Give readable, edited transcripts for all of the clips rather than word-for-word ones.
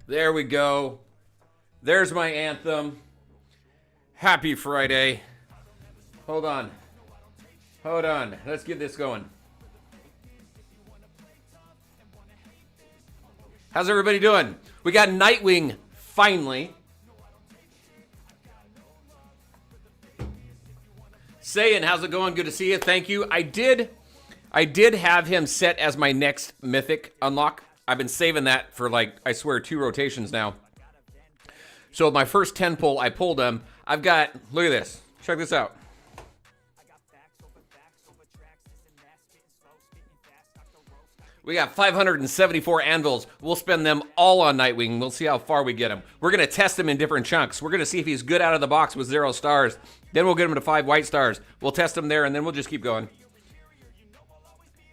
There we go. There's my anthem. Happy Friday. Hold on. Hold on. Let's get this going. How's everybody doing? We got Nightwing finally. Saying, how's it going? Good to see you. Thank you. I did have him set as my next mythic unlock. I've been saving that for like, I swear, 2 rotations now. So my first 10 pull, I pulled him. I've got, look at this. Check this out. We got 574 anvils. We'll spend them all on Nightwing. We'll see how far we get him. We're going to test him in different chunks. We're going to see if he's good out of the box with 0 stars. Then we'll get him to 5 white stars. We'll test him there, and then we'll just keep going.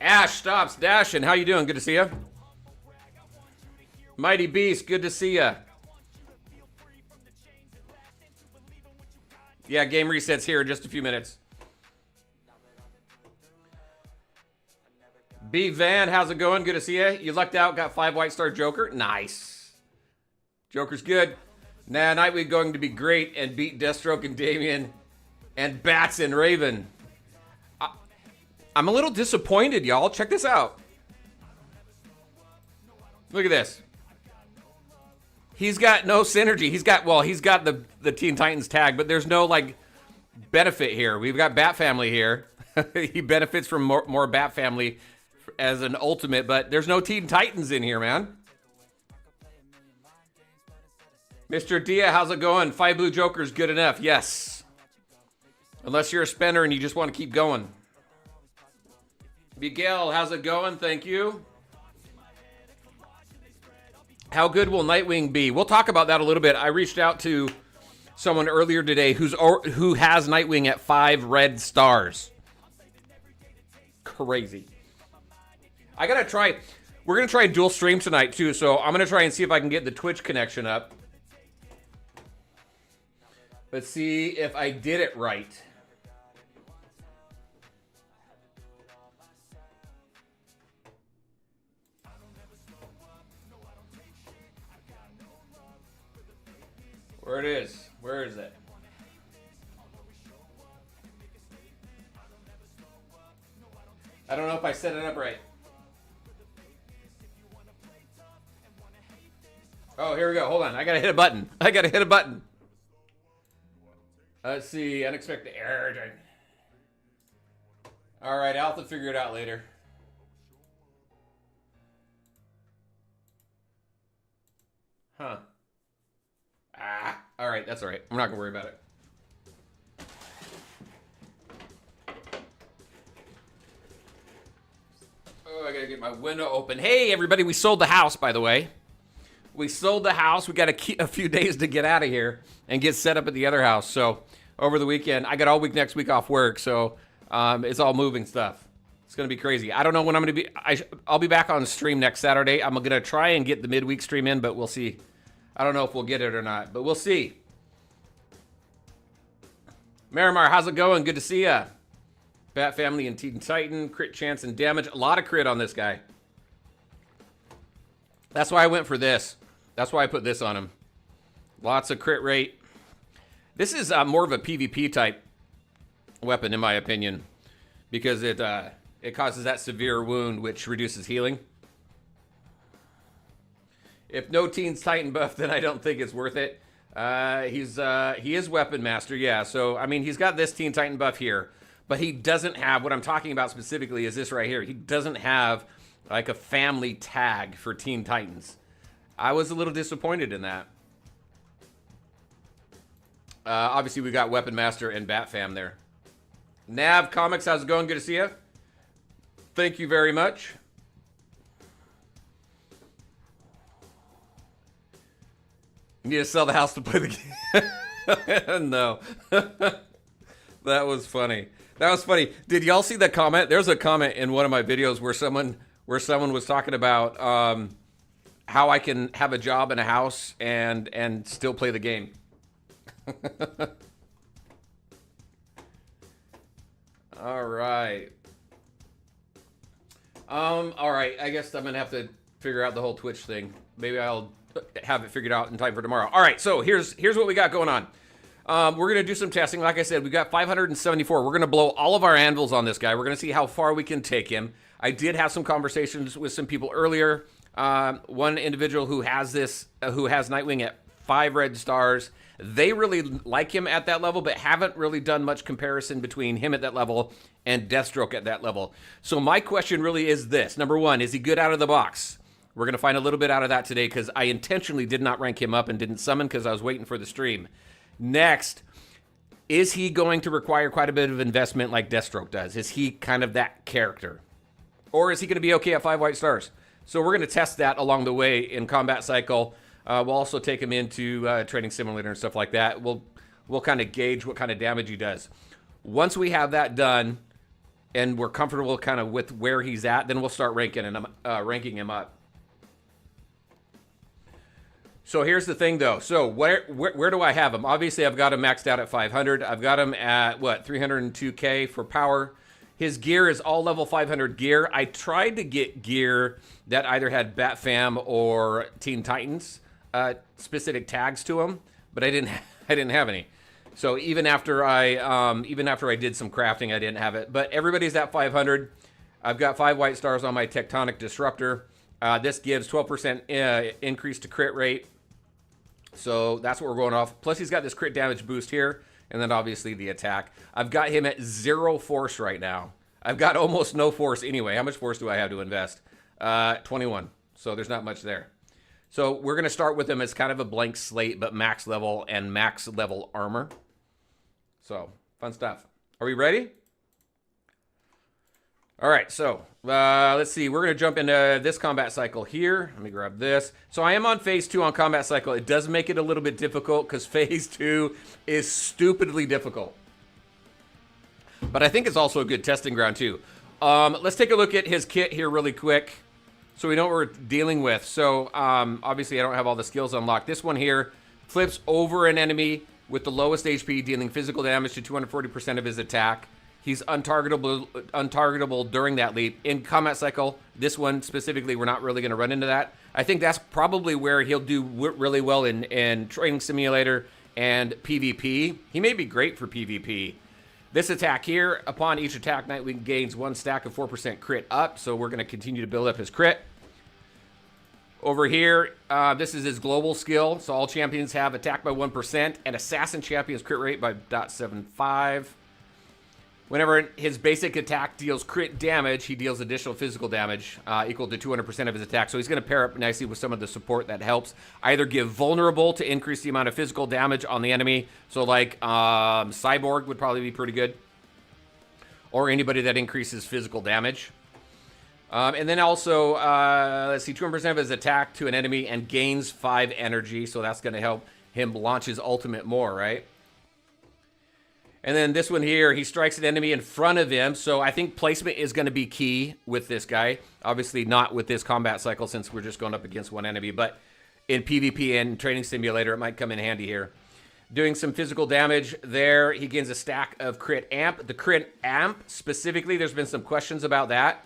Ash stops dashing. How you doing? Good to see you. Mighty Beast, good to see you. Yeah, game resets here in just a few minutes. B Van, how's it going? Good to see you. You lucked out, got 5 white star Joker. Nice. Joker's good. Nah, Nightwing going to be great and beat Deathstroke and Damien and Bats and Raven. I'm a little disappointed, y'all. Check this out. Look at this. He's got no synergy. He's got the Teen Titans tag, but there's no like benefit here. We've got Bat Family here. He benefits from more Bat Family as an ultimate, but there's no Teen Titans in here, man. Mr. Dia, how's it going? 5 blue Jokers, good enough. Yes. Unless you're a spender and you just want to keep going. Miguel, how's it going? Thank you. How good will Nightwing be? We'll talk about that a little bit. I reached out to someone earlier today who has Nightwing at 5 red stars. Crazy. I gotta try. We're gonna try a dual stream tonight too, so I'm gonna try and see if I can get the Twitch connection up. Let's see if I did it right. Where it is? Where is it? I don't know if I set it up right. Oh, here we go. Hold on. I gotta hit a button. Let's see. Unexpected error. All right. I'll have to figure it out later. Huh. All right. That's all right. I'm not gonna worry about it. Oh, I gotta get my window open. Hey, everybody. We sold the house, by the way. We sold the house. We got a few days to get out of here and get set up at the other house. So over the weekend, I got all week next week off work. So it's all moving stuff. It's going to be crazy. I don't know when I'm going to be. I'll be back on stream next Saturday. I'm going to try and get the midweek stream in, but we'll see. I don't know if we'll get it or not, but we'll see. Marimar, how's it going? Good to see ya. Bat Family and Teen Titan. Crit chance and damage. A lot of crit on this guy. That's why I went for this. That's why I put this on him. Lots of crit rate. This is more of a PvP type weapon, in my opinion, because it causes that severe wound, which reduces healing. If no Teens Titan buff, then I don't think it's worth it. He is Weapon Master, yeah. So I mean, he's got this Teen Titan buff here, but he doesn't have what I'm talking about specifically. Is this right here? He doesn't have like a family tag for Teen Titans. I was a little disappointed in that. Obviously, we got Weapon Master and Bat Fam there. Nav Comics, how's it going? Good to see you. Thank you very much. You need to sell the house to play the game. No. That was funny. That was funny. Did y'all see that comment? There's a comment in one of my videos where someone was talking about how I can have a job in a house and still play the game. All right. All right. I guess I'm gonna have to figure out the whole Twitch thing. Maybe I'll have it figured out in time for tomorrow. All right, so here's what we got going on. We're going to do some testing. Like I said, we've got 574. We're going to blow all of our anvils on this guy. We're going to see how far we can take him. I did have some conversations with some people earlier. One individual who has Nightwing at 5 red stars. They really like him at that level, but haven't really done much comparison between him at that level and Deathstroke at that level. So my question really is this. Number one, is he good out of the box? We're going to find a little bit out of that today because I intentionally did not rank him up and didn't summon because I was waiting for the stream. Next, is he going to require quite a bit of investment like Deathstroke does? Is he kind of that character? Or is he going to be okay at 5 white stars? So we're going to test that along the way in combat cycle. We'll also take him into training simulator and stuff like that. We'll kind of gauge what kind of damage he does. Once we have that done and we're comfortable kind of with where he's at, then we'll start ranking him up. So here's the thing, though. So where do I have him? Obviously, I've got him maxed out at 500. I've got him at, 302K for power. His gear is all level 500 gear. I tried to get gear that either had Batfam or Teen Titans specific tags to them, but I didn't have any. So even after I did some crafting, I didn't have it. But everybody's at 500. I've got 5 white stars on my Tectonic Disruptor. This gives 12% increase to crit rate. So that's what we're going off. Plus he's got this crit damage boost here. And then obviously the attack. I've got him at 0 force right now. I've got almost no force anyway. How much force do I have to invest? 21. So there's not much there. So we're going to start with him as kind of a blank slate, but max level and max level armor. So fun stuff. Are we ready? All right, so let's see. We're going to jump into this combat cycle here. Let me grab this. So I am on phase 2 on combat cycle. It does make it a little bit difficult because phase 2 is stupidly difficult. But I think it's also a good testing ground too. Let's take a look at his kit here really quick so we know what we're dealing with. So obviously I don't have all the skills unlocked. This one here flips over an enemy with the lowest HP, dealing physical damage to 240% of his attack. He's untargetable during that leap. In combat cycle, this one specifically, we're not really going to run into that. I think that's probably where he'll do really well in training simulator and PvP. He may be great for PvP. This attack here, upon each attack, Nightwing gains 1 stack of 4% crit up, so we're going to continue to build up his crit. Over here, this is his global skill, so all champions have attack by 1%, and assassin champions crit rate by 0.75. Whenever his basic attack deals crit damage, he deals additional physical damage equal to 200% of his attack. So he's going to pair up nicely with some of the support that helps. Either give vulnerable to increase the amount of physical damage on the enemy. So like Cyborg would probably be pretty good. Or anybody that increases physical damage. And then also, let's see, 200% of his attack to an enemy and gains 5 energy. So that's going to help him launch his ultimate more, right? And then this one here, he strikes an enemy in front of him. So I think placement is going to be key with this guy. Obviously not with this combat cycle since we're just going up against one enemy. But in PvP and training simulator, it might come in handy here. Doing some physical damage there. He gains a stack of crit amp. The crit amp specifically, there's been some questions about that.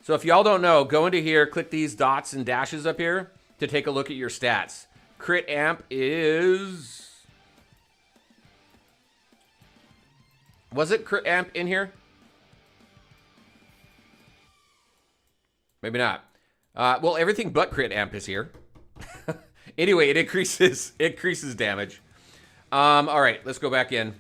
So if y'all don't know, go into here, click these dots and dashes up here to take a look at your stats. Crit amp is... Was it crit amp in here? Maybe not. Well, everything but crit amp is here. Anyway, it increases damage. All right, let's go back in.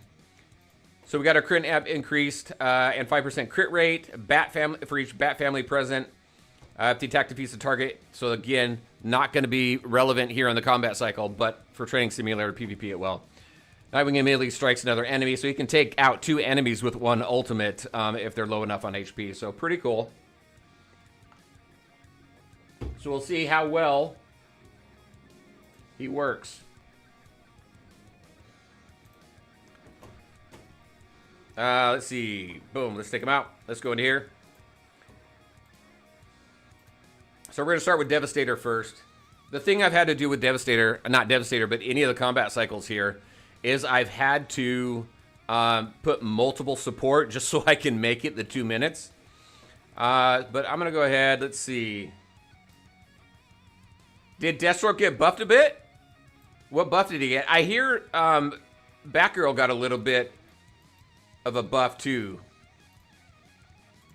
So we got our crit amp increased and 5% crit rate. Bat family for each bat family present. If the attack defeats the target. So again, not going to be relevant here on the combat cycle, but for training simulator PvP it will. Nightwing immediately strikes another enemy, so he can take out 2 enemies with 1 ultimate if they're low enough on HP. So pretty cool. So we'll see how well he works. Let's see. Boom. Let's take him out. Let's go into here. So we're going to start with Devastator first. The thing I've had to do with Devastator, not Devastator, but any of the combat cycles here, is I've had to put multiple support just so I can make it the 2 minutes. But I'm going to go ahead. Let's see. Did Deathstroke get buffed a bit? What buff did he get? I hear Batgirl got a little bit of a buff too.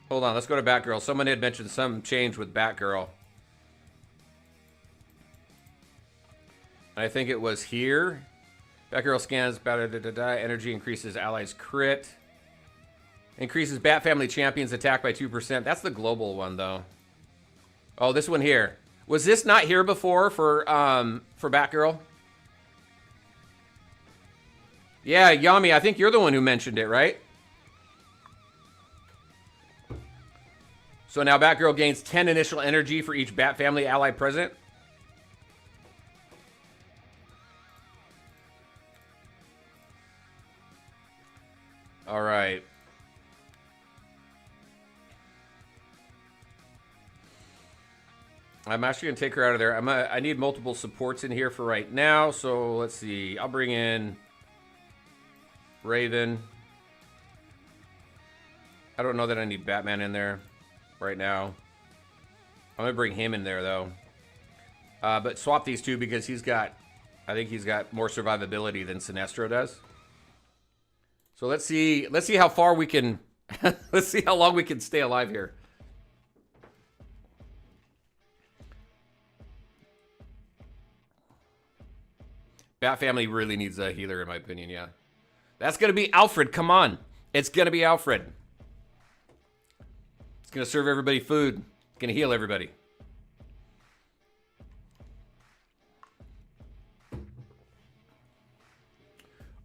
Hold on, let's go to Batgirl. Someone had mentioned some change with Batgirl. I think it was here. Batgirl scans, energy increases allies crit. Increases Bat Family Champions attack by 2%. That's the global one, though. Oh, this one here. Was this not here before for Batgirl? Yeah, Yami, I think you're the one who mentioned it, right? So now Batgirl gains 10 initial energy for each Bat Family ally present. All right. I'm actually going to take her out of there. I need multiple supports in here for right now. So let's see. I'll bring in Raven. I don't know that I need Batman in there right now. I'm going to bring him in there, though. But swap these two because I think he's got more survivability than Sinestro does. So let's see how far we can, let's see how long we can stay alive here. Bat Family really needs a healer, in my opinion, yeah. That's going to be Alfred, come on. It's going to be Alfred. It's going to serve everybody food. It's going to heal everybody.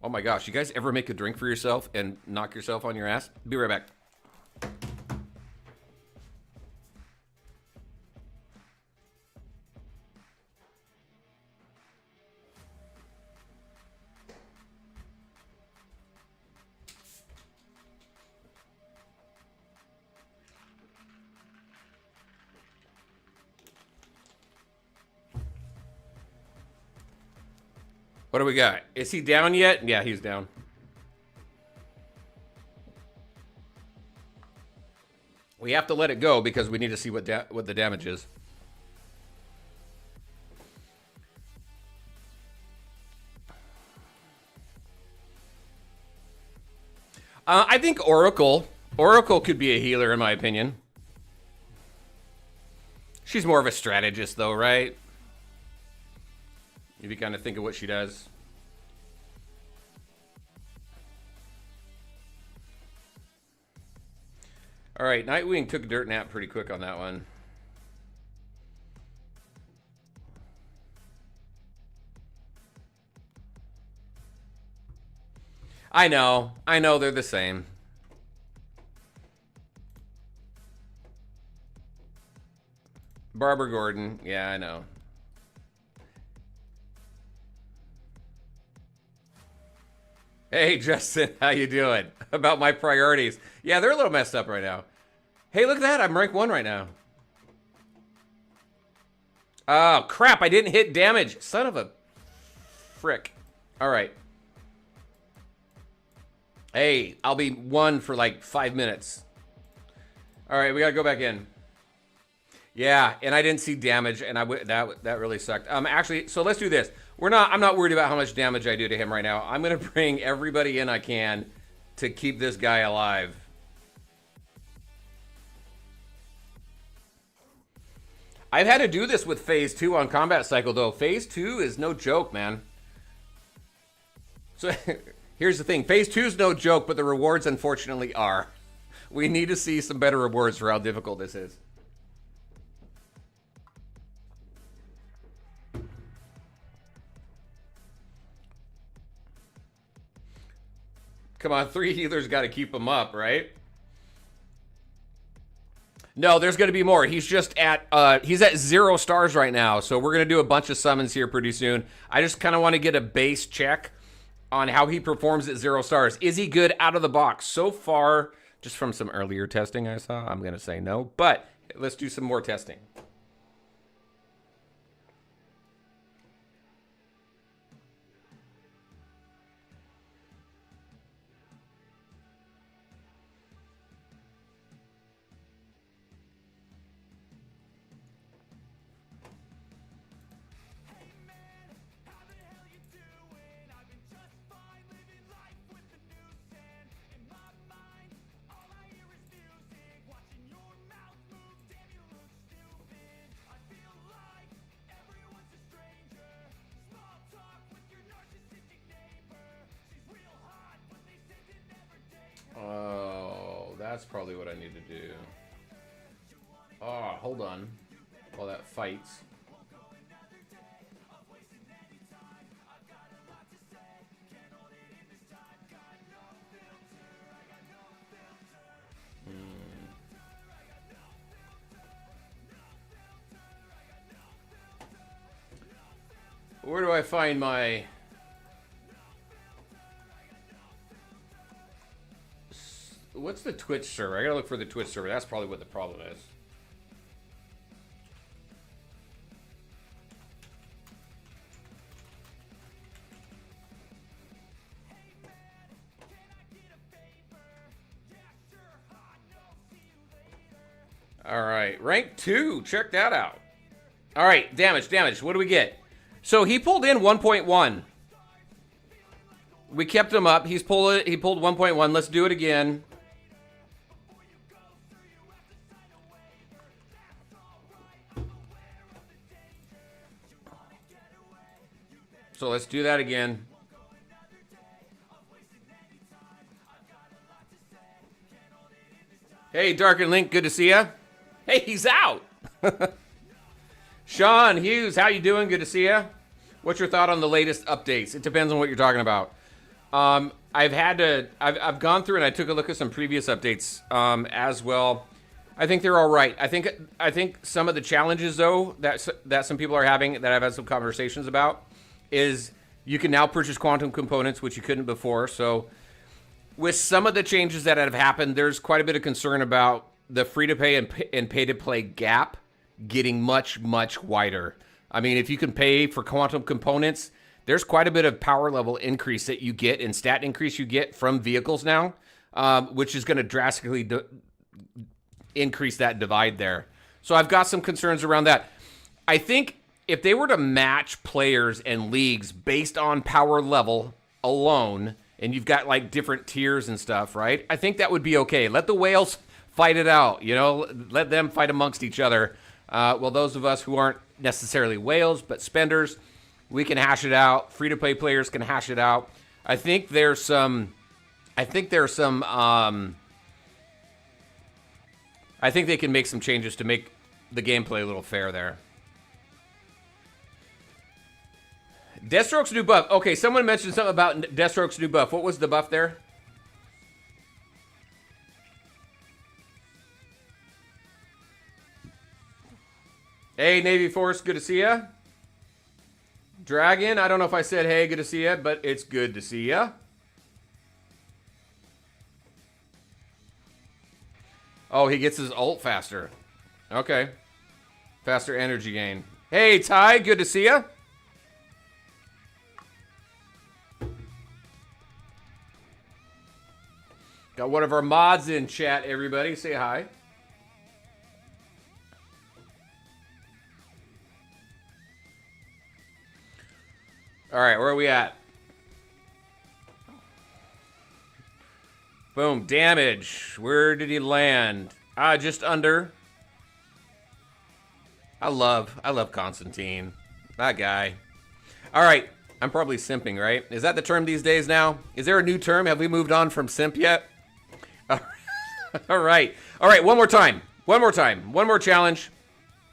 Oh my gosh, you guys ever make a drink for yourself and knock yourself on your ass? Be right back. What do we got? Is he down yet? Yeah, he's down. We have to let it go because we need to see what the damage is. I think Oracle could be a healer in my opinion. She's more of a strategist though, right? If you kind of think of what she does. All right, Nightwing took a dirt nap pretty quick on that one. I know they're the same. Barbara Gordon, yeah, I know. Hey, Justin, how you doing? About my priorities. Yeah, they're a little messed up right now. Hey, look at that. I'm rank 1 right now. Oh, crap. I didn't hit damage. Son of a frick. All right. Hey, I'll be 1 for like 5 minutes. All right, we got to go back in. Yeah, and I didn't see damage, and that really sucked. Actually, so let's do this. I'm not worried about how much damage I do to him right now. I'm gonna bring everybody in I can to keep this guy alive. I've had to do this with Phase 2 on Combat Cycle, though. Phase 2 is no joke, man. So here's the thing. Phase 2 is no joke, but the rewards, unfortunately, are. We need to see some better rewards for how difficult this is. Come on, 3 healers got to keep him up, right? No, there's going to be more. He's just at he's at 0 stars right now, so we're going to do a bunch of summons here pretty soon. I just kind of want to get a base check on how he performs at 0 stars. Is he good out of the box? So far, just from some earlier testing I saw, I'm going to say no, but let's do some more testing. That's probably what I need to do. Oh, hold on. While that fights. Where do I find my... What's the Twitch server? I gotta look for the Twitch server. That's probably what the problem is. All right, rank 2. Check that out. All right, damage. What do we get? So he pulled in 1.1. We kept him up. He pulled 1.1. Let's do it again. So let's do that again. Hey, Dark and Link, good to see ya. Hey, he's out. Sean Hughes, how you doing? Good to see ya. What's your thought on the latest updates? It depends on what you're talking about. I've gone through and I took a look at some previous updates as well. I think they're all right. I think some of the challenges though that some people are having that I've had some conversations about is you can now purchase quantum components, which you couldn't before. So with some of the changes that have happened, there's quite a bit of concern about the free-to-pay and pay-to-play gap getting much, much wider. I mean, if you can pay for quantum components, there's quite a bit of power level increase that you get and stat increase you get from vehicles now, which is going to drastically increase that divide there. So I've got some concerns around that. I think if they were to match players and leagues based on power level alone, and you've got like different tiers and stuff, right? I think that would be okay. Let the whales fight it out, you know, let them fight amongst each other. Well, those of us who aren't necessarily whales, but spenders, we can hash it out. Free-to-play players can hash it out. I think they can make some changes to make the gameplay a little fair there. Deathstroke's new buff. Okay, someone mentioned something about Deathstroke's new buff. What was the buff there? Hey, Navy Force, good to see ya. Dragon, I don't know if I said hey, good to see ya, but it's good to see ya. Oh, he gets his ult faster. Okay. Faster energy gain. Hey, Ty, good to see ya. Got one of our mods in chat, everybody. Say hi. All right, where are we at? Boom, damage. Where did he land? Just under. I love Constantine. That guy. All right, I'm probably simping, right? Is that the term these days now? Is there a new term? Have we moved on from simp yet? All right, one more time. One more challenge.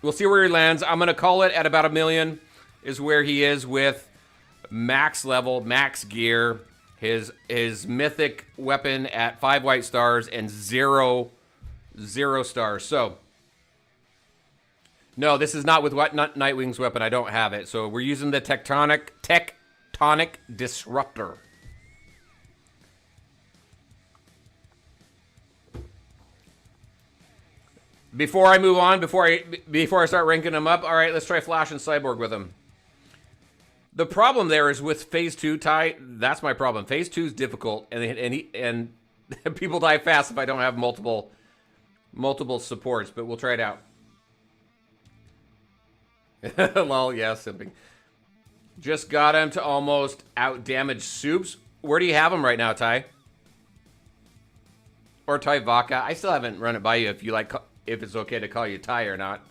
We'll see where he lands. I'm gonna call it at about 1 million is where he is with max level, max gear, his mythic weapon at 5 white stars and 0 stars. So, no, this is not with Nightwing's weapon. I don't have it. So we're using the tectonic disruptor. Before I move on, before I start ranking them up, all right, let's try Flash and Cyborg with him. The problem there is with Phase 2, Ty, that's my problem. Phase 2 is difficult, and people die fast if I don't have multiple supports, but we'll try it out. Lol, yeah, simping. Just got him to almost out-damage Soups. Where do you have him right now, Ty? Or Ty Vaca? I still haven't run it by you if it's okay to call you Ty or not.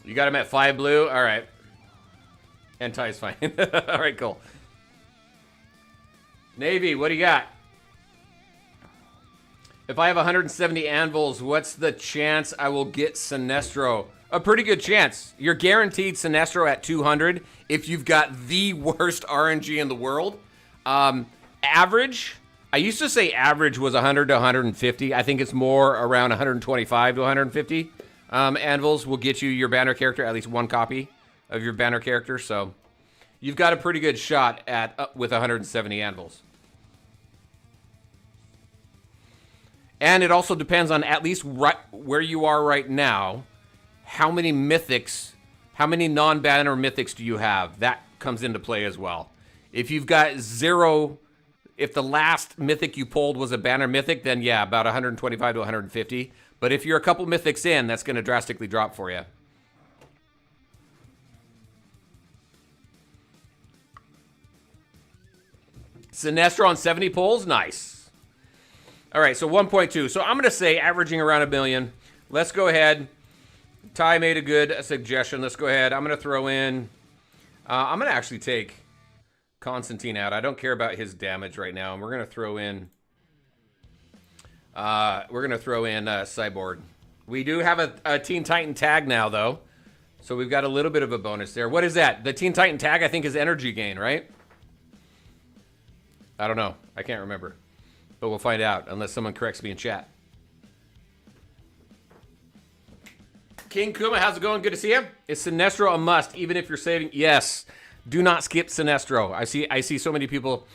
You got him at 5 blue? All right. And Ty's fine. All right, cool. Navy, what do you got? If I have 170 anvils, what's the chance I will get Sinestro? A pretty good chance. You're guaranteed Sinestro at 200 if you've got the worst RNG in the world. Average, I used to say average was 100 to 150. I think it's more around 125 to 150. Anvils will get you your banner character, at least one copy of your banner character. So you've got a pretty good shot at with 170 anvils. And it also depends on at least right where you are right now. How many mythics, how many non-banner mythics do you have? That comes into play as well. If you've got 0, if the last mythic you pulled was a banner mythic, then yeah, about 125 to 150. But if you're a couple mythics in, that's going to drastically drop for you. Sinestro on 70 pulls, nice. All right, so 1.2. So I'm going to say averaging around 1 million. Let's go ahead. Ty made a good suggestion. Let's go ahead. I'm going to throw in... I'm going to actually take Constantine out. I don't care about his damage right now. And we're going to throw in... Cyborg. We do have a Teen Titan tag now, though. So we've got a little bit of a bonus there. What is that? The Teen Titan tag, I think, is energy gain, right? I don't know. I can't remember. But we'll find out, unless someone corrects me in chat. King Kuma, how's it going? Good to see you. Is Sinestro a must, even if you're saving? Yes. Do not skip Sinestro. I see so many people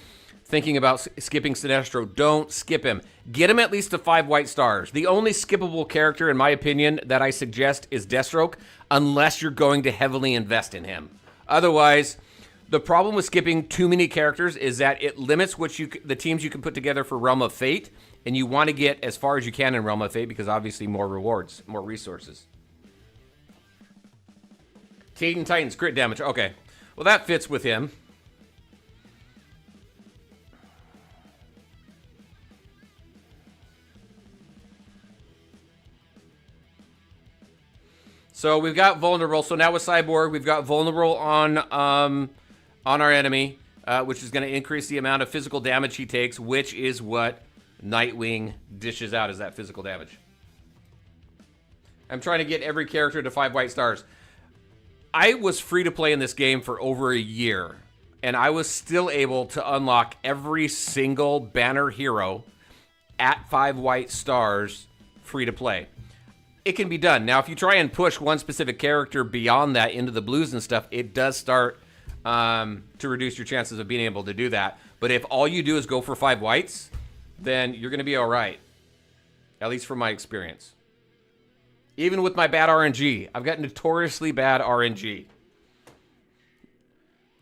thinking about skipping Sinestro. Don't skip him. Get him at least to 5 white stars. The only skippable character, in my opinion, that I suggest is Deathstroke, unless you're going to heavily invest in him. Otherwise, the problem with skipping too many characters is that it limits the teams you can put together for Realm of Fate, and you want to get as far as you can in Realm of Fate because obviously more rewards, more resources. Teen Titans, crit damage. Okay. Well, that fits with him. So we've got vulnerable. So now with Cyborg, we've got vulnerable on our enemy, which is going to increase the amount of physical damage he takes, which is what Nightwing dishes out as that physical damage. I'm trying to get every character to 5 white stars. I was free to play in this game for over a year, and I was still able to unlock every single banner hero at 5 white stars free to play. It can be done. Now, if you try and push one specific character beyond that into the blues and stuff, it does start to reduce your chances of being able to do that. But if all you do is go for 5 whites, then you're going to be all right, at least from my experience. Even with my bad RNG. I've got notoriously bad RNG.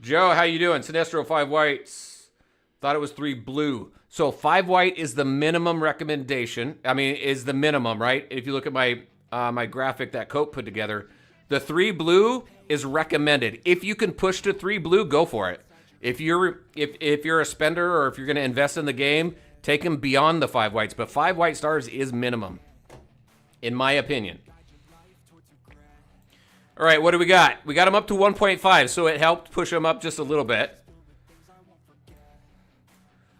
Joe, how you doing? Sinestro, 5 whites. Thought it was 3 blue. So 5 white is the minimum recommendation. I mean, is the minimum, right? If you look at my my graphic that Cope put together, the 3 blue is recommended. If you can push to 3 blue, go for it. If you're a spender or if you're going to invest in the game, take them beyond the 5 whites. But 5 white stars is minimum, in my opinion. All right, what do we got? We got him up to 1.5, so it helped push him up just a little bit.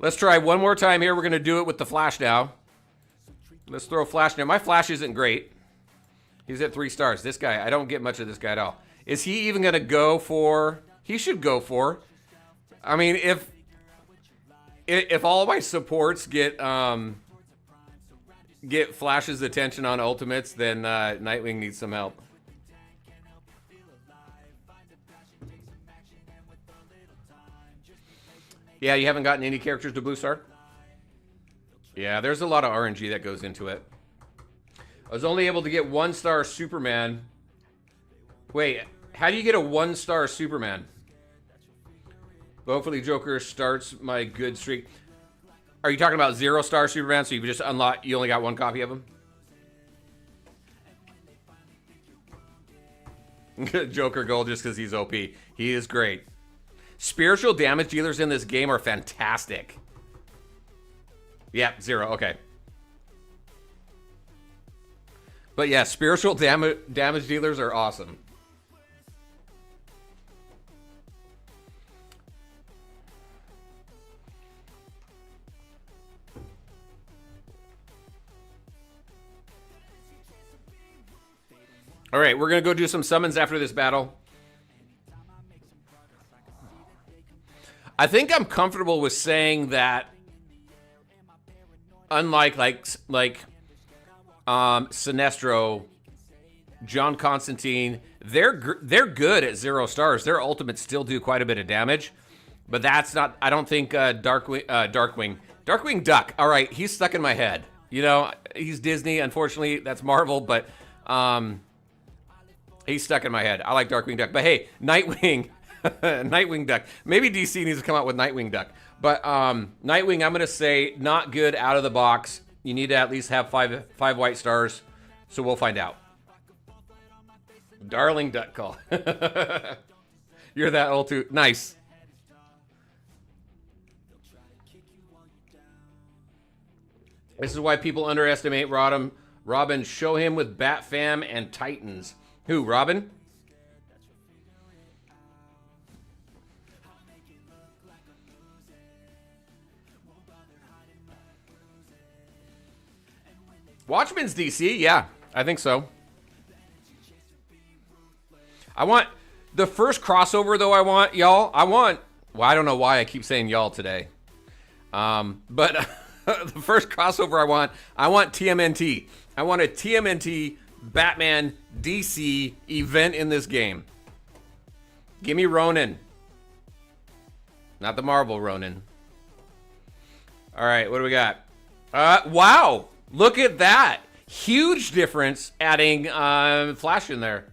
Let's try one more time here. We're going to do it with the flash now. Let's throw flash now. My flash isn't great. He's at 3 stars. This guy, I don't get much of this guy at all. Is he even going to go for... He should go for... I mean, if all of my supports get Flash's attention on ultimates, then Nightwing needs some help. Yeah, you haven't gotten any characters to Blue Star? Yeah, there's a lot of RNG that goes into it. I was only able to get 1-star Superman. Wait, how do you get a 1-star Superman? Hopefully Joker starts my good streak. Are you talking about 0-star Superman, so you just unlock, you only got 1 copy of him? Joker Gold just because he's OP. He is great. Spiritual damage dealers in this game are fantastic. Yep, 0. Okay. But yeah, spiritual damage dealers are awesome. All right, we're going to go do some summons after this battle. I think I'm comfortable with saying that unlike Sinestro, John Constantine, they're good at 0 stars. Their ultimates still do quite a bit of damage, but that's not. I don't think Darkwing Duck. All right, he's stuck in my head. You know, he's Disney. Unfortunately, that's Marvel, but he's stuck in my head. I like Darkwing Duck, but hey, Nightwing, Nightwing Duck. Maybe DC needs to come out with Nightwing Duck, but Nightwing, I'm gonna say not good out of the box. You need to at least have five white stars, so we'll find out. Darling duck call. You're that old too. Nice. This is why people underestimate Robin. Show him with Bat Fam and Titans. Who, Robin? Watchmen's DC, yeah, I think so. I want the first crossover, though. Well, I don't know why I keep saying y'all today. But the first crossover I want TMNT. I want a TMNT Batman DC event in this game. Give me Ronin. Not the Marvel Ronin. All right, what do we got? Wow, look at that. Huge difference adding Flash in there.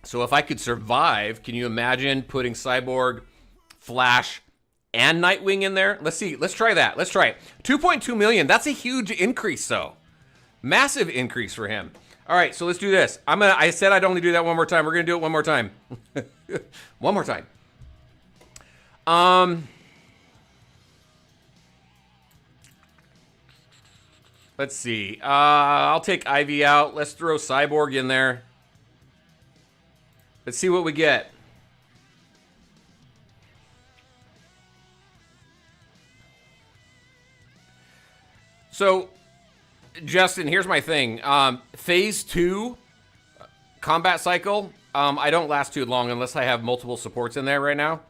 So if I could survive, can you imagine putting Cyborg, Flash, and Nightwing in there? Let's see. Let's try that. Let's try it. 2.2 million. That's a huge increase, though. Massive increase for him. All right, so let's do this. I said I'd only do that one more time. We're gonna do it one more time. One more time. Let's see. I'll take Ivy out. Let's throw Cyborg in there. Let's see what we get. So, Justin, here's my thing. Phase 2 combat cycle, I don't last too long unless I have multiple supports in there right now.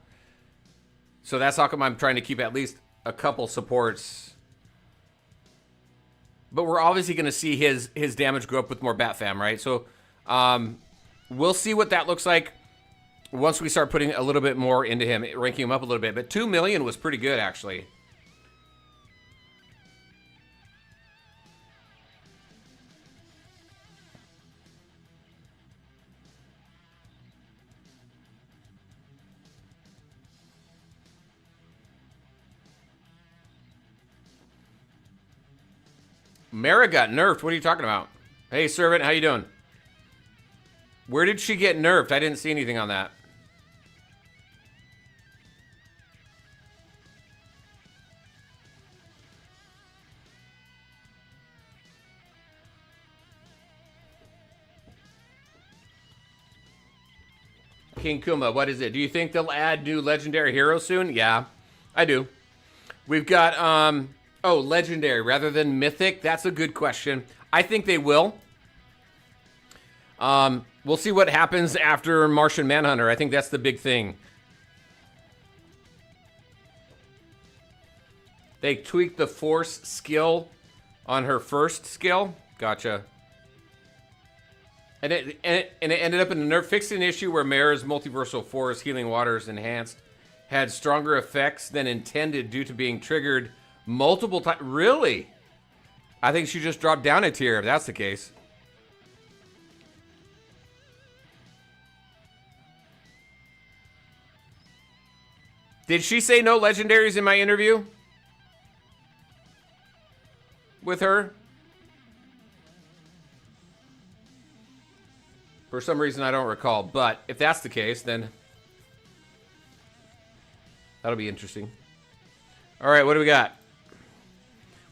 So that's how come I'm trying to keep at least a couple supports. But we're obviously going to see his damage go up with more Bat Fam, right? So, we'll see what that looks like once we start putting a little bit more into him, ranking him up a little bit. But 2 million was pretty good, actually. Mara got nerfed. What are you talking about? Hey, Servant, how you doing? Where did she get nerfed? I didn't see anything on that. King Kuma, what is it? Do you think they'll add new legendary heroes soon? Yeah, I do. We've got, oh, legendary rather than mythic. That's a good question. I think they will. We'll see what happens after Martian Manhunter. I think that's the big thing. They tweaked the force skill on her first skill. Gotcha. And it ended up in a nerf. Fixed an issue where Mara's multiversal force healing waters enhanced had stronger effects than intended due to being triggered multiple times. Really? I think she just dropped down a tier if that's the case. Did she say no legendaries in my interview with her? For some reason, I don't recall. But if that's the case, then that'll be interesting. All right, what do we got?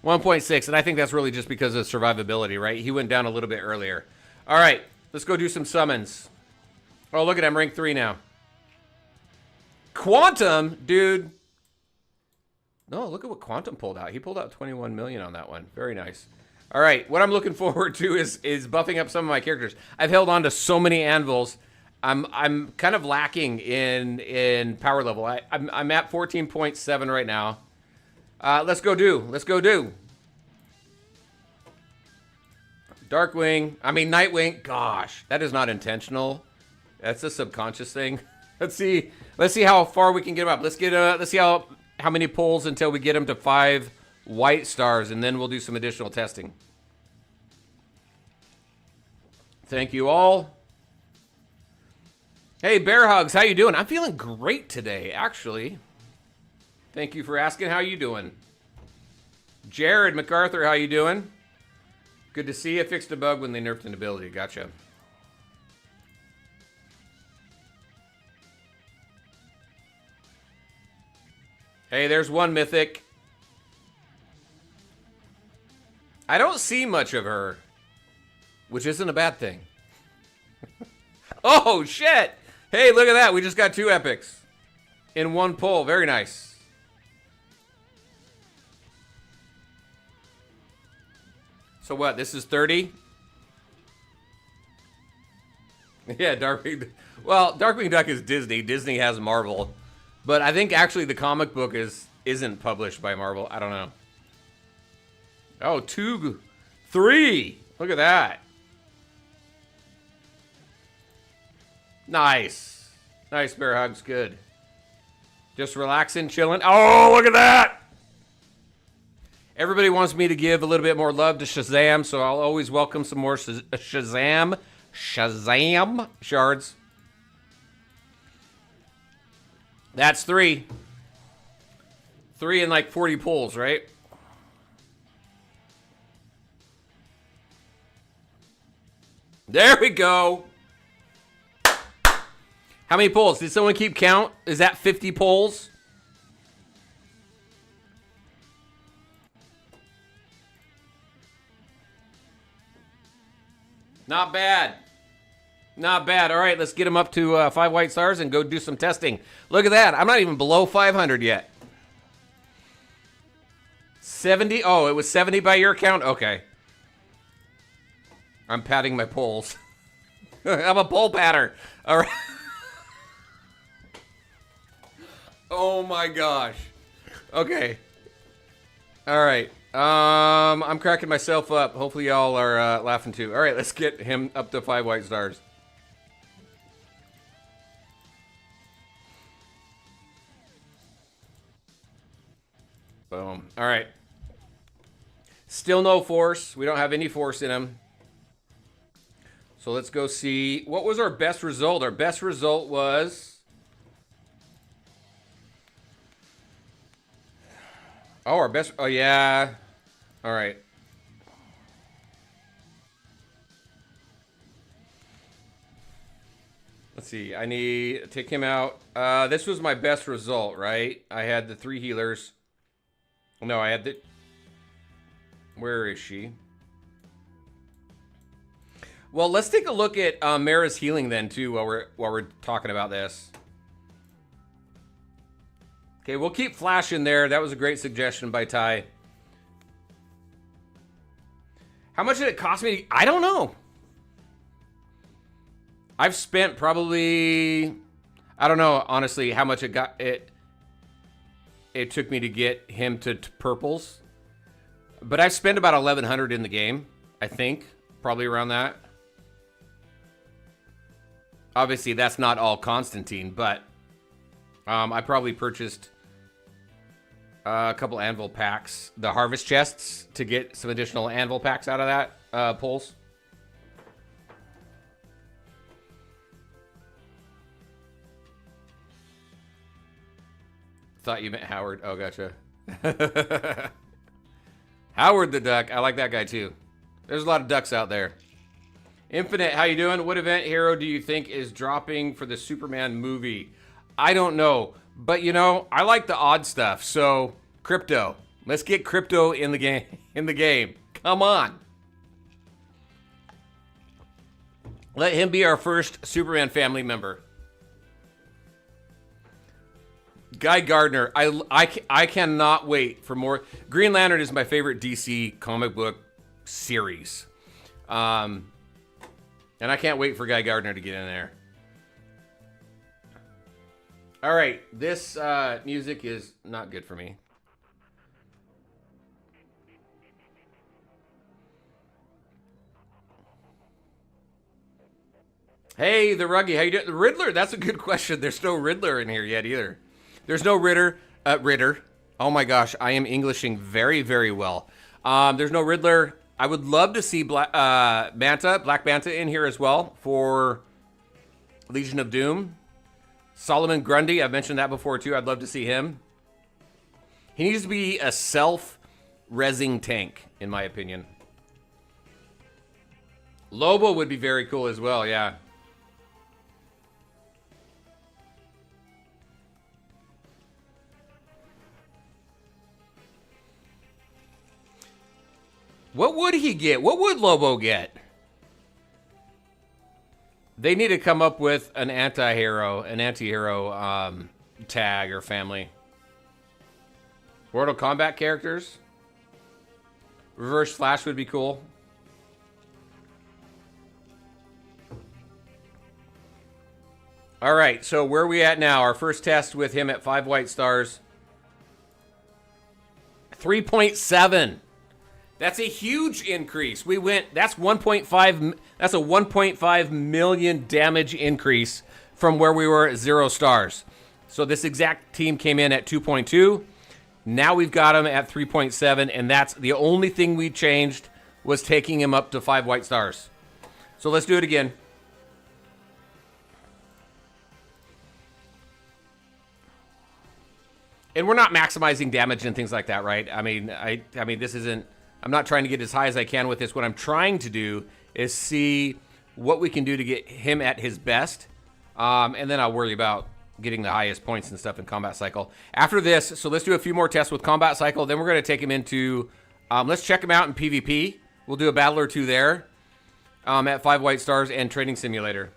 1.6, and I think that's really just because of survivability, right? He went down a little bit earlier. All right, let's go do some summons. Oh, look at him, rank 3 now. Quantum, dude. No, look at what Quantum pulled out. He pulled out 21 million on that one. Very nice. All right, what I'm looking forward to is buffing up some of my characters. I've held on to so many anvils. I'm kind of lacking in power level. I'm at 14.7 right now. Let's go do. Nightwing. Gosh, that is not intentional. That's a subconscious thing. Let's see how far we can get him up. Let's see how many pulls until we get him to 5 white stars, and then we'll do some additional testing. Thank you all. Hey, Bear Hugs, how you doing? I'm feeling great today, actually. Thank you for asking. How you doing? Jared MacArthur, how you doing? Good to see you. Fixed a bug when they nerfed an ability. Gotcha. Hey, there's one mythic. I don't see much of her, which isn't a bad thing. Oh, shit. Hey, look at that. We just got 2 epics in one pull. Very nice. So what? This is 30? Yeah, Darkwing. Well, Darkwing Duck is Disney. Disney has Marvel. But I think actually the comic book isn't published by Marvel. I don't know. Oh, 2, 3. Look at that. Nice. Nice, Bear Hugs. Good. Just relaxing, chilling. Oh, look at that. Everybody wants me to give a little bit more love to Shazam, so I'll always welcome some more Shazam shards. That's 3. 3 in like 40 pulls, right? There we go. How many pulls? Did someone keep count? Is that 50 pulls? Not bad. Not bad. All right, let's get him up to 5 white stars and go do some testing. Look at that. I'm not even below 500 yet. 70? Oh, it was 70 by your count? Okay. I'm patting my pulls. I'm a pull patter. All right. Oh my gosh. Okay. All right. I'm cracking myself up. Hopefully y'all are laughing too. All right, let's get him up to 5 white stars. Boom. All right. Still no force. We don't have any force in him. So let's go see. What was our best result? Our best result was... Oh, our best... Oh, yeah. All right. Let's see. I need to take him out. This was my best result, right? I had the 3 healers. No, I had the... Where is she? Well, let's take a look at Mara's healing then, too, while we're talking about this. Okay, we'll keep Flash in there. That was a great suggestion by Ty. How much did it cost me? I don't know. I've spent probably... I don't know, honestly, how much it took me to get him to purples. But I've spent about 1,100 in the game, I think. Probably around that. Obviously, that's not all Constantine, but I probably purchased a couple anvil packs, the harvest chests, to get some additional anvil packs out of that pulls. Thought you meant Howard. Oh, gotcha. Howard the Duck. I like that guy, too. There's a lot of ducks out there. Infinite, how you doing? What event hero do you think is dropping for the Superman movie? I don't know. But, you know, I like the odd stuff. So, Crypto. Let's get Crypto in the game. Come on. Let him be our first Superman family member. Guy Gardner. I cannot wait for more. Green Lantern is my favorite DC comic book series. And I can't wait for Guy Gardner to get in there. All right, this music is not good for me. Hey, the Ruggy, how you doing? The Riddler, that's a good question. There's no Riddler in here yet either. There's no Ritter. Oh my gosh, I am Englishing very, very well. There's no Riddler. I would love to see Black Manta in here as well for Legion of Doom. Solomon Grundy, I've mentioned that before too. I'd love to see him. He needs to be a self-rezzing tank, in my opinion. Lobo would be very cool as well, yeah. What would he get? What would Lobo get? They need to come up with an anti-hero tag or family. Mortal Kombat characters. Reverse Flash would be cool. All right, so where are we at now? Our first test with him at 5 white stars. 3.7. That's a huge increase. That's 1.5, that's a 1.5 million damage increase from where we were at 0 stars. So this exact team came in at 2.2. Now we've got him at 3.7, and that's the only thing we changed was taking him up to 5 white stars. So let's do it again. And we're not maximizing damage and things like that, right? I mean, this isn't, I'm not trying to get as high as I can with this. What I'm trying to do is see what we can do to get him at his best. And then I'll worry about getting the highest points and stuff in Combat Cycle. After this, so let's do a few more tests with Combat Cycle. Then we're going to take him into, let's check him out in PvP. We'll do a battle or two there at 5 white stars and Training Simulator.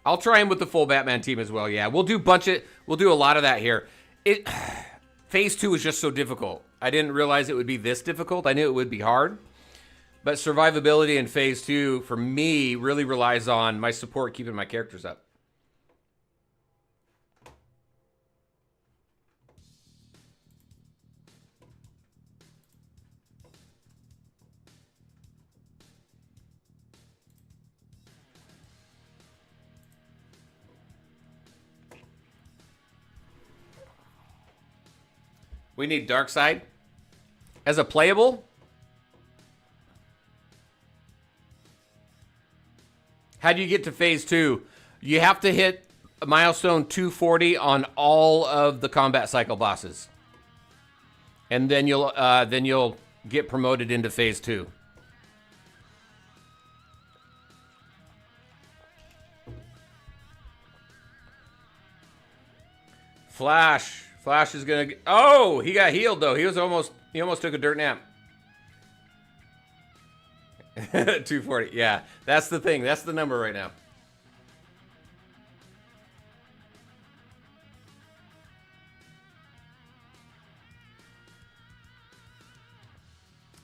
I'll try him with the full Batman team as well. Yeah, we'll do a lot of that here. Phase 2 is just so difficult. I didn't realize it would be this difficult. I knew it would be hard. But survivability in Phase 2, for me, really relies on my support keeping my characters up. We need Darkseid as a playable. How do you get to Phase 2? You have to hit a milestone 240 on all of the Combat Cycle bosses, and then you'll get promoted into Phase 2. Flash is gonna. Oh, he got healed though. He almost took a dirt nap. 240. Yeah, that's the thing. That's the number right now.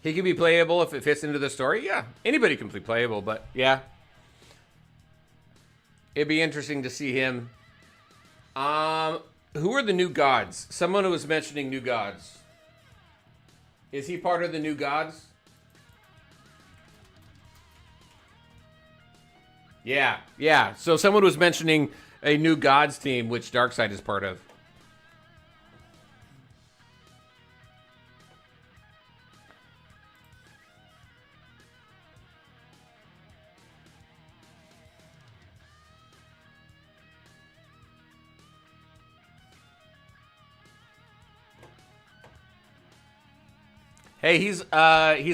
He can be playable if it fits into the story. Yeah, anybody can be playable, but yeah, it'd be interesting to see him. Who are the new gods? Someone was mentioning new gods. Is he part of the new gods? Yeah. So someone was mentioning a new gods team, which Darkseid is part of. Hey, he's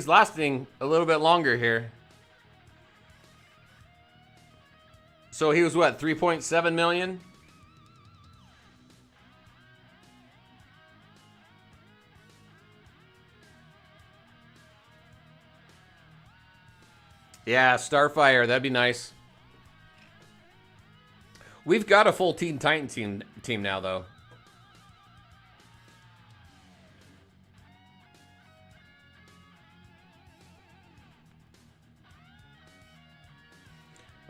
lasting a little bit longer here. So he was what, 3.7 million? Yeah, Starfire, that'd be nice. We've got a full Teen Titan team now, though.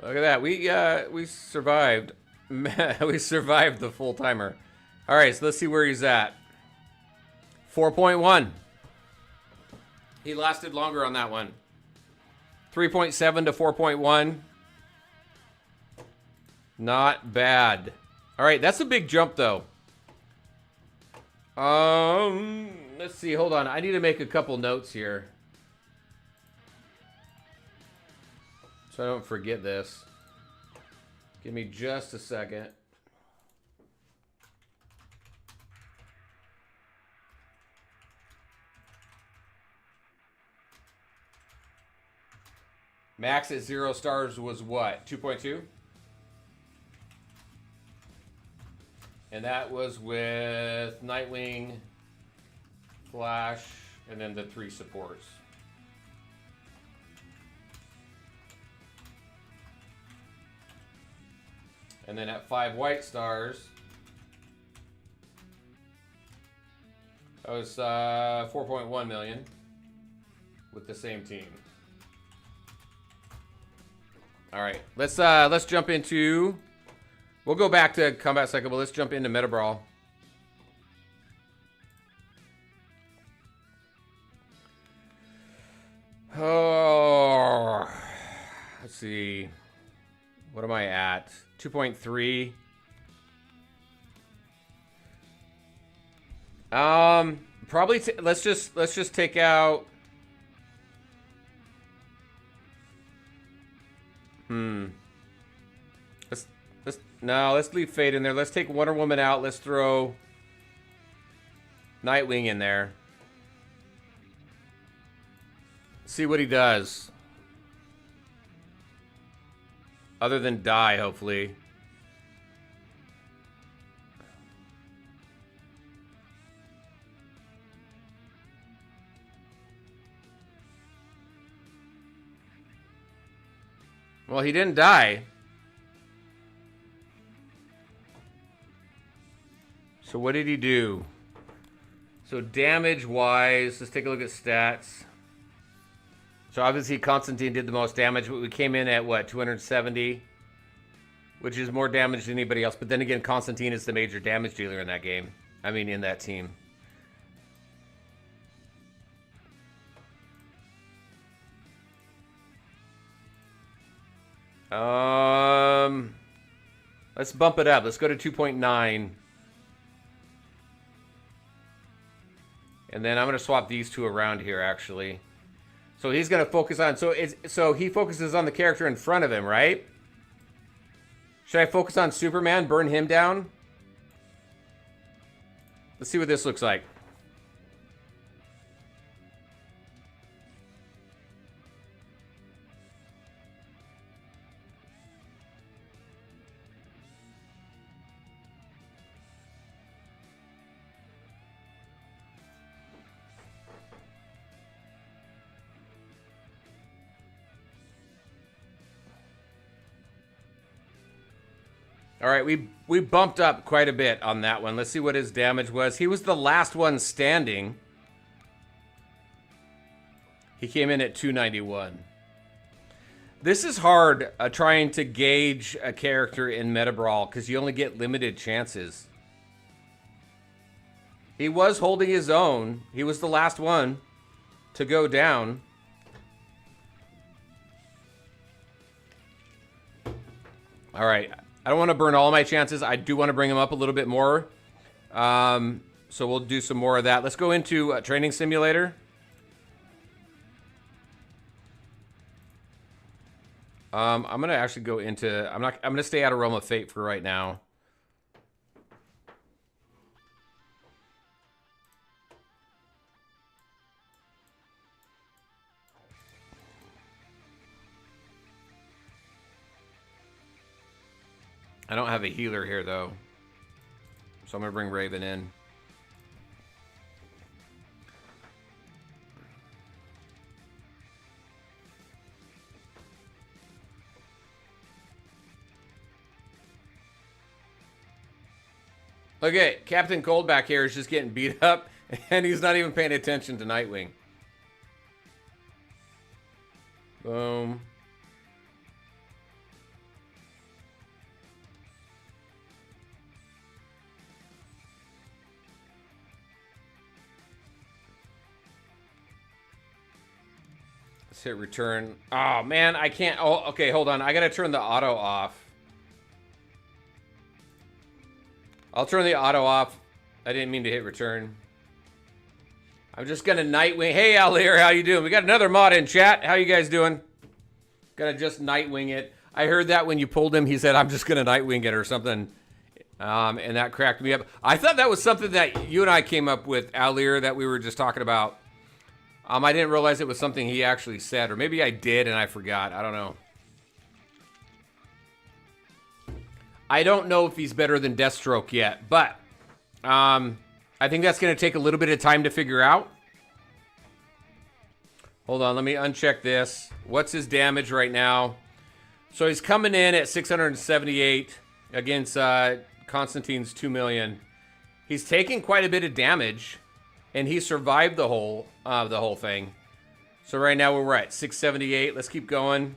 Look at that. We survived. We survived the full timer. All right, so let's see where he's at. 4.1. He lasted longer on that one. 3.7 to 4.1. Not bad. All right, that's a big jump though. Let's see. Hold on. I need to make a couple notes here, so I don't forget this. Give me just a second. Max at 0 stars was what? 2.2? And that was with Nightwing, Flash, and then the 3 supports. And then at 5 white stars, that was 4.1 million with the same team. All right, let's jump into. We'll go back to combat cycle, but let's jump into Meta Brawl. Oh, let's see. What am I at? 2.3. Probably let's just take out. Let's leave Fate in there. Let's take Wonder Woman out. Let's throw Nightwing in there. See what he does. Other than die, hopefully. Well, he didn't die. So what did he do? So damage-wise, let's take a look at stats. So obviously Constantine did the most damage, but we came in at what, 270? Which is more damage than anybody else. But then again, Constantine is the major damage dealer in that game. I mean, in that team. Let's bump it up. Let's go to 2.9. And then I'm going to swap these two around here, actually. So he's going to focus on... So he focuses on the character in front of him, right? Should I focus on Superman, burn him down? Let's see what this looks like. All right, we bumped up quite a bit on that one. Let's see what his damage was. He was the last one standing. He came in at 291. This is hard trying to gauge a character in Meta Brawl because you only get limited chances. He was holding his own. He was the last one to go down. All right. I don't want to burn all my chances. I do want to bring him up a little bit more. So we'll do some more of that. Let's go into Training Simulator. I'm going to actually go into... I'm going to stay out of Realm of Fate for right now. I don't have a healer here, though. So I'm going to bring Raven in. Okay, Captain Cold back here is just getting beat up, and he's not even paying attention to Nightwing. Boom. Let's hit return. Oh, man, I can't. Oh, okay, hold on. I got to turn the auto off. I'll turn the auto off. I didn't mean to hit return. I'm just gonna Nightwing. Hey, Alir, how you doing? We got another mod in chat. How you guys doing? Gonna just Nightwing it. I heard that when you pulled him, he said, I'm just gonna Nightwing it or something. And that cracked me up. I thought that was something that you and I came up with, Alir, that we were just talking about. I didn't realize it was something he actually said, or maybe I did and I forgot. I don't know. I don't know if he's better than Deathstroke yet, but I think that's going to take a little bit of time to figure out. Hold on, let me uncheck this. What's his damage right now? So he's coming in at 678 against Constantine's 2 million. He's taking quite a bit of damage, and he survived the whole thing. So right now we're at 678. Let's keep going.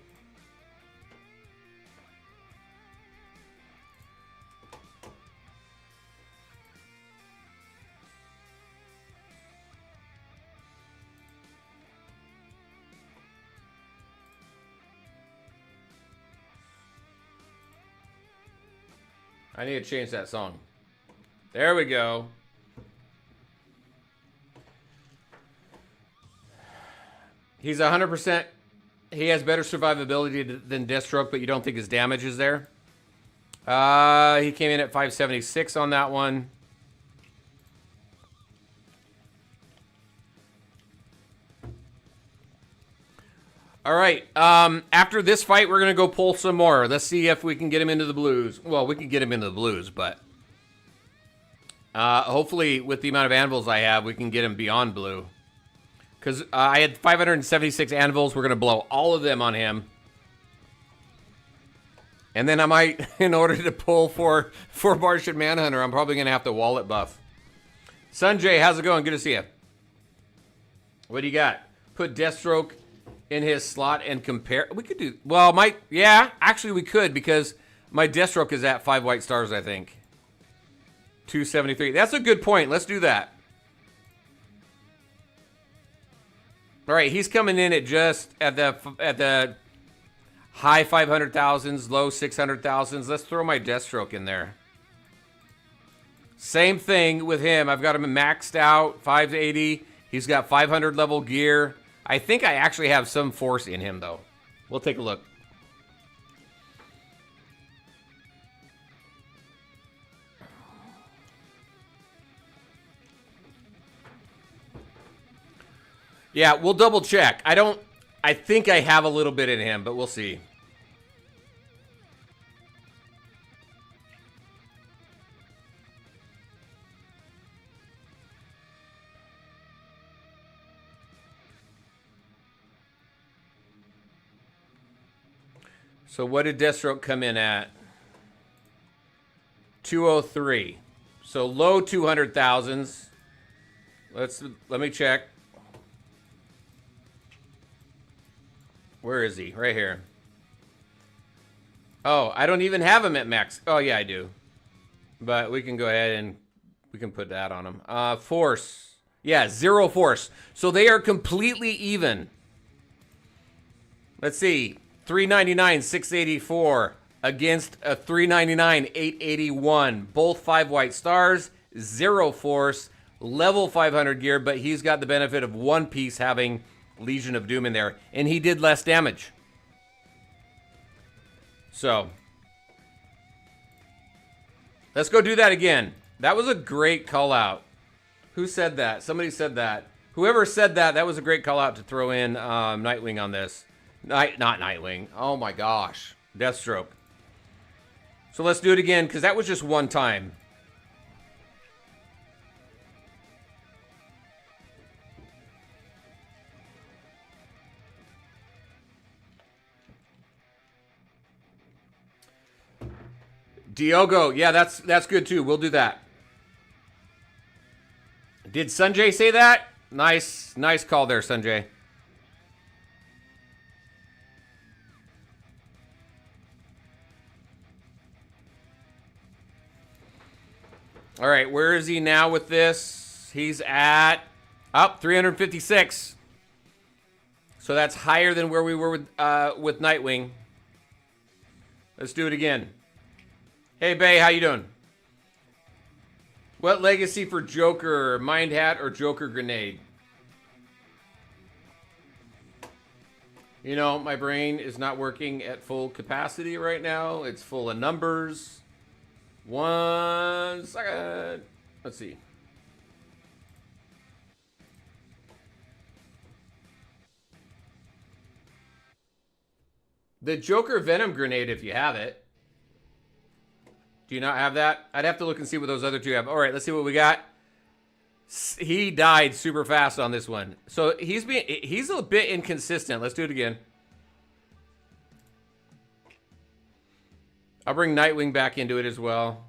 I need to change that song. There we go. He's 100%. He has better survivability than Deathstroke, but you don't think his damage is there? He came in at 576 on that one. All right. After this fight, we're going to go pull some more. Let's see if we can get him into the blues. Well, we can get him into the blues, but hopefully with the amount of anvils I have, we can get him beyond blue. Because I had 576 anvils. We're going to blow all of them on him. And then I might, in order to pull for Martian Manhunter, I'm probably going to have to wallet buff. Sanjay, how's it going? Good to see you. What do you got? Put Deathstroke in his slot and compare. We could do, well, yeah, actually we could, because my Deathstroke is at 5 white stars, I think. 273. That's a good point. Let's do that. All right, he's coming in at just at the high 500,000s, low 600,000s. Let's throw my Deathstroke in there. Same thing with him. I've got him maxed out, 580. He's got 500 level gear. I think I actually have some force in him, though. We'll take a look. Yeah, we'll double check. I think I have a little bit in him, but we'll see. So what did Deathstroke come in at? 203. So low 200,000s. Let me check. Where is he? Right here. Oh, I don't even have him at max. Oh, yeah, I do. But we can go ahead and we can put that on him. Force. Yeah, 0 force. So they are completely even. Let's see. 399, 684 against a 399, 881. Both 5 white stars, 0 force, level 500 gear, but he's got the benefit of one piece having Legion of Doom in there, and he did less damage. So, let's go do that again. That was a great call out. Who said that? Somebody said that. Whoever said that, that was a great call out to throw in Nightwing on this. Not Nightwing. Oh my gosh. Deathstroke. So let's do it again, because that was just one time. Diogo. Yeah, that's good too. We'll do that. Did Sanjay say that? Nice call there, Sanjay. All right, where is he now with this? He's at 356. So that's higher than where we were with Nightwing. Let's do it again. Hey, Bay, how you doing? What legacy for Joker? Mind Hat or Joker Grenade? You know, my brain is not working at full capacity right now. It's full of numbers. 1 second. Let's see. The Joker Venom Grenade, if you have it. Do you not have that? I'd have to look and see what those other two have. All right, let's see what we got. He died super fast on this one. So he's a bit inconsistent. Let's do it again. I'll bring Nightwing back into it as well.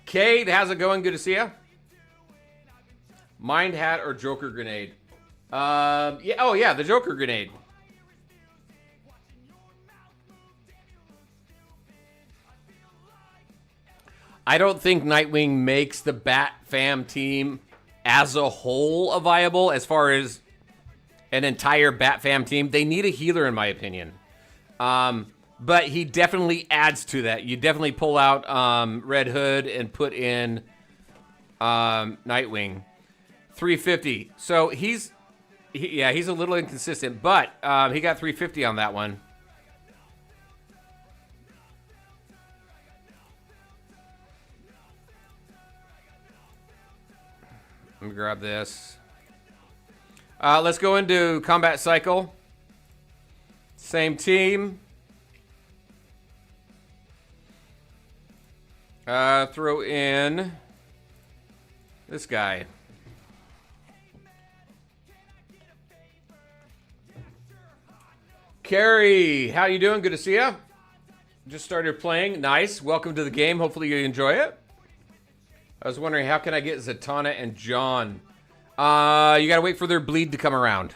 Cade, how's it going? Good to see you. Mind Hat or Joker Grenade? Yeah. Oh, yeah, the Joker Grenade. I don't think Nightwing makes the Bat Fam team as a whole viable as far as an entire Bat Fam team. They need a healer, in my opinion. But he definitely adds to that. You definitely pull out Red Hood and put in Nightwing. 350. So he's a little inconsistent, but he got 350 on that one. Let me grab this. Let's go into combat cycle. Same team. Throw in this guy. Carrie, how you doing? Good to see you. Just started playing. Nice. Welcome to the game. Hopefully you enjoy it. I was wondering, how can I get Zatanna and John? You got to wait for their bleed to come around.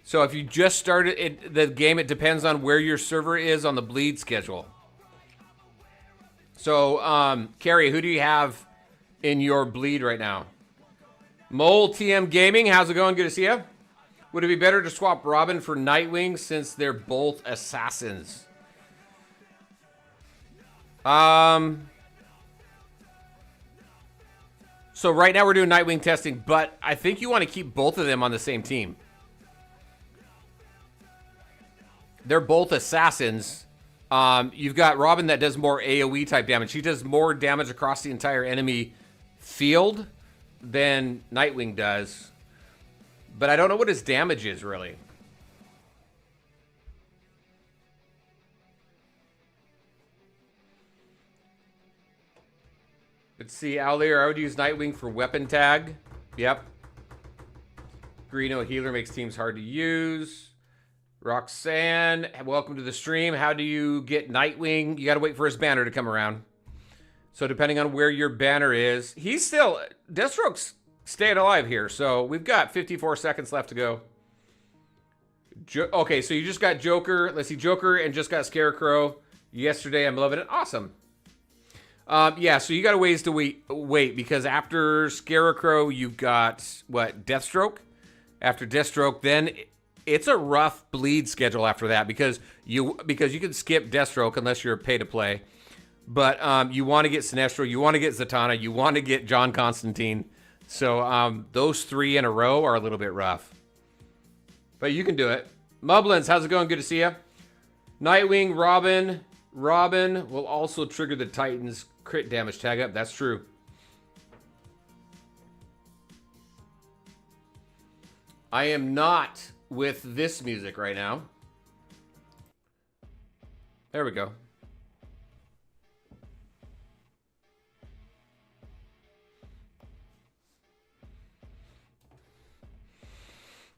So if you just started the game, it depends on where your server is on the bleed schedule. So, Carrie, who do you have in your bleed right now? Mole TM Gaming, how's it going? Good to see you. Would it be better to swap Robin for Nightwing since they're both assassins? So right now we're doing Nightwing testing, but I think you want to keep both of them on the same team. They're both assassins. You've got Robin that does more AoE type damage. She does more damage across the entire enemy field than Nightwing does. But I don't know what his damage is, really. Let's see, Owlier, I would use Nightwing for weapon tag. Yep. Greeno healer makes teams hard to use. Roxanne, welcome to the stream. How do you get Nightwing? You got to wait for his banner to come around. So depending on where your banner is, he's still, Deathstroke's staying alive here. So we've got 54 seconds left to go. Okay, so you just got Joker. Let's see, Joker and just got Scarecrow yesterday. I'm loving it. Awesome. Yeah, so you got a ways to wait because after Scarecrow, you've got, what, Deathstroke? After Deathstroke, then it's a rough bleed schedule after that because you can skip Deathstroke unless you're pay to play. But you want to get Sinestro, you want to get Zatanna, you want to get John Constantine. So those three in a row are a little bit rough. But you can do it. Mublins, how's it going? Good to see you. Nightwing, Robin will also trigger the Titans crit damage tag up. That's true. I am not with this music right now. There we go.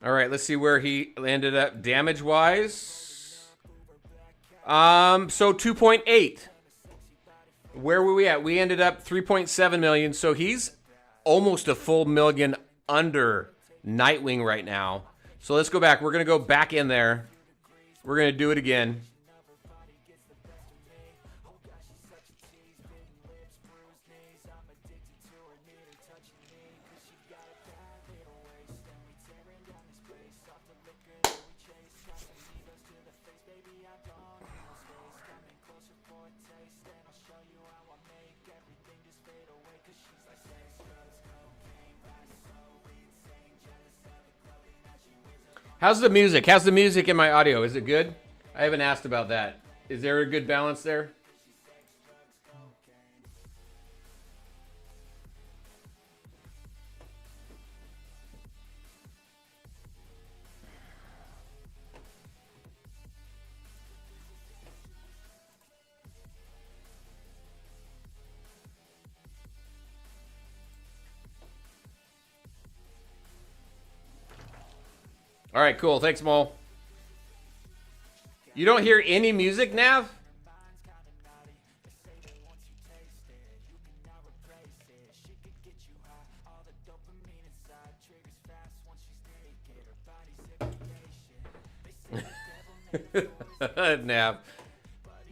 All right, let's see where he landed up damage-wise. So 2.8. Where were we at? We ended up 3.7 million. So he's almost a full million under Nightwing right now. So let's go back. We're going to go back in there. We're going to do it again. How's the music? How's the music in my audio? Is it good? I haven't asked about that. Is there a good balance there? All right, cool. Thanks, Mole. You don't hear any music, Nav?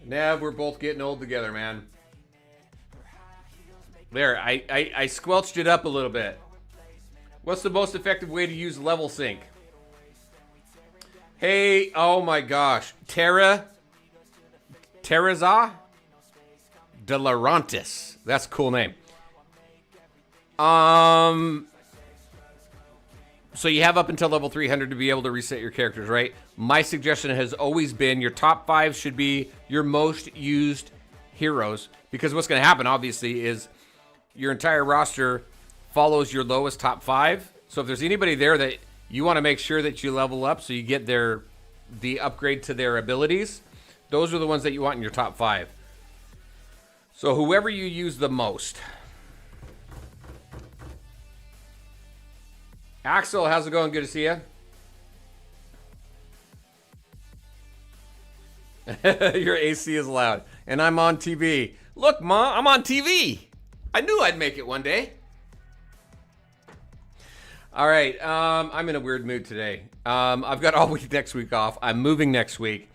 Nav, we're both getting old together, man. There, I squelched it up a little bit. What's the most effective way to use level sync? Hey, oh my gosh. Terraza de Laurentiis. That's a cool name. So you have up until level 300 to be able to reset your characters, right? My suggestion has always been your top 5 should be your most used heroes. Because what's going to happen, obviously, is your entire roster follows your lowest top 5. So if there's anybody there that you want to make sure that you level up so you get the upgrade to their abilities, those are the ones that you want in your top 5. So whoever you use the most. Axel, how's it going? Good to see you. Your AC is loud. And I'm on TV. Look, Ma, I'm on TV. I knew I'd make it one day. All right, I'm in a weird mood today. I've got all week next week off. I'm moving next week,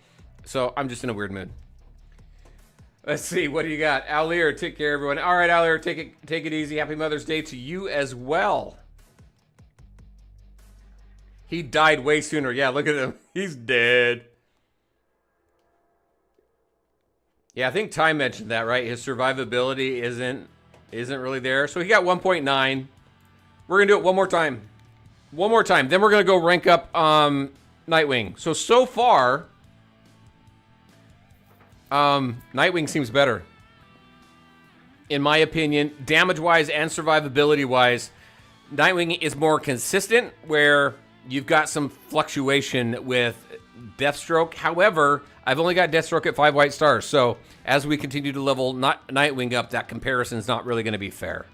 so I'm just in a weird mood. Let's see, what do you got? Alir, take care, everyone. All right, Alir, take it easy. Happy Mother's Day to you as well. He died way sooner. Yeah, look at him. He's dead. Yeah, I think Ty mentioned that, right? His survivability isn't really there. So he got 1.9. We're going to do it one more time. One more time. Then we're going to go rank up Nightwing. So far, Nightwing seems better. In my opinion, damage-wise and survivability-wise, Nightwing is more consistent, where you've got some fluctuation with Deathstroke. However, I've only got Deathstroke at 5 white stars. So as we continue to level Nightwing up, that comparison's not really going to be fair.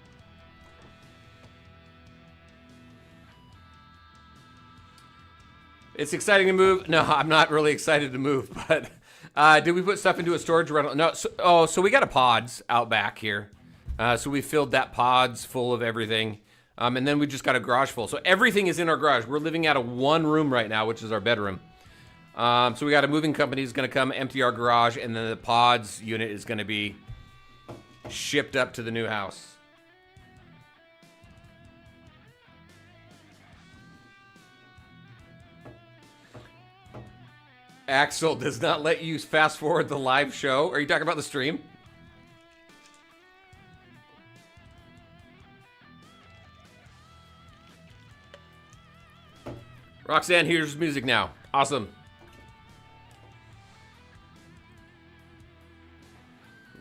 It's exciting to move. No, I'm not really excited to move, but did we put stuff into a storage rental? No. So we got a pods out back here. So we filled that pods full of everything. And then we just got a garage full. So everything is in our garage. We're living out of one room right now, which is our bedroom. So we got a moving company who's going to come empty our garage, and then the pods unit is going to be shipped up to the new house. Axel does not let you fast forward the live show. Are you talking about the stream? Roxanne, here's music now. Awesome.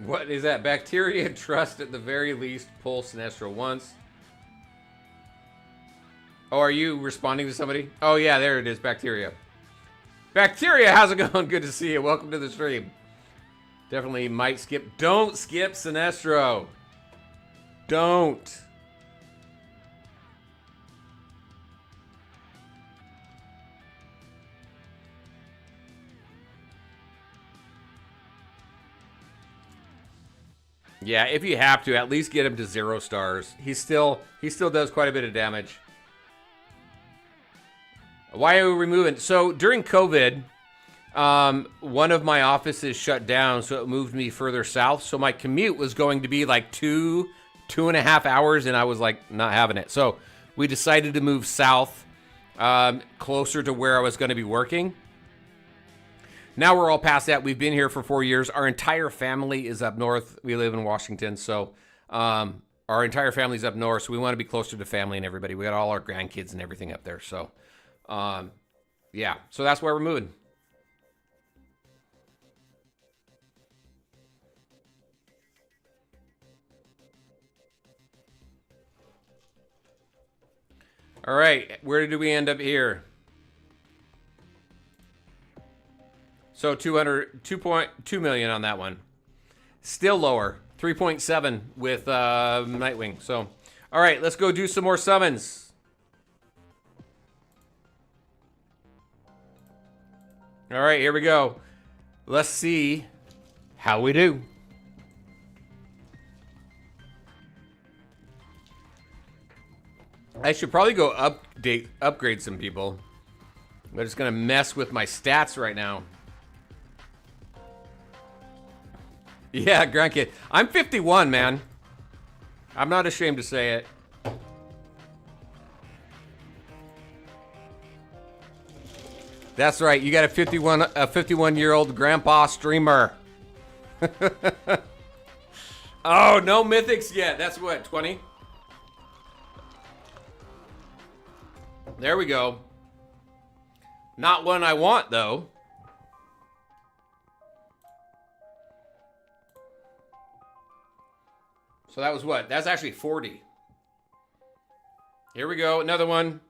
What is that? Bacteria trust at the very least pull Sinestro once. Oh, are you responding to somebody? Oh yeah, there it is, Bacteria. Bacteria, how's it going? Good to see you. Welcome to the stream. Definitely might skip. Don't skip Sinestro. Don't. Yeah, if you have to, at least get him to 0 stars. He still does quite a bit of damage. Why are we removing? So during COVID, one of my offices shut down, so it moved me further south. So my commute was going to be like 2.5 hours, and I was like not having it. So we decided to move south, closer to where I was going to be working. Now we're all past that. We've been here for 4 years. Our entire family is up north. We live in Washington, so our entire family's up north. So we want to be closer to family and everybody. We got all our grandkids and everything up there. So, yeah. So that's why we're moving. All right. Where did we end up here? So 2.2 million on that one. Still lower. 3.7 with Nightwing. So, all right, let's go do some more summons. All right, here we go. Let's see how we do. I should probably go upgrade some people. I'm just gonna mess with my stats right now. Yeah, grandkid. I'm 51, man. I'm not ashamed to say it. That's right. You got a 51-year-old grandpa streamer. Oh, no mythics yet. That's what, 20? There we go. Not one I want, though. So that was what? That's actually 40. Here we go. Another one.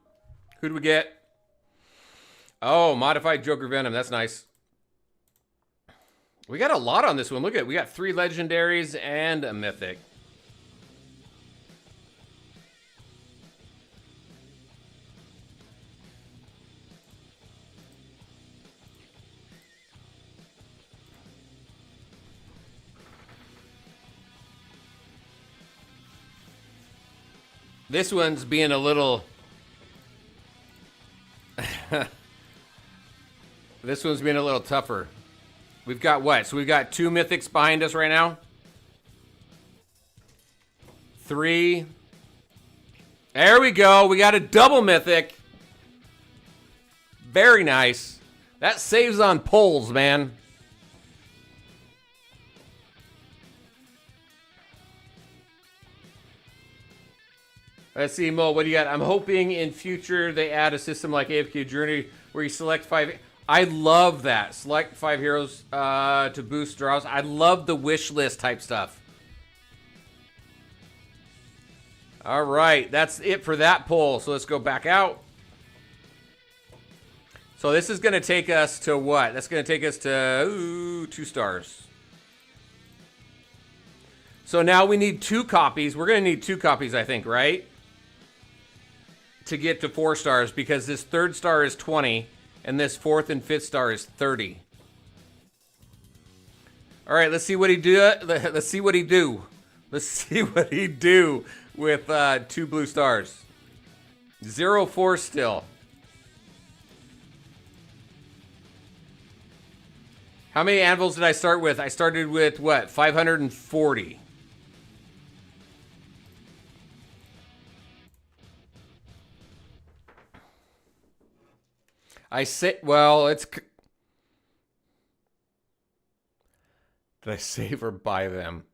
Who do we get? Oh, modified Joker Venom. That's nice. We got a lot on this one. Look at it. We got 3 legendaries and a mythic. This one's being a little... This one's being a little tougher. We've got what? So we've got 2 mythics behind us right now. 3. There we go. We got a double mythic. Very nice. That saves on pulls, man. Let's see, Mo, what do you got? I'm hoping in future they add a system like AFK Journey where you select 5... I love that. Select 5 heroes to boost draws. I love the wish list type stuff. All right, that's it for that poll. So let's go back out. So this is going to take us to what? That's going to take us to 2 stars. So now we need 2 copies. We're going to need 2 copies, I think, right? To get to 4 stars, because this 3rd star is 20 and this 4th and 5th star is 30. All right, let's see what he do. Let's see what he do. Let's see what he do with 2 blue stars. 0-4 still. How many anvils did I start with? I started with what? 540. I say, well, it's... Did I save or buy them?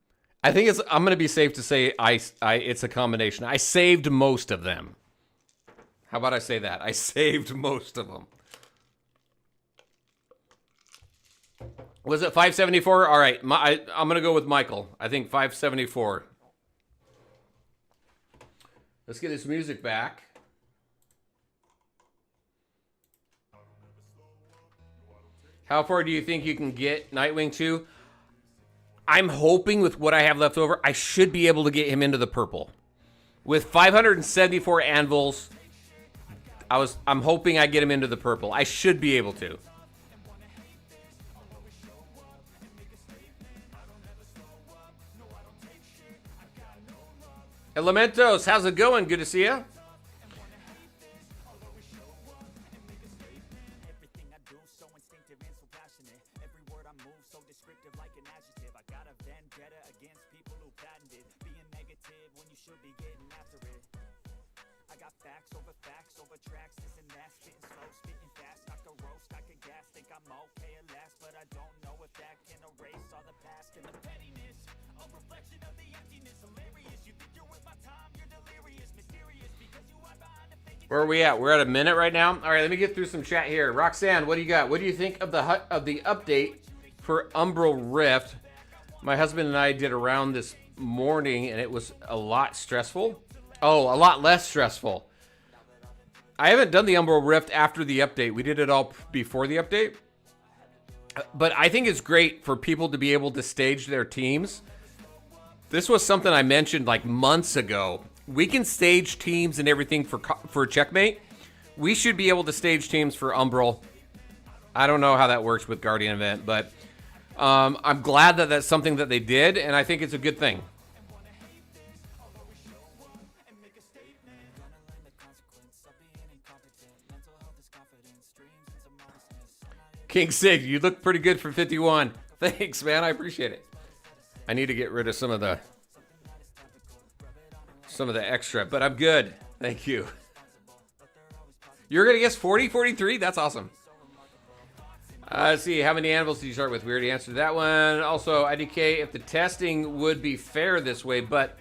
I think it's... I'm going to be safe to say it's a combination. I saved most of them. How about I say that? I saved most of them. Was it 574? All right. I'm going to go with Michael. I think 574. Let's get his music back. How far do you think you can get Nightwing to? I'm hoping with what I have left over, I should be able to get him into the purple. With 574 anvils, I'm hoping I get him into the purple. I should be able to. Elementos, how's it going? Good to see you. Where are we at? We're at a minute right now. All right, let me get through some chat here. Roxanne, what do you got? What do you think of the update for Umbral Rift? My husband and I did a round this morning, and it was a lot stressful. Oh, a lot less stressful. I haven't done the Umbral Rift after the update. We did it all before the update. But I think it's great for people to be able to stage their teams. This was something I mentioned like months ago. We can stage teams and everything for Checkmate. We should be able to stage teams for Umbral. I don't know how that works with Guardian Event, but I'm glad that that's something that they did, and I think it's a good thing. King Sig, you look pretty good for 51. Thanks, man. I appreciate it. I need to get rid of some of the extra, but I'm good. Thank you. You're going to guess 40, 43? That's awesome. Let's see, how many animals did you start with? We already answered that one. Also, IDK, if the testing would be fair this way, but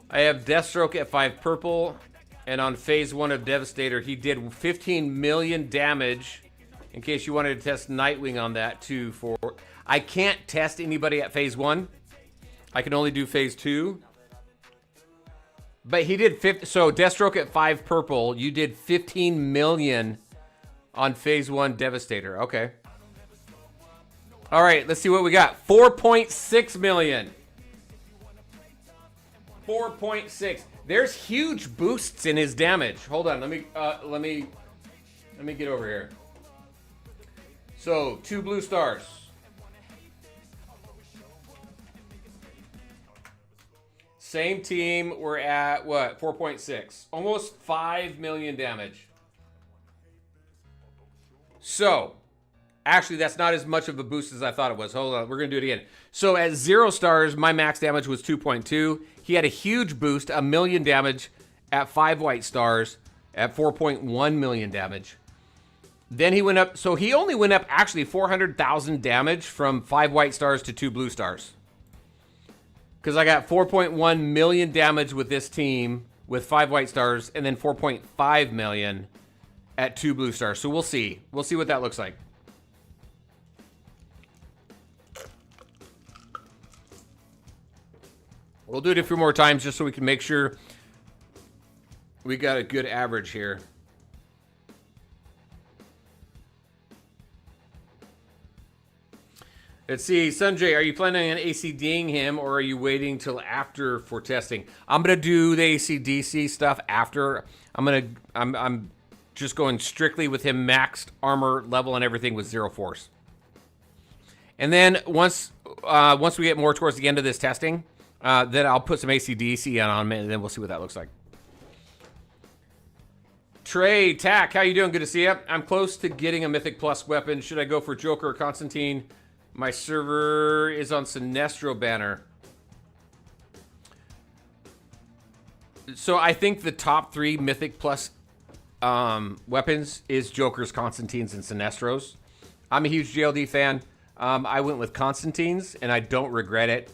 I have Deathstroke at 5 purple, and on phase 1 of Devastator, he did 15 million damage. In case you wanted to test Nightwing on that too. I can't test anybody at phase 1. I can only do phase 2. But he did 50. So Deathstroke at 5 purple. You did 15 million on phase 1 Devastator. Okay. All right. Let's see what we got. 4.6 million. 4.6. There's huge boosts in his damage. Hold on. Let me get over here. So 2 blue stars. Same team, we're at what? 4.6. Almost 5 million damage. So, actually that's not as much of a boost as I thought it was. Hold on, we're gonna do it again. So at 0 stars, my max damage was 2.2. He had a huge boost, 1 million damage at 5 white stars at 4.1 million damage. Then he went up, so he only went up actually 400,000 damage from 5 white stars to 2 blue stars. Because I got 4.1 million damage with this team with 5 white stars, and then 4.5 million at 2 blue stars. So we'll see. We'll see what that looks like. We'll do it a few more times just so we can make sure we got a good average here. Let's see, Sanjay, are you planning on ACDing him, or are you waiting till after for testing? I'm gonna do the ACDC stuff after. I'm just going strictly with him maxed armor level and everything with 0 force. And then once we get more towards the end of this testing, then I'll put some ACDC on him, and then we'll see what that looks like. Trey, Tack, how you doing? Good to see you. I'm close to getting a Mythic Plus weapon. Should I go for Joker or Constantine? My server is on Sinestro banner. So I think the top 3 Mythic Plus weapons is Joker's, Constantine's, and Sinestros. I'm a huge JLD fan. I went with Constantine's, and I don't regret it.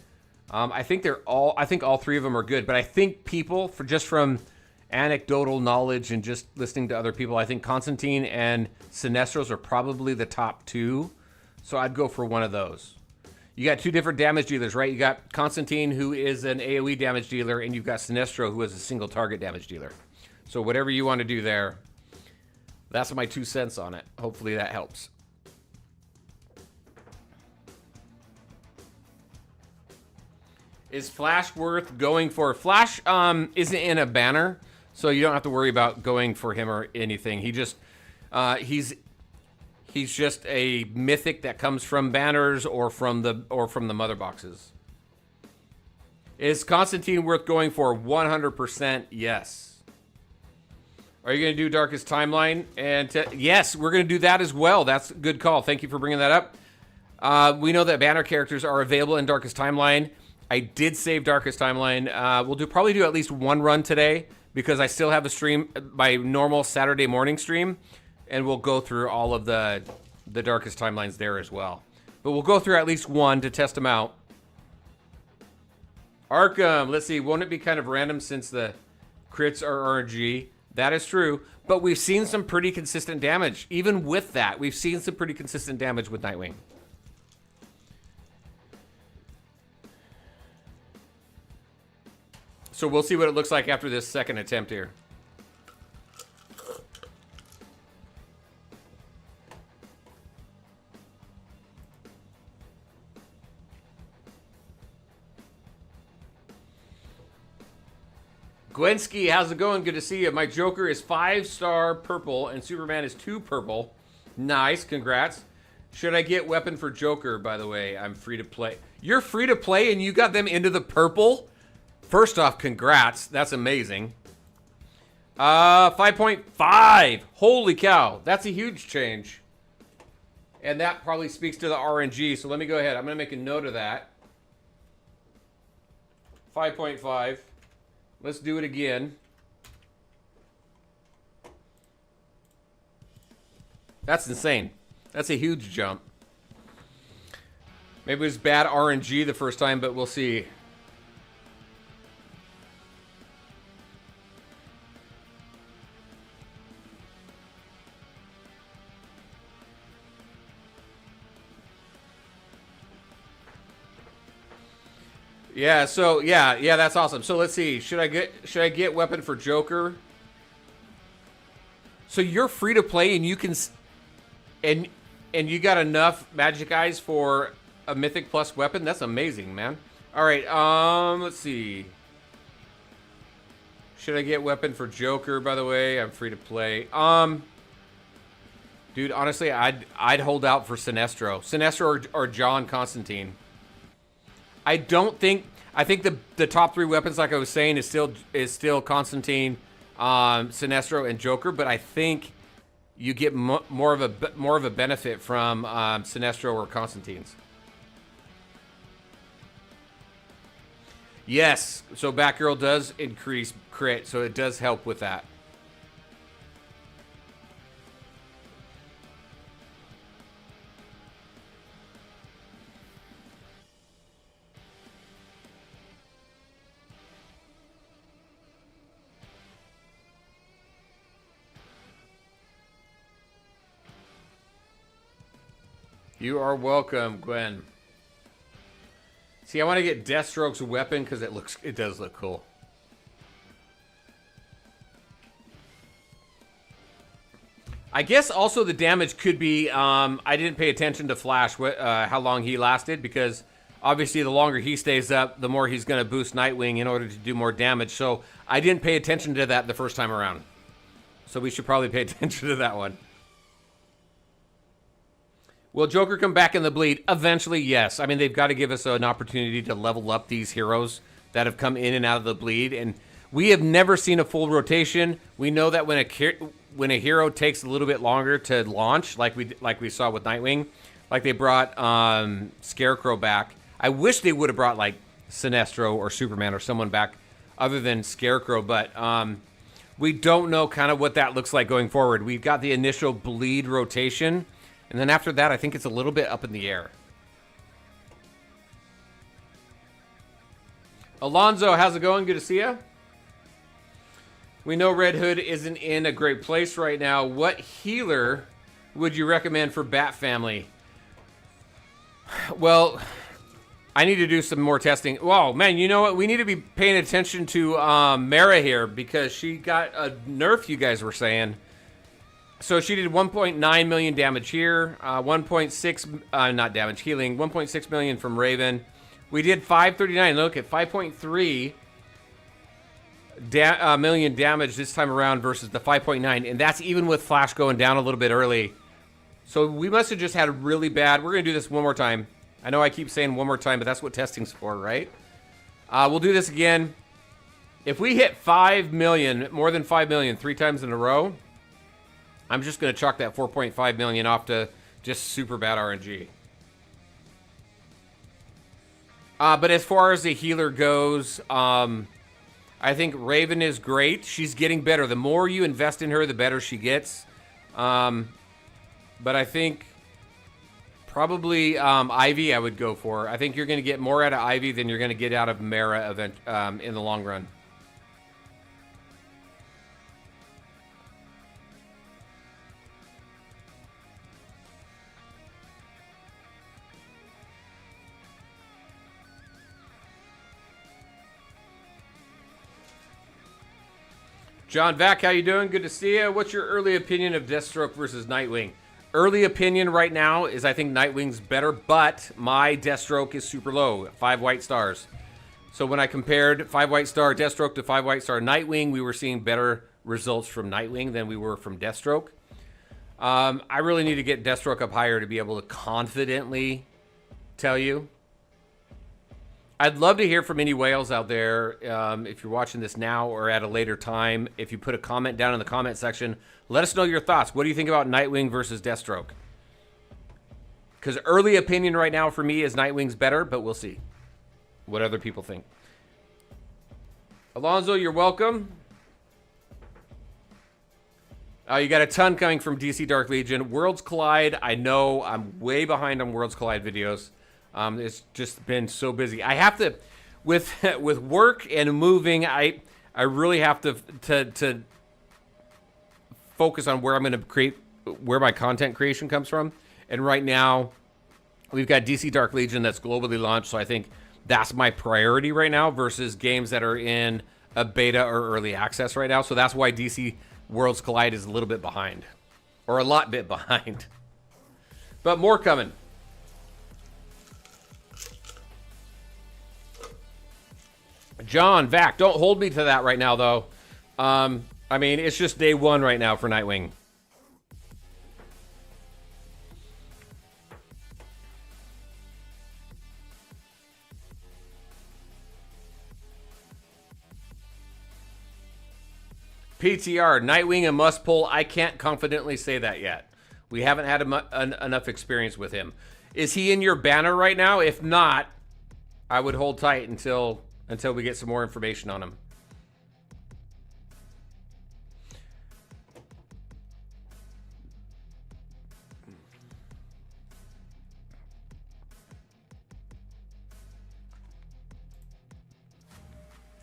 I think all 3 of them are good, but I think people, from anecdotal knowledge and just listening to other people, I think Constantine and Sinestros are probably the top 2. So I'd go for one of those. You got 2 different damage dealers, right? You got Constantine, who is an AoE damage dealer, and you've got Sinestro, who is a single target damage dealer. So whatever you want to do there, that's my 2 cents on it. Hopefully that helps. Is Flash worth going for? Flash isn't in a banner, so you don't have to worry about going for him or anything. He just He's just a mythic that comes from banners or from the mother boxes. Is Constantine worth going for? 100% yes. Are you going to do Darkest Timeline? And yes, we're going to do that as well. That's a good call. Thank you for bringing that up. We know that banner characters are available in Darkest Timeline. I did save Darkest Timeline. We'll probably do at least one run today because I still have a stream, my normal Saturday morning stream, and we'll go through all of the Darkest Timelines there as well. But we'll go through at least one to test them out. Arkham, let's see, won't it be kind of random since the crits are RNG? That is true, but we've seen some pretty consistent damage. Even with that, we've seen some pretty consistent damage with Nightwing. So we'll see what it looks like after this second attempt here. Gwenski, how's it going? Good to see you. My Joker is 5-star purple and Superman is 2 purple. Nice, congrats. Should I get weapon for Joker, by the way? I'm free to play. You're free to play and you got them into the purple? First off, congrats. That's amazing. 5.5. Holy cow. That's a huge change. And that probably speaks to the RNG. So let me go ahead. I'm going to make a note of that. 5.5. Let's do it again. That's insane. That's a huge jump. Maybe it was bad RNG the first time, but we'll see. Yeah, so yeah, that's awesome. So let's see. Should I get weapon for Joker? So you're free to play and you can and you got enough magic eyes for a mythic plus weapon? That's amazing, man. All right, let's see. Should I get weapon for Joker, by the way? I'm free to play. Dude, honestly, I'd hold out for Sinestro or John Constantine. I think the top 3 weapons, like I was saying, is still Constantine, Sinestro, and Joker. But I think you get more of a benefit from Sinestro or Constantine's. Yes, so Batgirl does increase crit, so it does help with that. You are welcome, Gwen. See, I want to get Deathstroke's weapon because it does look cool. I guess also the damage could be, I didn't pay attention to Flash, how long he lasted, because obviously the longer he stays up, the more he's going to boost Nightwing in order to do more damage. So I didn't pay attention to that the first time around. So we should probably pay attention to that one. Will Joker come back in the bleed? Eventually, yes. I mean, they've got to give us an opportunity to level up these heroes that have come in and out of the bleed. And we have never seen a full rotation. We know that when a hero takes a little bit longer to launch, like we saw with Nightwing, like they brought Scarecrow back. I wish they would have brought like Sinestro or Superman or someone back other than Scarecrow, but we don't know kind of what that looks like going forward. We've got the initial bleed rotation. And then after that, I think it's a little bit up in the air. Alonzo, how's it going? Good to see you. We know Red Hood isn't in a great place right now. What healer would you recommend for Bat Family? Well, I need to do some more testing. Whoa, man, you know what? We need to be paying attention to Mara here because she got a nerf, you guys were saying. So she did 1.9 million damage here, 1.6, not damage, healing, 1.6 million from Raven. We did 539, look at 5.3 million damage this time around versus the 5.9, and that's even with Flash going down a little bit early. So we must have just had really bad, we're going to do this one more time. I know I keep saying one more time, but that's what testing's for, right? We'll do this again. If we hit 5 million, more than 5 million, 3 times in a row, I'm just going to chalk that 4.5 million off to just super bad RNG. But as far as the healer goes, I think Raven is great. She's getting better. The more you invest in her, the better she gets. But I think probably Ivy I would go for. I think you're going to get more out of Ivy than you're going to get out of Mara in the long run. John Vac, how you doing? Good to see you. What's your early opinion of Deathstroke versus Nightwing? Early opinion right now is I think Nightwing's better, but my Deathstroke is super low, 5 white stars. So when I compared 5 white star Deathstroke to 5 white star Nightwing, we were seeing better results from Nightwing than we were from Deathstroke. I really need to get Deathstroke up higher to be able to confidently tell you. I'd love to hear from any whales out there. If you're watching this now or at a later time, if you put a comment down in the comment section, let us know your thoughts. What do you think about Nightwing versus Deathstroke? Because early opinion right now for me is Nightwing's better, but we'll see what other people think. Alonzo, you're welcome. You got a ton coming from DC Dark Legion. Worlds Collide, I know I'm way behind on Worlds Collide videos. It's just been so busy. I have to, with work and moving, I really have to focus on where I'm going to create, where my content creation comes from. And right now, we've got DC Dark Legion that's globally launched, so I think that's my priority right now versus games that are in a beta or early access right now. So that's why DC Worlds Collide is a little bit behind, or a lot bit behind. But more coming. John, Vac, don't hold me to that right now, though. I mean, it's just day one right now for Nightwing. PTR, Nightwing a must pull. I can't confidently say that yet. We haven't had enough experience with him. Is he in your banner right now? If not, I would hold tight until we get some more information on him.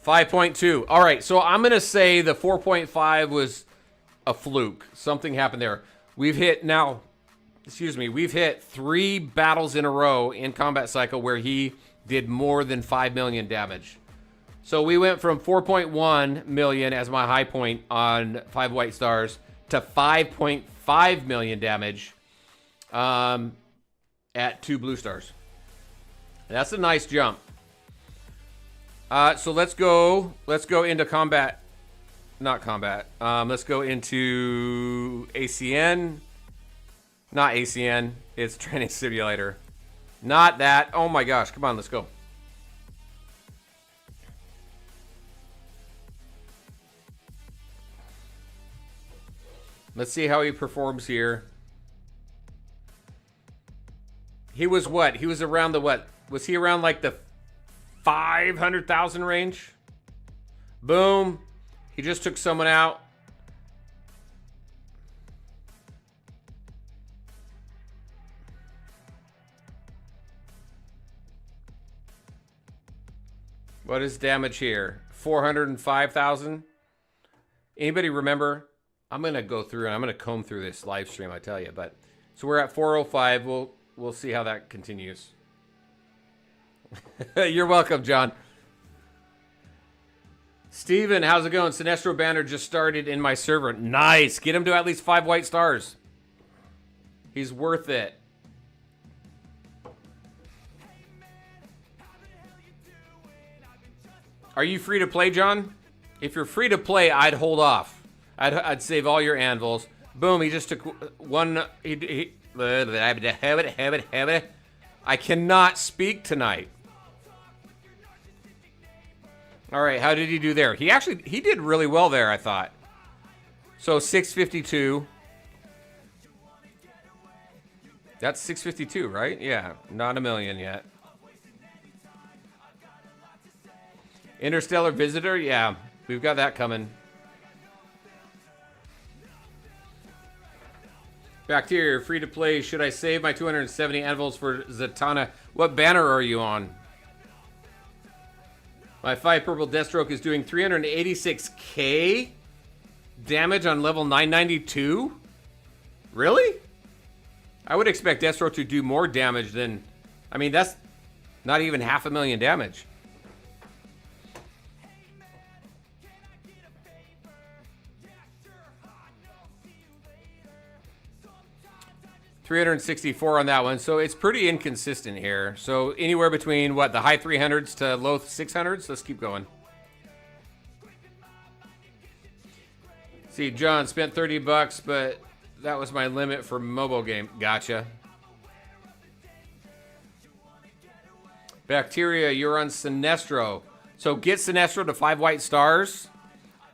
$5.2. All right, so I'm going to say the 4.5 was a fluke. Something happened there. We've hit 3 battles in a row in Combat Cycle where he did more than 5 million damage. So we went from 4.1 million as my high point on 5 white stars to 5.5 million damage at 2 blue stars. That's a nice jump. So let's go into combat. Not combat. Let's go into ACN. Not ACN. It's Training Simulator. Not that. Oh my gosh. Come on, let's go. Let's see how he performs here. He was what? He was around the what? Was he around like the 500,000 range? Boom. He just took someone out. What is damage here? 405,000. Anybody remember? I'm going to go through and I'm going to comb through this live stream, I tell you. But so we're at 405. We'll see how that continues. You're welcome, John. Steven, how's it going? Sinestro banner just started in my server. Nice. Get him to at least 5 white stars. He's worth it. Are you free to play, John? If you're free to play, I'd hold off. I'd save all your anvils. Boom, he just took one. I cannot speak tonight. All right, how did he do there? He did really well there, I thought. So 652. That's 652, right? Yeah, not a million yet. Interstellar Visitor, yeah, we've got that coming. Bacteria, free to play. Should I save my 270 anvils for Zatanna? What banner are you on? My 5 purple Deathstroke is doing 386k damage on level 992? Really? I would expect Deathstroke to do more damage than... I mean, that's not even 500,000 damage. $364 on that one, so it's pretty inconsistent here. So anywhere between, what, the high 300s to low 600s? Let's keep going. See, John spent 30 bucks, but that was my limit for mobile game. Gotcha. Bacteria, you're on Sinestro. So get Sinestro to 5 white stars,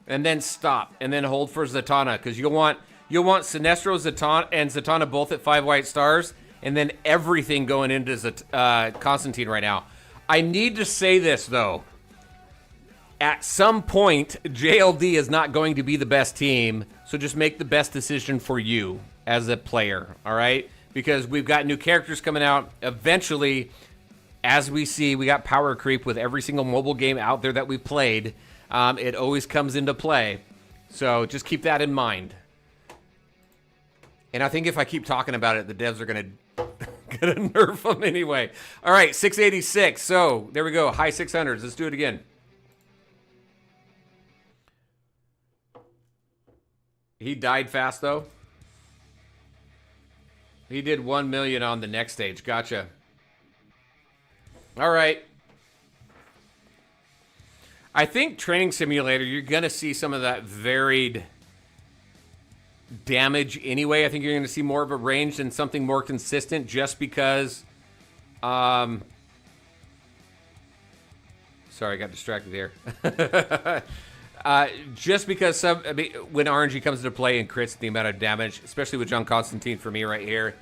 and then stop, and then hold for Zatanna, because you'll want Sinestro, Zatanna, and Zatanna both at 5 white stars, and then everything going into Constantine right now. I need to say this, though. At some point, JLD is not going to be the best team, so just make the best decision for you as a player, all right? Because we've got new characters coming out. Eventually, as we see, we got power creep with every single mobile game out there that we played. It always comes into play, so just keep that in mind. And I think if I keep talking about it, the devs are going to nerf them anyway. All right, 686. So there we go. High 600s. Let's do it again. He died fast, though. He did 1 million on the next stage. Gotcha. All right. I think Training Simulator, you're going to see some of that varied damage anyway. I think you're going to see more of a range than something more consistent just because... sorry, I got distracted there. Just because when RNG comes into play and crits the amount of damage, especially with John Constantine for me right here,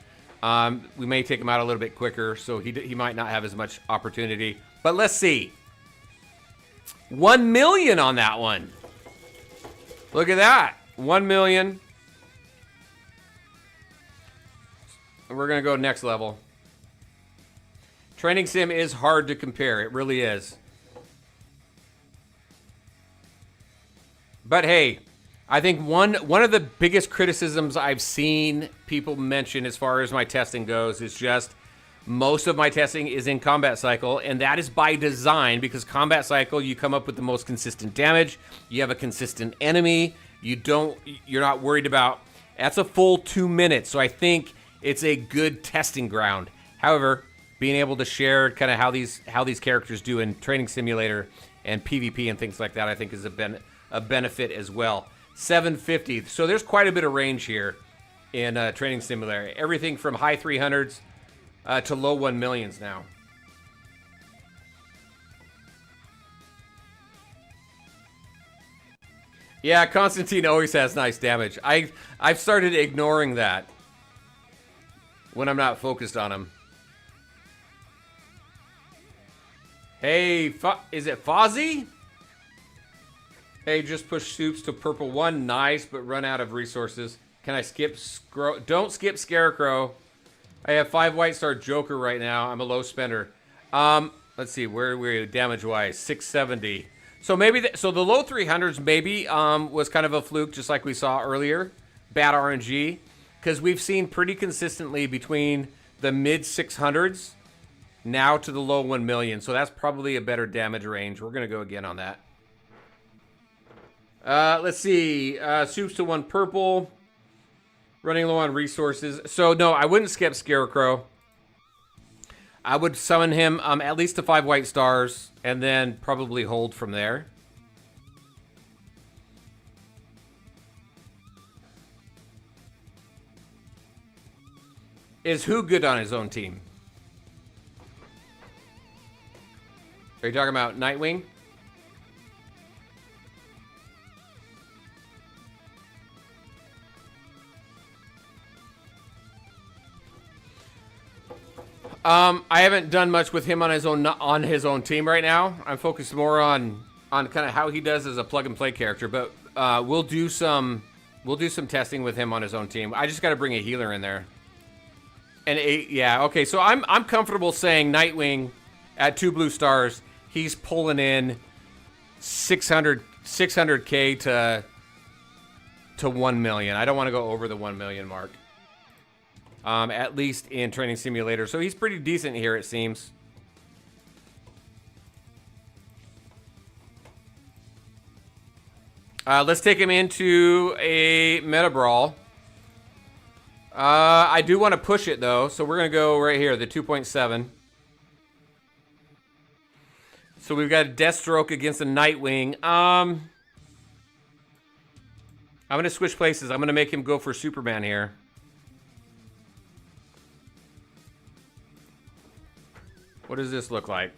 we may take him out a little bit quicker, so he might not have as much opportunity. But let's see. 1 million on that one. Look at that. 1 million. And we're going to go next level. Training Sim is hard to compare. It really is. But hey, I think one of the biggest criticisms I've seen people mention as far as my testing goes is just most of my testing is in combat cycle, and that is by design because combat cycle, you come up with the most consistent damage, you have a consistent enemy, you're not worried about, that's a full 2 minutes, so I think it's a good testing ground. However, being able to share kind of how these characters do in Training Simulator and PvP and things like that, I think is a benefit as well. 750. So there's quite a bit of range here in Training Simulator. Everything from high 300s to low 1 millions now. Yeah, Constantine always has nice damage. I've started ignoring that when I'm not focused on him. Hey, is it Fozzie? Hey, just push Soups to purple 1. Nice, but run out of resources. Can I skip Don't skip Scarecrow. I have 5 white star Joker right now. I'm a low spender. Let's see, where are we damage-wise? 670. So maybe, so the low 300s maybe was kind of a fluke, just like we saw earlier. Bad RNG. Because we've seen pretty consistently between the mid 600s now to the low 1 million. So that's probably a better damage range. We're going to go again on that. Let's see. Soups to 1 purple. Running low on resources. So, no, I wouldn't skip Scarecrow. I would summon him at least to 5 white stars and then probably hold from there. Is who good on his own team? Are you talking about Nightwing? I haven't done much with him on his own team right now. I'm focused more on kind of how he does as a plug and play character. But we'll do some testing with him on his own team. I just got to bring a healer in there. And 8, yeah, okay. So I'm comfortable saying Nightwing at 2 blue stars. He's pulling in 600K to 1 million. I don't want to go over the 1 million mark. At least in Training Simulator. So he's pretty decent here, it seems. Let's take him into a Meta Brawl. I do want to push it, though. So we're going to go right here, the 2.7. So we've got a Deathstroke against a Nightwing. I'm going to switch places. I'm going to make him go for Superman here. What does this look like?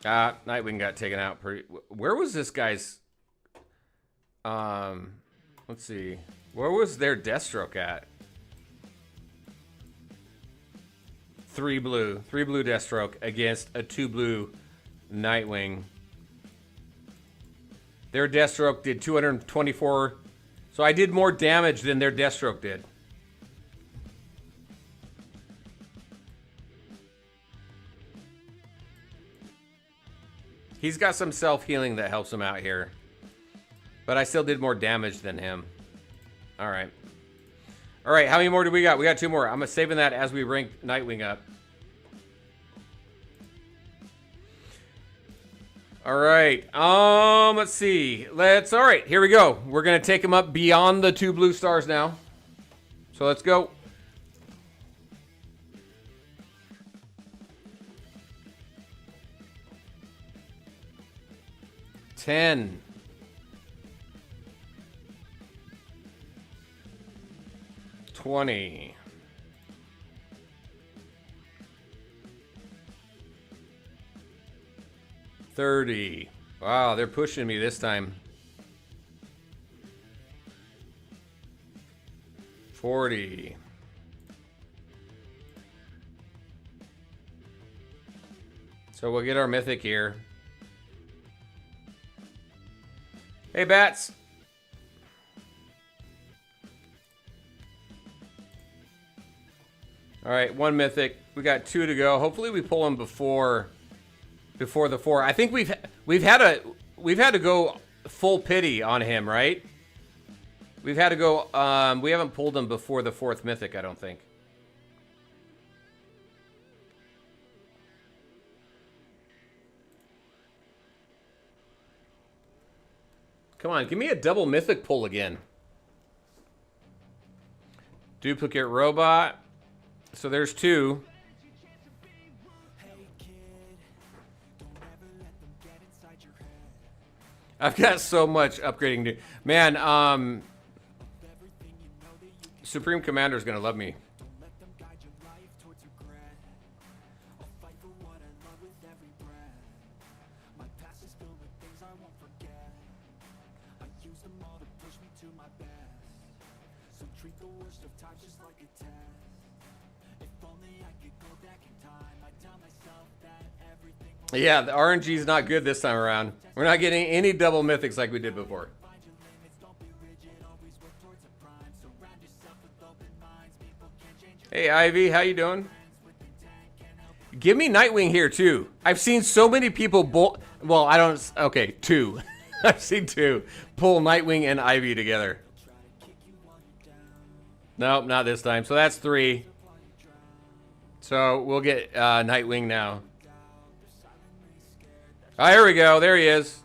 Nightwing got taken out pretty... Where was this guy's... let's see. Where was their Deathstroke at? 3 blue. 3 blue Deathstroke against a 2 blue Nightwing. Their Deathstroke did 224. So I did more damage than their Deathstroke did. He's got some self-healing that helps him out here. But I still did more damage than him. All right. All right, how many more do we got? We got 2 more. I'm saving that as we rank Nightwing up. All right. Let's see. All right, here we go. We're going to take him up beyond the 2 blue stars now. So let's go. $10. 20. 30. Wow, they're pushing me this time. 40. So we'll get our mythic here. Hey, bats. All right, 1 mythic. We got 2 to go. Hopefully we pull them before the 4. I think we've had to go full pity on him, right? We've had to go. We haven't pulled him before the 4th mythic, I don't think. Come on, give me a double mythic pull again. Duplicate robot. So there's 2. I've got so much upgrading to... Man, Supreme Commander's gonna love me. Yeah, the RNG is not good this time around. We're not getting any double mythics like we did before. Hey, Ivy, how you doing? Give me Nightwing here, too. I've seen so many people well, I don't... Okay, 2. I've seen 2 pull Nightwing and Ivy together. Nope, not this time. So that's 3. So we'll get Nightwing now. Oh, here we go. There he is.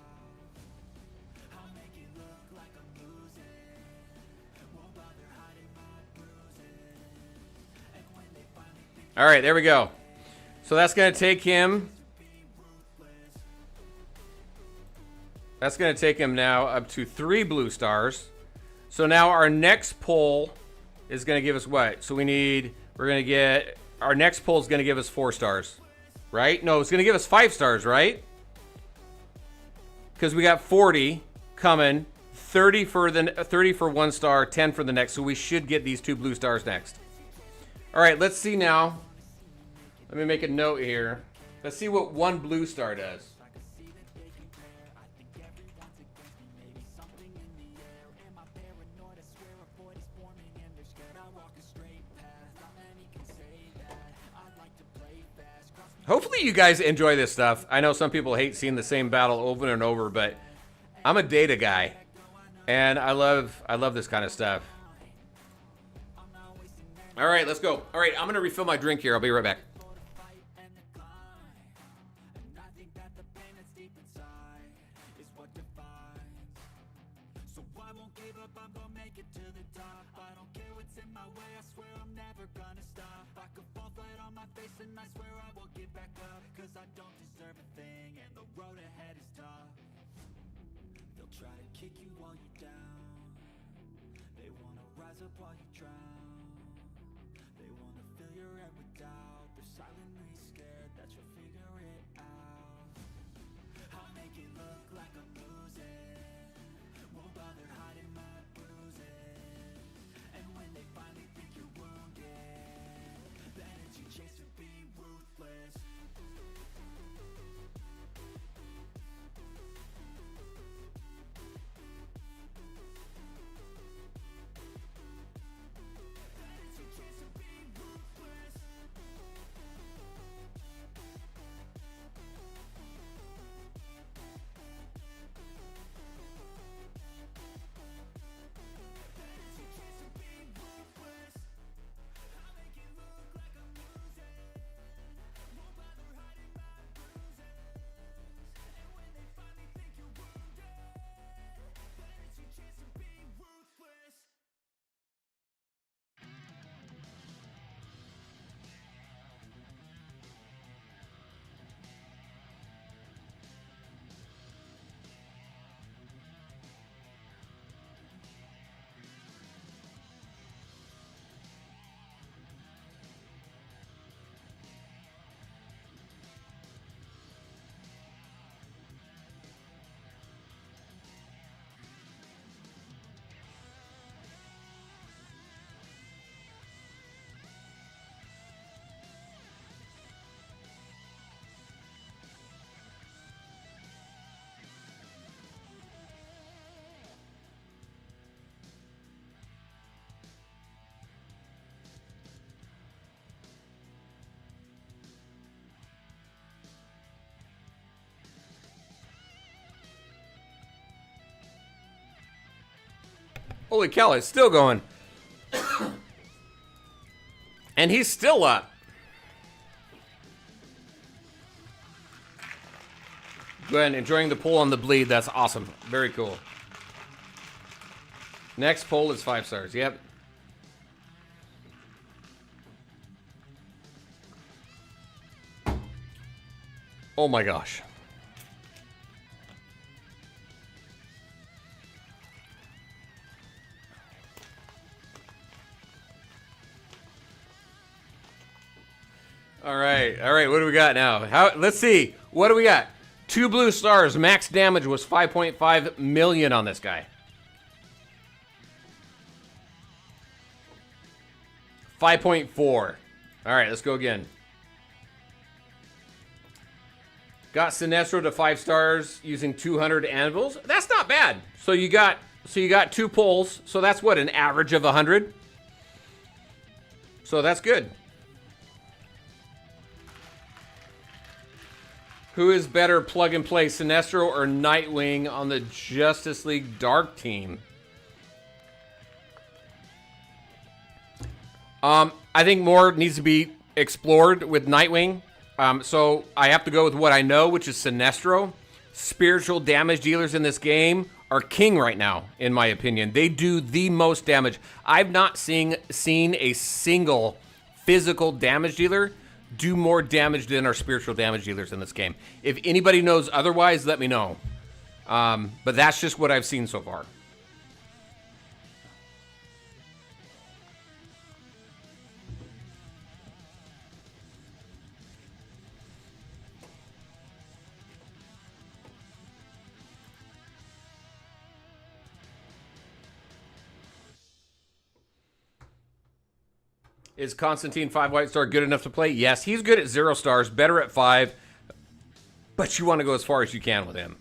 All right, there we go. So that's going to take him. That's going to take him now up to 3 blue stars. So now our next pull is going to give us what? So we're going to get, our next pull is going to give us 4 stars, right? No, it's going to give us 5 stars, right? because we got 40 coming, 30 for 1 star, 10 for the next. So we should get these 2 blue stars next. All right, let's see now. Let me make a note here. Let's see what 1 blue star does. Hopefully you guys enjoy this stuff. I know some people hate seeing the same battle over and over, but I'm a data guy, and I love this kind of stuff. All right, let's go. All right, I'm gonna refill my drink here. I'll be right back. Holy cow, it's still going. And he's still up. Glenn, enjoying the pull on the bleed. That's awesome. Very cool. Next poll is 5 stars. Yep. Oh my gosh. All right. All right. What do we got now? Let's see. What do we got? 2 blue stars. Max damage was 5.5 million on this guy. 5.4. All right. Let's go again. Got Sinestro to 5 stars using 200 anvils. That's not bad. So you got 2 pulls. So that's what, an average of 100. So that's good. Who is better plug and play, Sinestro or Nightwing on the Justice League Dark team? I think more needs to be explored with Nightwing. So I have to go with what I know, which is Sinestro. Spiritual damage dealers in this game are king right now, in my opinion. They do the most damage. I've not seen a single physical damage dealer do more damage than our spiritual damage dealers in this game. If anybody knows otherwise, let me know. But that's just what I've seen so far. Is Constantine 5 white star good enough to play? Yes, he's good at 0 stars, better at 5, but you want to go as far as you can with him.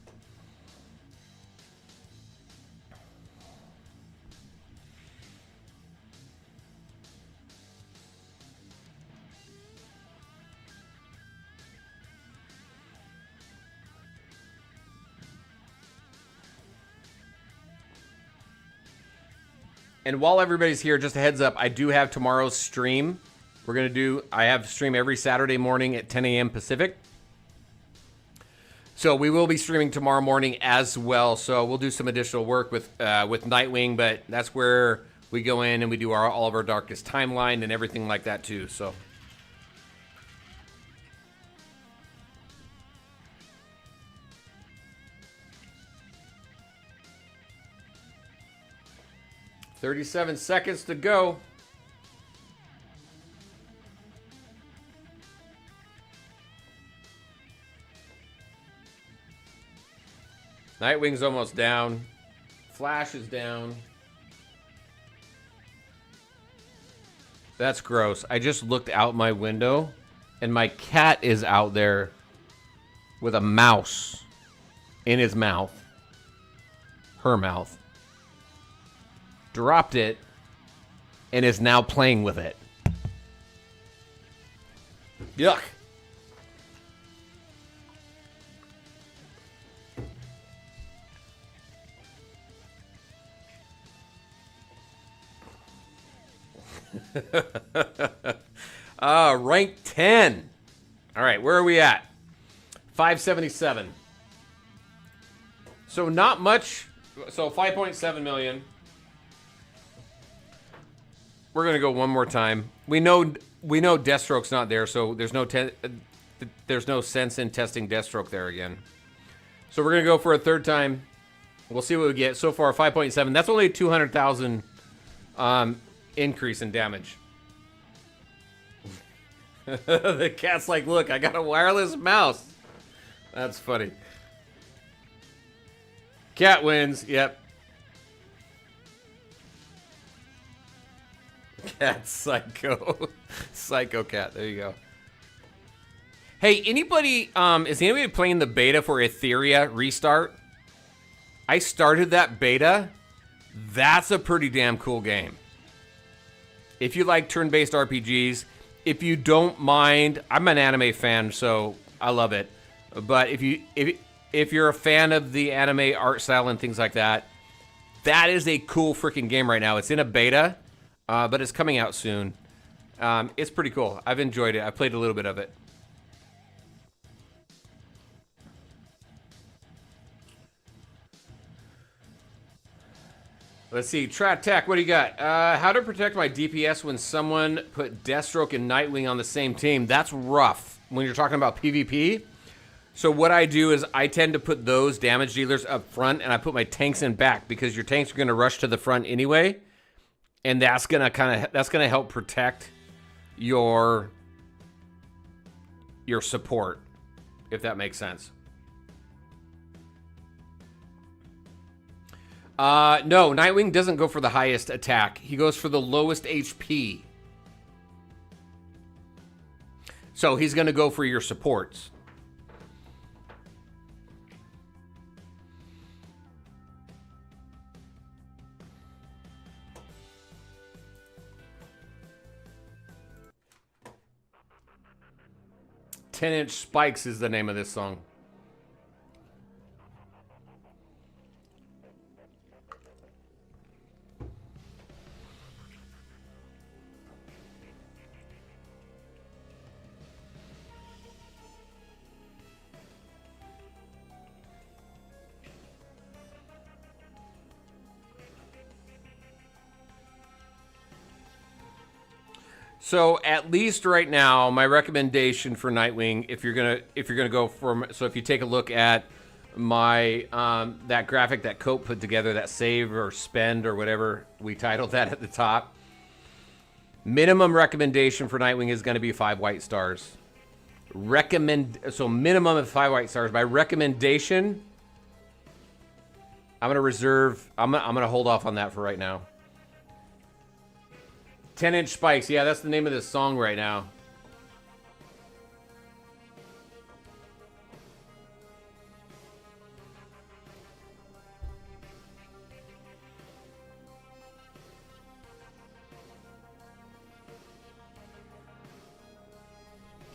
And while everybody's here, just a heads up, I do have tomorrow's stream. I have stream every Saturday morning at 10 a.m. Pacific. So we will be streaming tomorrow morning as well. So we'll do some additional work with Nightwing, but that's where we go in and we do all of our Darkest Timeline and everything like that too. So. "37 seconds to go." Nightwing's almost down. Flash is down. That's gross. I just looked out my window and my cat is out there with a mouse in his mouth. Her mouth. Dropped it and is now playing with it. Yuck. Rank 10. All right, where are we at? 577. So not much. So 5.7 million. We're gonna go one more time. We know Deathstroke's not there, so there's no sense in testing Deathstroke there again. So we're gonna go for a third time. We'll see what we get. So far, 5.7. That's only a 200,000 increase in damage. The cat's like, look, I got a wireless mouse. That's funny. Cat wins. Yep. Cat psycho. Psycho cat. There you go. Hey, anybody, is anybody playing the beta for Etheria Restart? I started that beta. That's a pretty damn cool game. If you like turn-based RPGs, if you don't mind, I'm an anime fan, so I love it. But if you're a fan of the anime art style and things like that, that is a cool freaking game right now. It's in a beta. But it's coming out soon. It's pretty cool. I've enjoyed it. I played a little bit of it. Let's see. Trat Tech, what do you got? How to protect my DPS when someone put Deathstroke and Nightwing on the same team. That's rough when you're talking about PvP. So what I do is I tend to put those damage dealers up front and I put my tanks in back because your tanks are going to rush to the front anyway. And that's gonna help protect your support, if that makes sense. No, Nightwing doesn't go for the highest attack. He goes for the lowest HP. So he's gonna go for your supports. "10-inch Spikes" is the name of this song. So at least right now, my recommendation for Nightwing, if you're gonna go for, so if you take a look at my that graphic that Cope put together, that save or spend or whatever we titled that at the top, minimum recommendation for Nightwing is going to be 5 white stars. So minimum of 5 white stars. By recommendation, I'm gonna hold off on that for right now. 10-inch spikes. Yeah, that's the name of this song right now.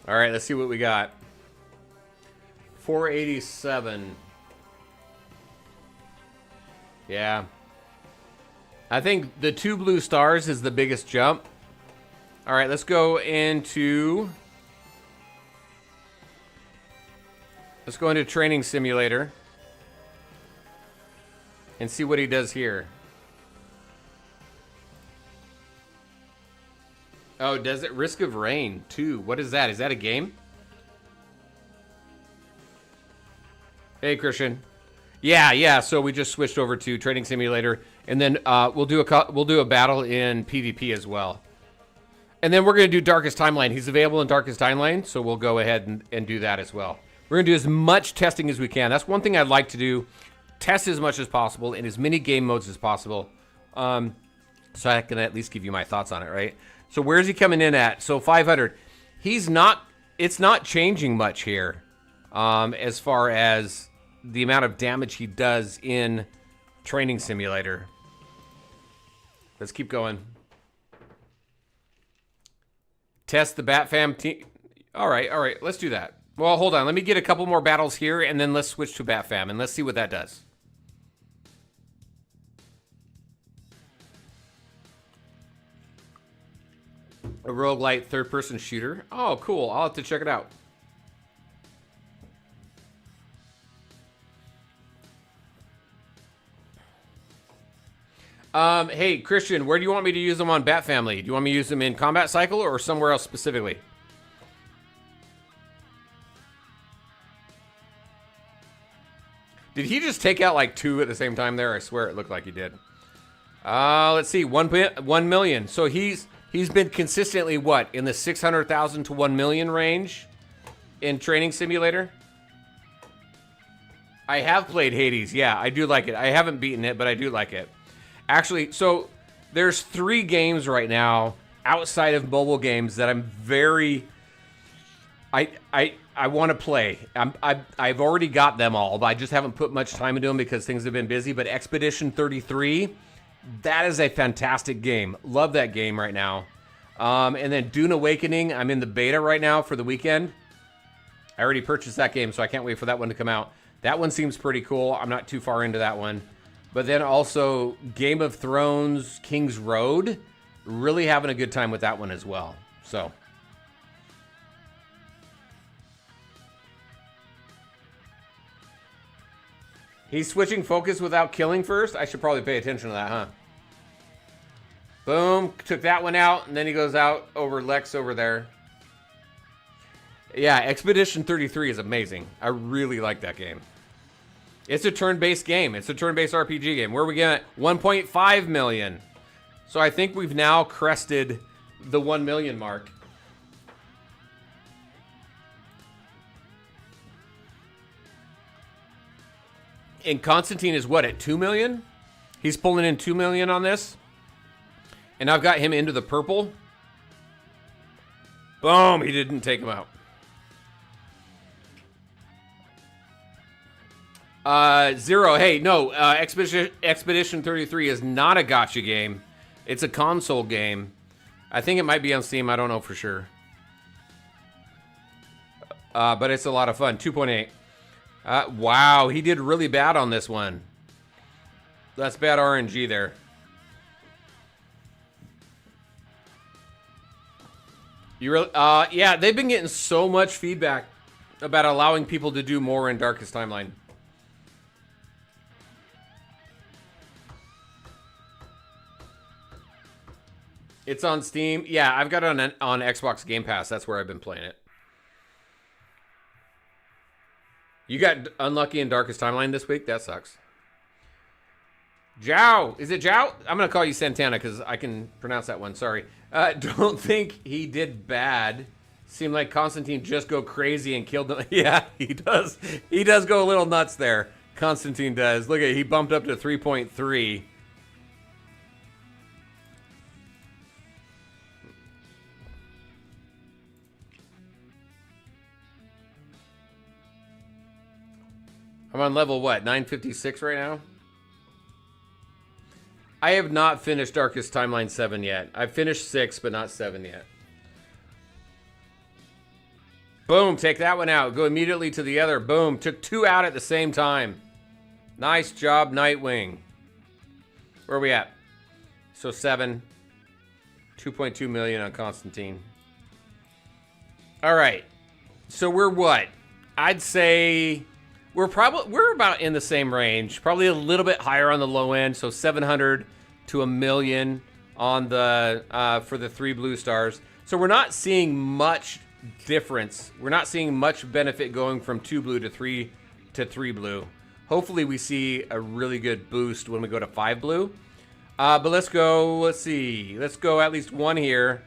All right, let's see what we got. 487. Yeah. I think the 2 blue stars is the biggest jump. All right, let's go into... Let's go into Training Simulator. And see what he does here. Oh, does it? Risk of Rain 2. What is that? Is that a game? Hey, Christian. Yeah. So we just switched over to Training Simulator, and then we'll do a battle in PvP as well. And then we're gonna do Darkest Timeline. He's available in Darkest Timeline, so we'll go ahead and do that as well. We're gonna do as much testing as we can. That's one thing I'd like to do: test as much as possible in as many game modes as possible, so I can at least give you my thoughts on it, right? So where's he coming in at? So 500. He's not. It's not changing much here, as far as the amount of damage he does in Training Simulator. Let's keep going. Test the Bat-Fam team. All right. Let's do that. Well, hold on. Let me get a couple more battles here, and then let's switch to Bat-Fam, and let's see what that does. A roguelite third-person shooter. Oh, cool. I'll have to check it out. Hey, Christian, where do you want me to use them on Bat Family? Do you want me to use them in Combat Cycle or somewhere else specifically? Did he just take out like 2 at the same time there? I swear it looked like he did. Let's see, 1 million. So he's been consistently, what, in the 600,000 to 1 million range in Training Simulator? I have played Hades. Yeah, I do like it. I haven't beaten it, but I do like it. Actually, so there's 3 games right now outside of mobile games that I'm very... I want to play. I've already got them all, but I just haven't put much time into them because things have been busy. But Expedition 33, that is a fantastic game. Love that game right now. And then Dune Awakening, I'm in the beta right now for the weekend. I already purchased that game, so I can't wait for that one to come out. That one seems pretty cool. I'm not too far into that one. But then also Game of Thrones, King's Road. Really having a good time with that one as well. So... he's switching focus without killing first? I should probably pay attention to that, huh? Boom. Took that one out, and then he goes out over Lex over there. Yeah, Expedition 33 is amazing. I really like that game. It's a turn-based game. It's a turn-based RPG game. Where are we getting at? 1.5 million. So I think we've now crested the 1 million mark. And Constantine is what, at 2 million? He's pulling in 2 million on this. And I've got him into the purple. Boom, he didn't take him out. 0, hey, no, Expedition 33 is not a gacha game. It's a console game. I think it might be on Steam, I don't know for sure. But it's a lot of fun, 2.8. Wow, he did really bad on this one. That's bad RNG there. You really, yeah, they've been getting so much feedback about allowing people to do more in Darkest Timeline. It's on Steam. Yeah, I've got it on Xbox Game Pass. That's where I've been playing it. You got unlucky in Darkest Timeline this week? That sucks. Zhao. Is it Zhao? I'm going to call you Santana because I can pronounce that one. Sorry. Don't think he did bad. Seemed like Constantine just go crazy and killed them. Yeah, he does. He does go a little nuts there. Constantine does. Look at it. He bumped up to 3.3. I'm on level, what, 956 right now? I have not finished Darkest Timeline 7 yet. I've finished 6, but not 7 yet. Boom, take that one out. Go immediately to the other. Boom, took 2 out at the same time. Nice job, Nightwing. Where are we at? So 7. 2.2 million on Constantine. All right. So we're what? I'd say we're about in the same range. Probably a little bit higher on the low end. So 700 to $1 million on the for the 3 blue stars. So we're not seeing much difference. We're not seeing much benefit going from 2 blue to 3 blue. Hopefully we see a really good boost when we go to 5 blue. But let's go. Let's see. Let's go at least 1 here.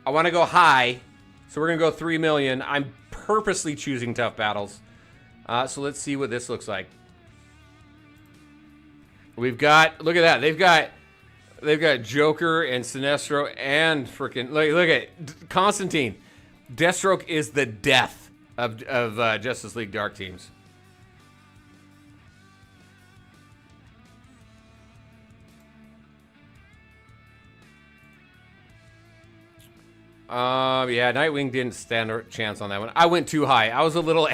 I want to go high. So we're going to go 3 million. I'm purposely choosing tough battles. So let's see what this looks like. We've got, look at that. They've got Joker and Sinestro and freaking, look at Constantine. Deathstroke is the death of Justice League Dark teams. Yeah, Nightwing didn't stand a chance on that one. I went too high. I was a little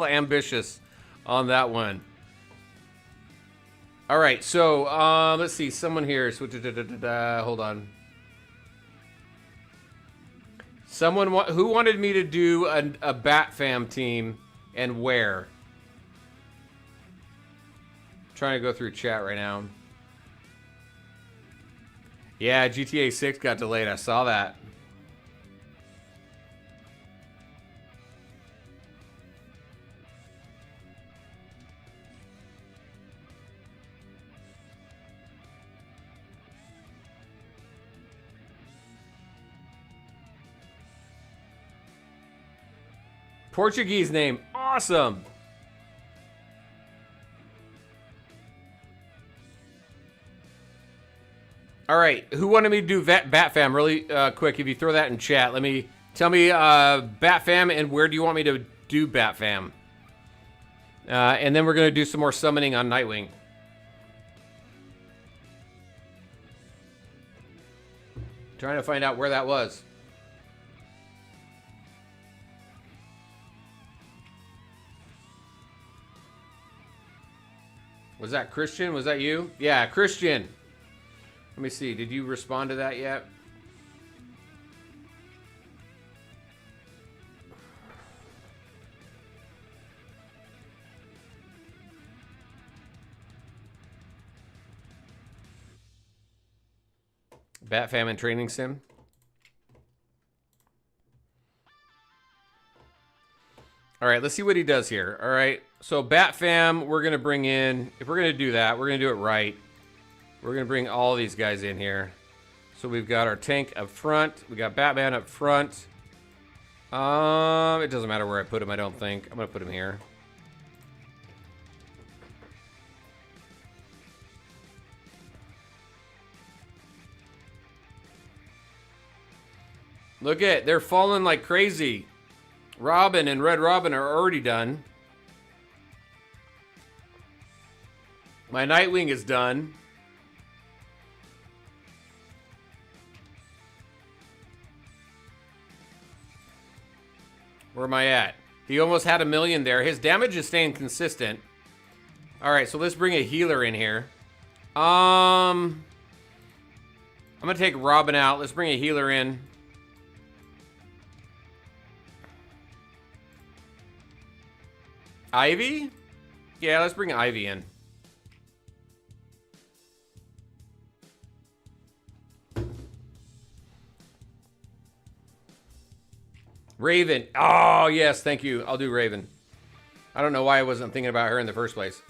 ambitious on that one. All right, so let's see. Someone here. Hold on. Someone who wanted me to do a Bat Fam team and where? Trying to go through chat right now. Yeah, GTA 6 got delayed. I saw that. Portuguese name. Awesome. All right. Who wanted me to do Bat Fam really quick? If you throw that in chat, tell me Bat Fam and where do you want me to do Bat Fam? And then we're going to do some more summoning on Nightwing. Trying to find out where that was. Was that Christian? Was that you? Yeah, Christian. Let me see. Did you respond to that yet? Bat Famine Training Sim. All right, let's see what he does here. All right, so Bat Fam, we're going to bring in, if we're going to do that, we're going to do it right. We're going to bring all these guys in here. So we've got our tank up front. We got Batman up front. It doesn't matter where I put him, I don't think. I'm going to put him here. Look at, they're falling like crazy. Robin and Red Robin are already done. My Nightwing is done. Where am I at? He almost had $1 million there. His damage is staying consistent. All right, so let's bring a healer in here. I'm gonna take Robin out. Let's bring a healer in. Ivy? Yeah, let's bring Ivy in. Raven. Oh, yes, thank you. I'll do Raven. I don't know why I wasn't thinking about her in the first place.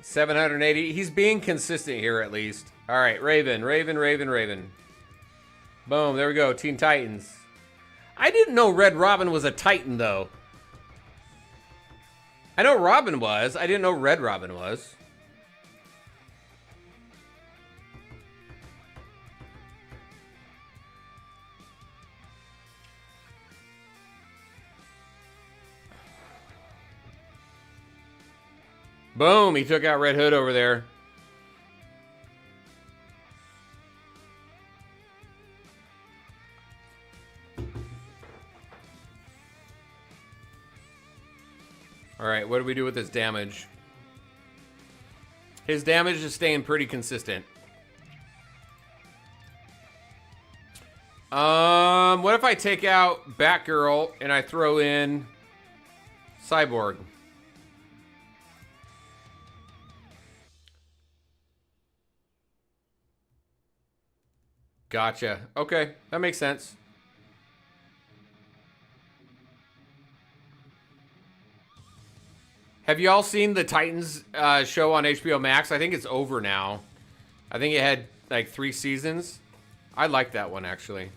$780. He's being consistent here at least. All right, Raven, Raven, Raven, Raven. Boom, there we go. Teen Titans. I didn't know Red Robin was a Titan, though. I know Robin was. I didn't know Red Robin was. Boom, he took out Red Hood over there. All right, what do we do with his damage? His damage is staying pretty consistent. What if I take out Batgirl and I throw in Cyborg? Gotcha. Okay, that makes sense. Have you all seen the Titans show on HBO Max? I think it's over now. I think it had like 3 seasons. I like that one, actually.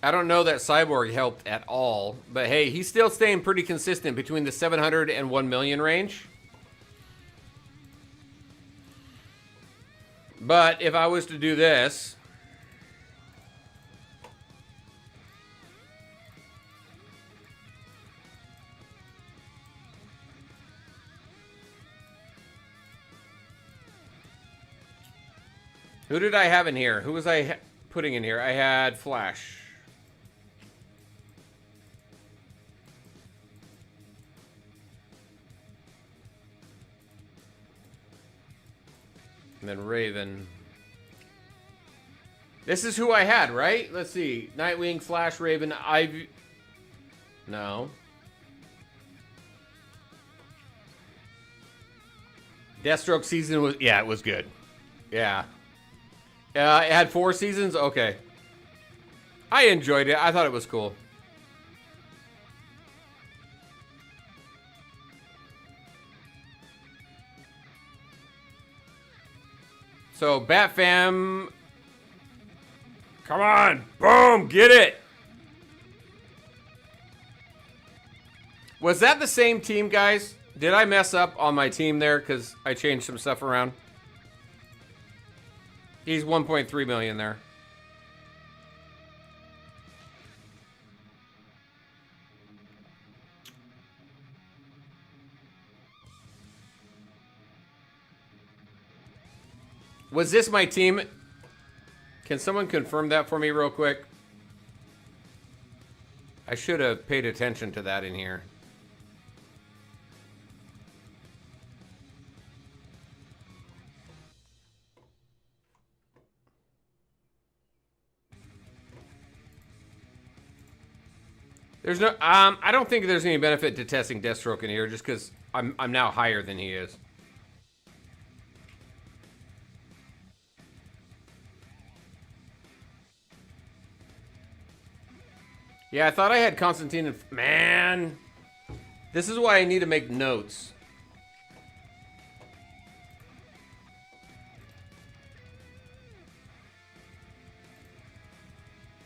I don't know that Cyborg helped at all, but hey, he's still staying pretty consistent between the 700 and 1 million range. But if I was to do this, who did I have in here? Who was I putting in here? I had Flash. And then Raven. This is who I had, right? Let's see. Nightwing, Flash, Raven, Ivy. No. Deathstroke season was... Yeah, it was good. Yeah. It had 4 seasons? Okay. I enjoyed it. I thought it was cool. So, Batfam... Come on! Boom! Get it! Was that the same team, guys? Did I mess up on my team there? Because I changed some stuff around. He's 1.3 million there. Was this my team? Can someone confirm that for me real quick? I should have paid attention to that in here. There's no, I don't think there's any benefit to testing Deathstroke in here, just because I'm now higher than he is. Yeah, I thought I had Constantine and... Man! This is why I need to make notes.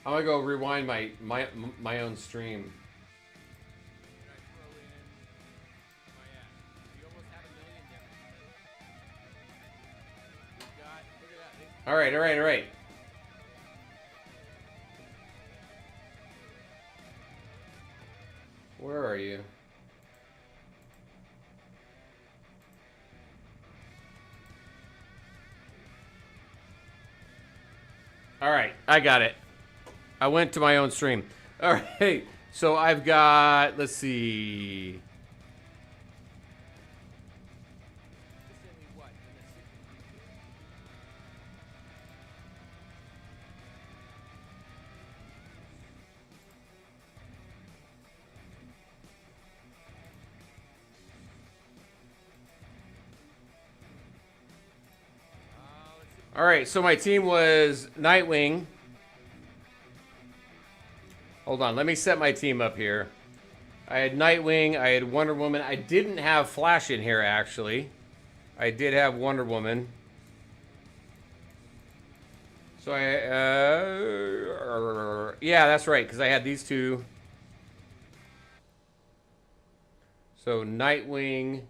I'm gonna go rewind my own stream. All right, all right, all right. Where are you? All right, I got it. I went to my own stream. All right, so I've got, let's see. All right, so my team was Nightwing. Hold on, let me set my team up here. I had Nightwing, I had Wonder Woman. I didn't have Flash in here, actually. I did have Wonder Woman. So yeah, that's right, because I had these two. So Nightwing,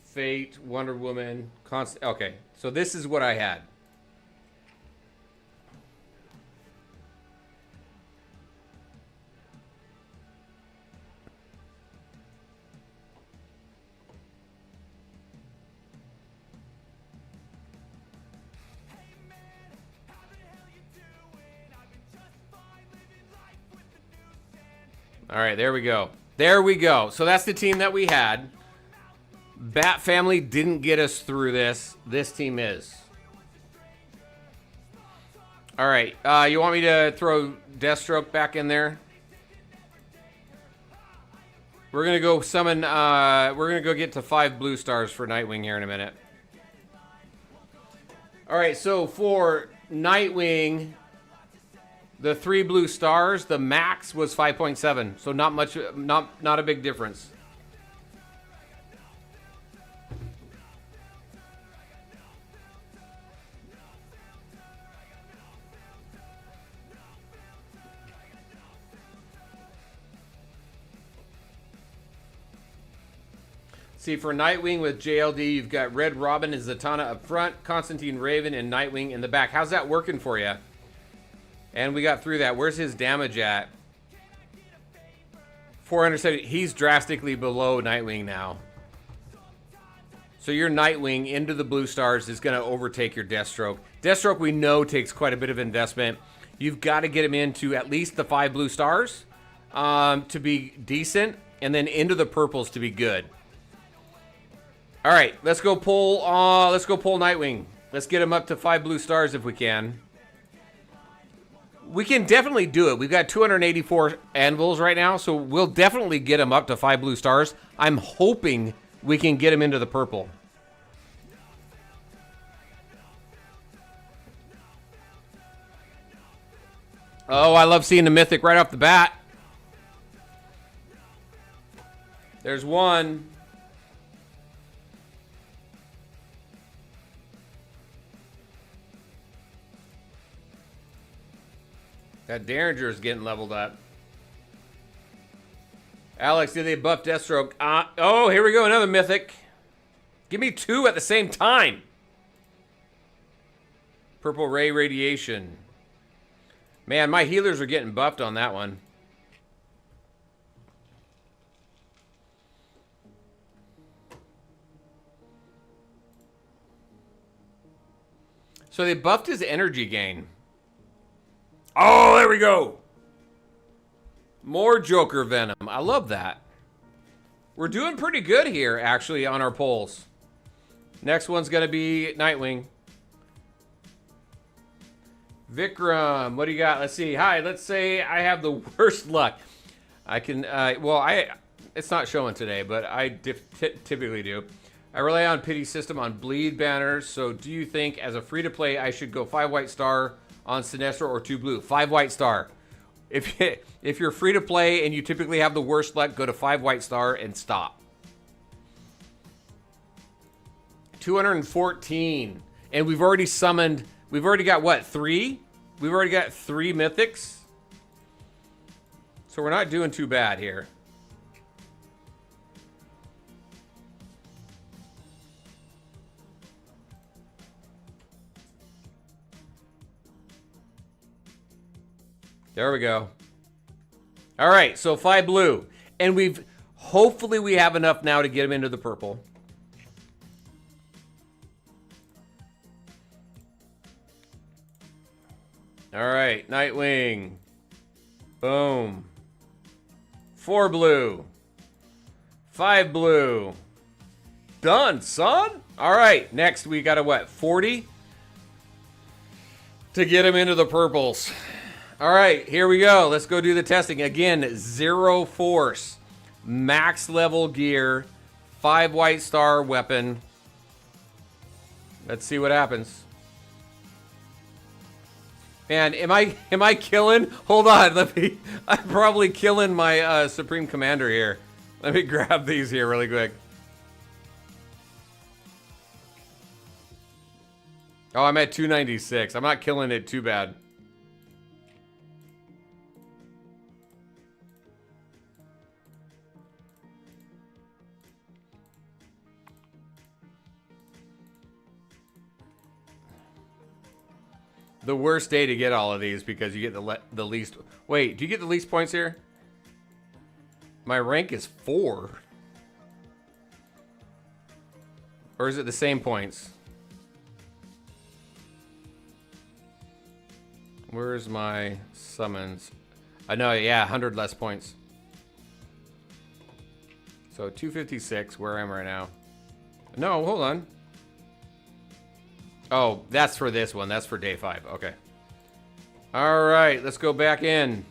Fate, Wonder Woman, Constant. Okay, so this is what I had. All right, there we go. There we go. So that's the team that we had. Bat Family didn't get us through this. This team is. All right. You want me to throw Deathstroke back in there? We're going to go summon... we're going to go get to 5 blue stars for Nightwing here in a minute. All right, so for Nightwing... The 3 blue stars, the max was 5.7, so not much, not a big difference. See, for Nightwing with JLD, you've got Red Robin and Zatanna up front, Constantine Raven and Nightwing in the back. How's that working for you? And we got through that. Where's his damage at? 470. He's drastically below Nightwing now. So your Nightwing into the blue stars is going to overtake your Deathstroke. Deathstroke, we know, takes quite a bit of investment. You've got to get him into at least the 5 blue stars to be decent, and then into the purples to be good. All right, let's go pull Nightwing. Let's get him up to 5 blue stars if we can. We can definitely do it. We've got 284 anvils right now, so we'll definitely get him up to 5 blue stars. I'm hoping we can get him into the purple. Oh, I love seeing the mythic right off the bat. There's one. That Derringer is getting leveled up. Alex, did they buff Deathstroke? Oh, here we go, another mythic. Give me 2 at the same time. Purple Ray Radiation. Man, my healers are getting buffed on that one. So they buffed his energy gain. Oh, there we go. More Joker Venom. I love that. We're doing pretty good here, actually, on our polls. Next one's going to be Nightwing. Vikram, what do you got? Let's see. Hi, let's say I have the worst luck. I can, it's not showing today, but I typically do. I rely on pity system on bleed banners. So do you think as a free-to-play, I should go 5 white star on Sinestro or 2 blue? 5 white star. If you're free to play and you typically have the worst luck, go to 5 white star and stop. 214. And we've already summoned, we've already got what, 3? We've already got 3 mythics. So we're not doing too bad here. There we go. All right, so 5 blue. And hopefully we have enough now to get him into the purple. All right, Nightwing. Boom. 4 blue. 5 blue. Done, son. All right, next we got a what, 40? To get him into the purples. All right, here we go. Let's go do the testing. Again, 0 force, max level gear, 5 white star weapon. Let's see what happens. Man, am I killing? Hold on, I'm probably killing my Supreme Commander here. Let me grab these here really quick. Oh, I'm at 296. I'm not killing it too bad. The worst day to get all of these because you get the least. Wait, do you get the least points here? My rank is 4. Or is it the same points? Where's my summons? I know, yeah, 100 less points. So 256, where am I right now? No, hold on. Oh, that's for this one. That's for day 5. Okay. All right, let's go back in.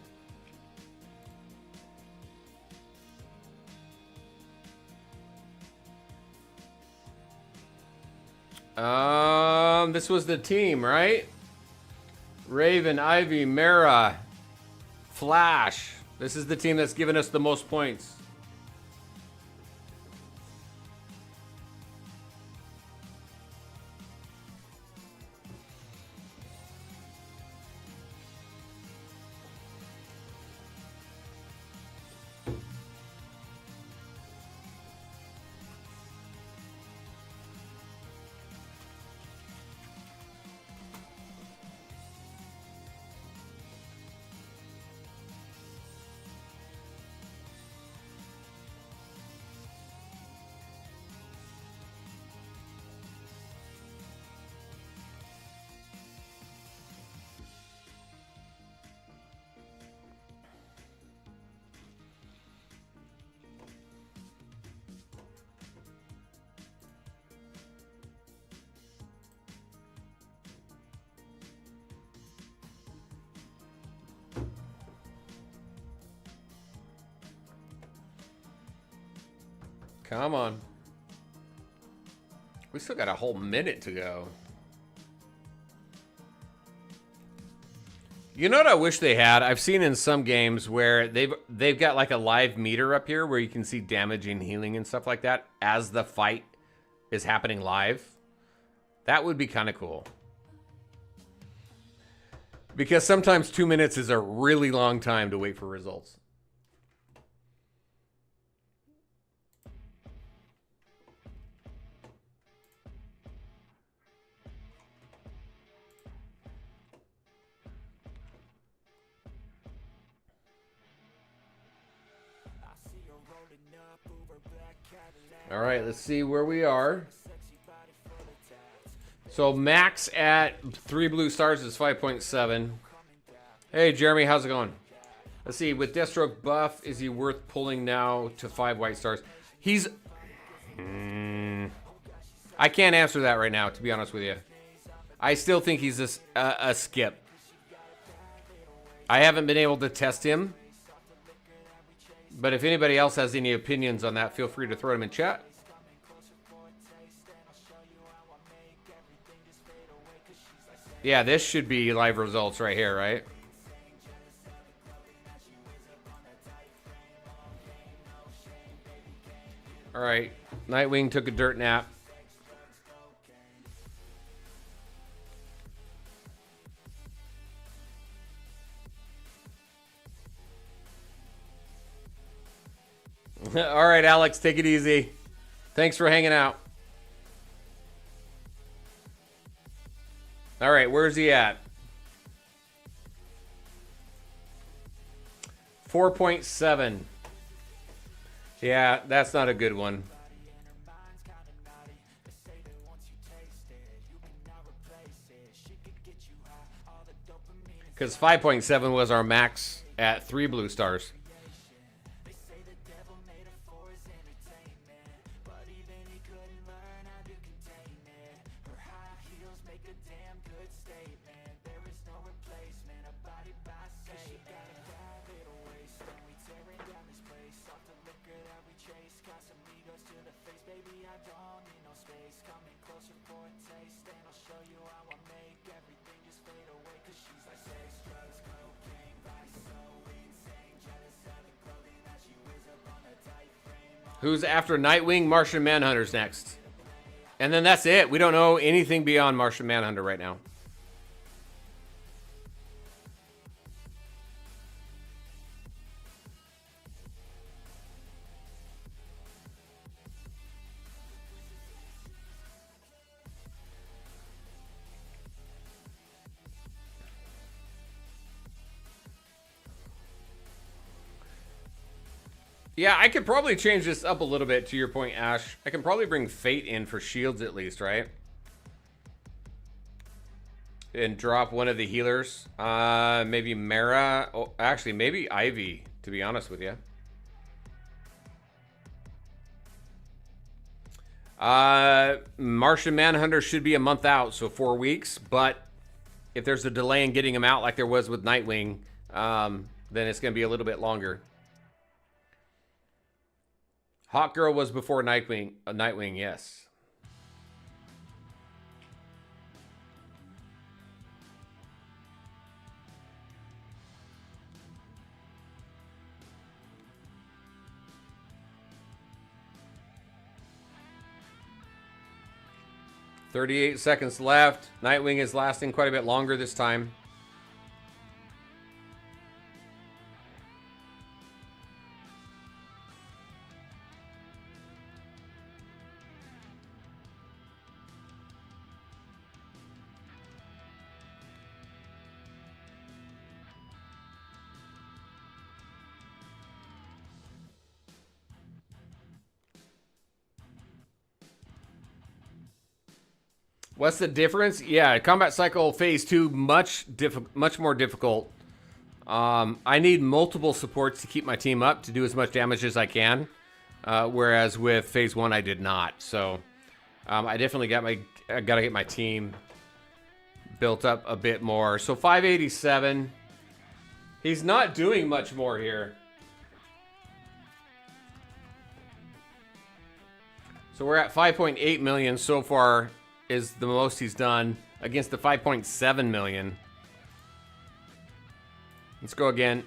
This was the team, right? Raven, Ivy, Mara, Flash. This is the team that's given us the most points. Come on. We still got a whole minute to go. You know what I wish they had? I've seen in some games where they've got like a live meter up here where you can see damage and healing and stuff like that as the fight is happening live. That would be kind of cool. Because sometimes 2 minutes is a really long time to wait for results. All right, let's see where we are. So max at 3 blue stars is 5.7. Hey, Jeremy, how's it going? Let's see, with Deathstroke buff, is he worth pulling now to 5 white stars? He's... I can't answer that right now, to be honest with you. I still think he's a skip. I haven't been able to test him. But if anybody else has any opinions on that, feel free to throw them in chat. Yeah, this should be live results right here, right? All right, Nightwing took a dirt nap. All right, Alex, take it easy. Thanks for hanging out. All right, where's he at? 4.7. Yeah, that's not a good one. Because 5.7 was our max at 3 blue stars. Who's after Nightwing? Martian Manhunter's next. And then that's it. We don't know anything beyond Martian Manhunter right now. Yeah, I could probably change this up a little bit to your point, Ash. I can probably bring Fate in for shields at least, right? And drop one of the healers. Maybe Mara. Oh, actually, maybe Ivy, to be honest with you. Martian Manhunter should be a month out, so 4 weeks. But if there's a delay in getting him out like there was with Nightwing, then it's going to be a little bit longer. Hawkgirl was before Nightwing. Nightwing, yes. "38 seconds left. Nightwing is lasting quite a bit longer this time. What's the difference? Yeah, combat cycle phase 2 much more difficult. I need multiple supports to keep my team up to do as much damage as I can, whereas with phase 1 I did not. So I definitely I gotta get my team built up a bit more. So 587. He's not doing much more here. So we're at 5.8 million so far. Is the most he's done against the 5.7 million. Let's go again.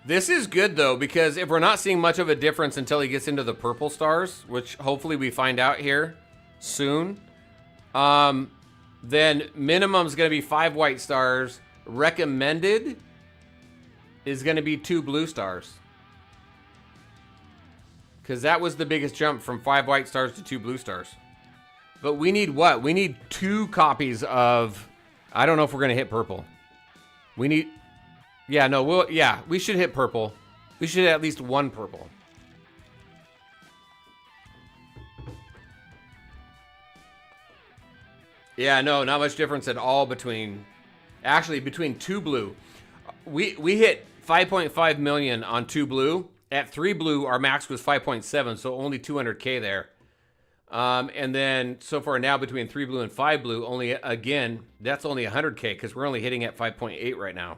This is good, though, because if we're not seeing much of a difference until he gets into the purple stars, which hopefully we find out here soon, then minimum is going to be 5 white stars. Recommended is going to be 2 blue stars. Because that was the biggest jump from 5 white stars to 2 blue stars. But we need what? We need 2 copies of... I don't know if we're going to hit purple. We need... Yeah, no, we should hit purple. We should hit at least 1 purple. Yeah, no, not much difference at all between... Actually, between 2 blue. We hit 5.5 million on 2 blue. At 3 blue, our max was 5.7, so only 200k there. And then, so far now, between 3 blue and 5 blue, only, again, that's only 100k, because we're only hitting at 5.8 right now.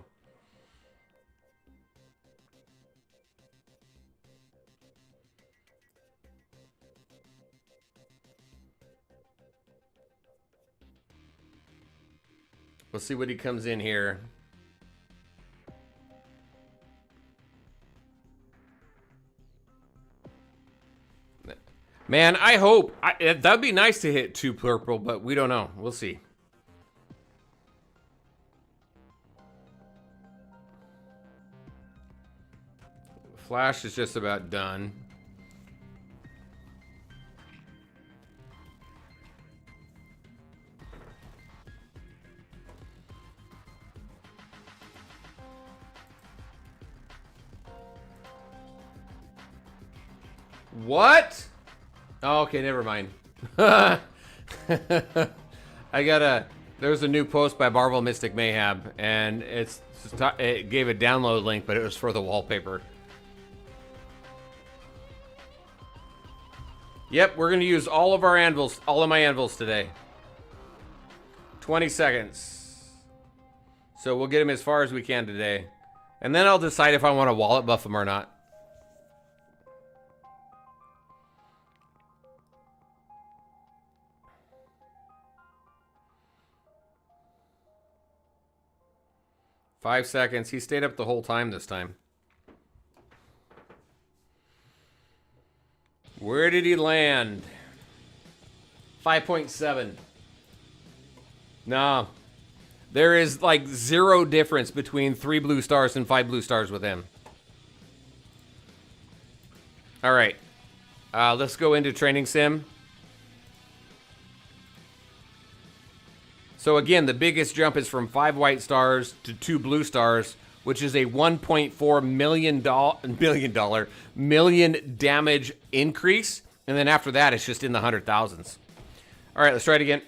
We'll see what he comes in here. Man, I hope. That'd be nice to hit 2 purple, but we don't know. We'll see. Flash is just about done. What? Oh, okay, never mind. I got there was a new post by Marvel Mystic Mayhem, and it gave a download link, but it was for the wallpaper. Yep, we're gonna use all of our anvils, all of my anvils today. 20 seconds. So we'll get him as far as we can today. And then I'll decide if I want to wallet buff him or not. 5 seconds. He stayed up the whole time this time. Where did he land? 5.7. No. There is like 0 difference between 3 blue stars and 5 blue stars with him. All right. Let's go into training sim. So again, the biggest jump is from 5 white stars to 2 blue stars, which is a $1.4 million damage increase. And then after that, it's just in the 100,000s. All right, let's try it again.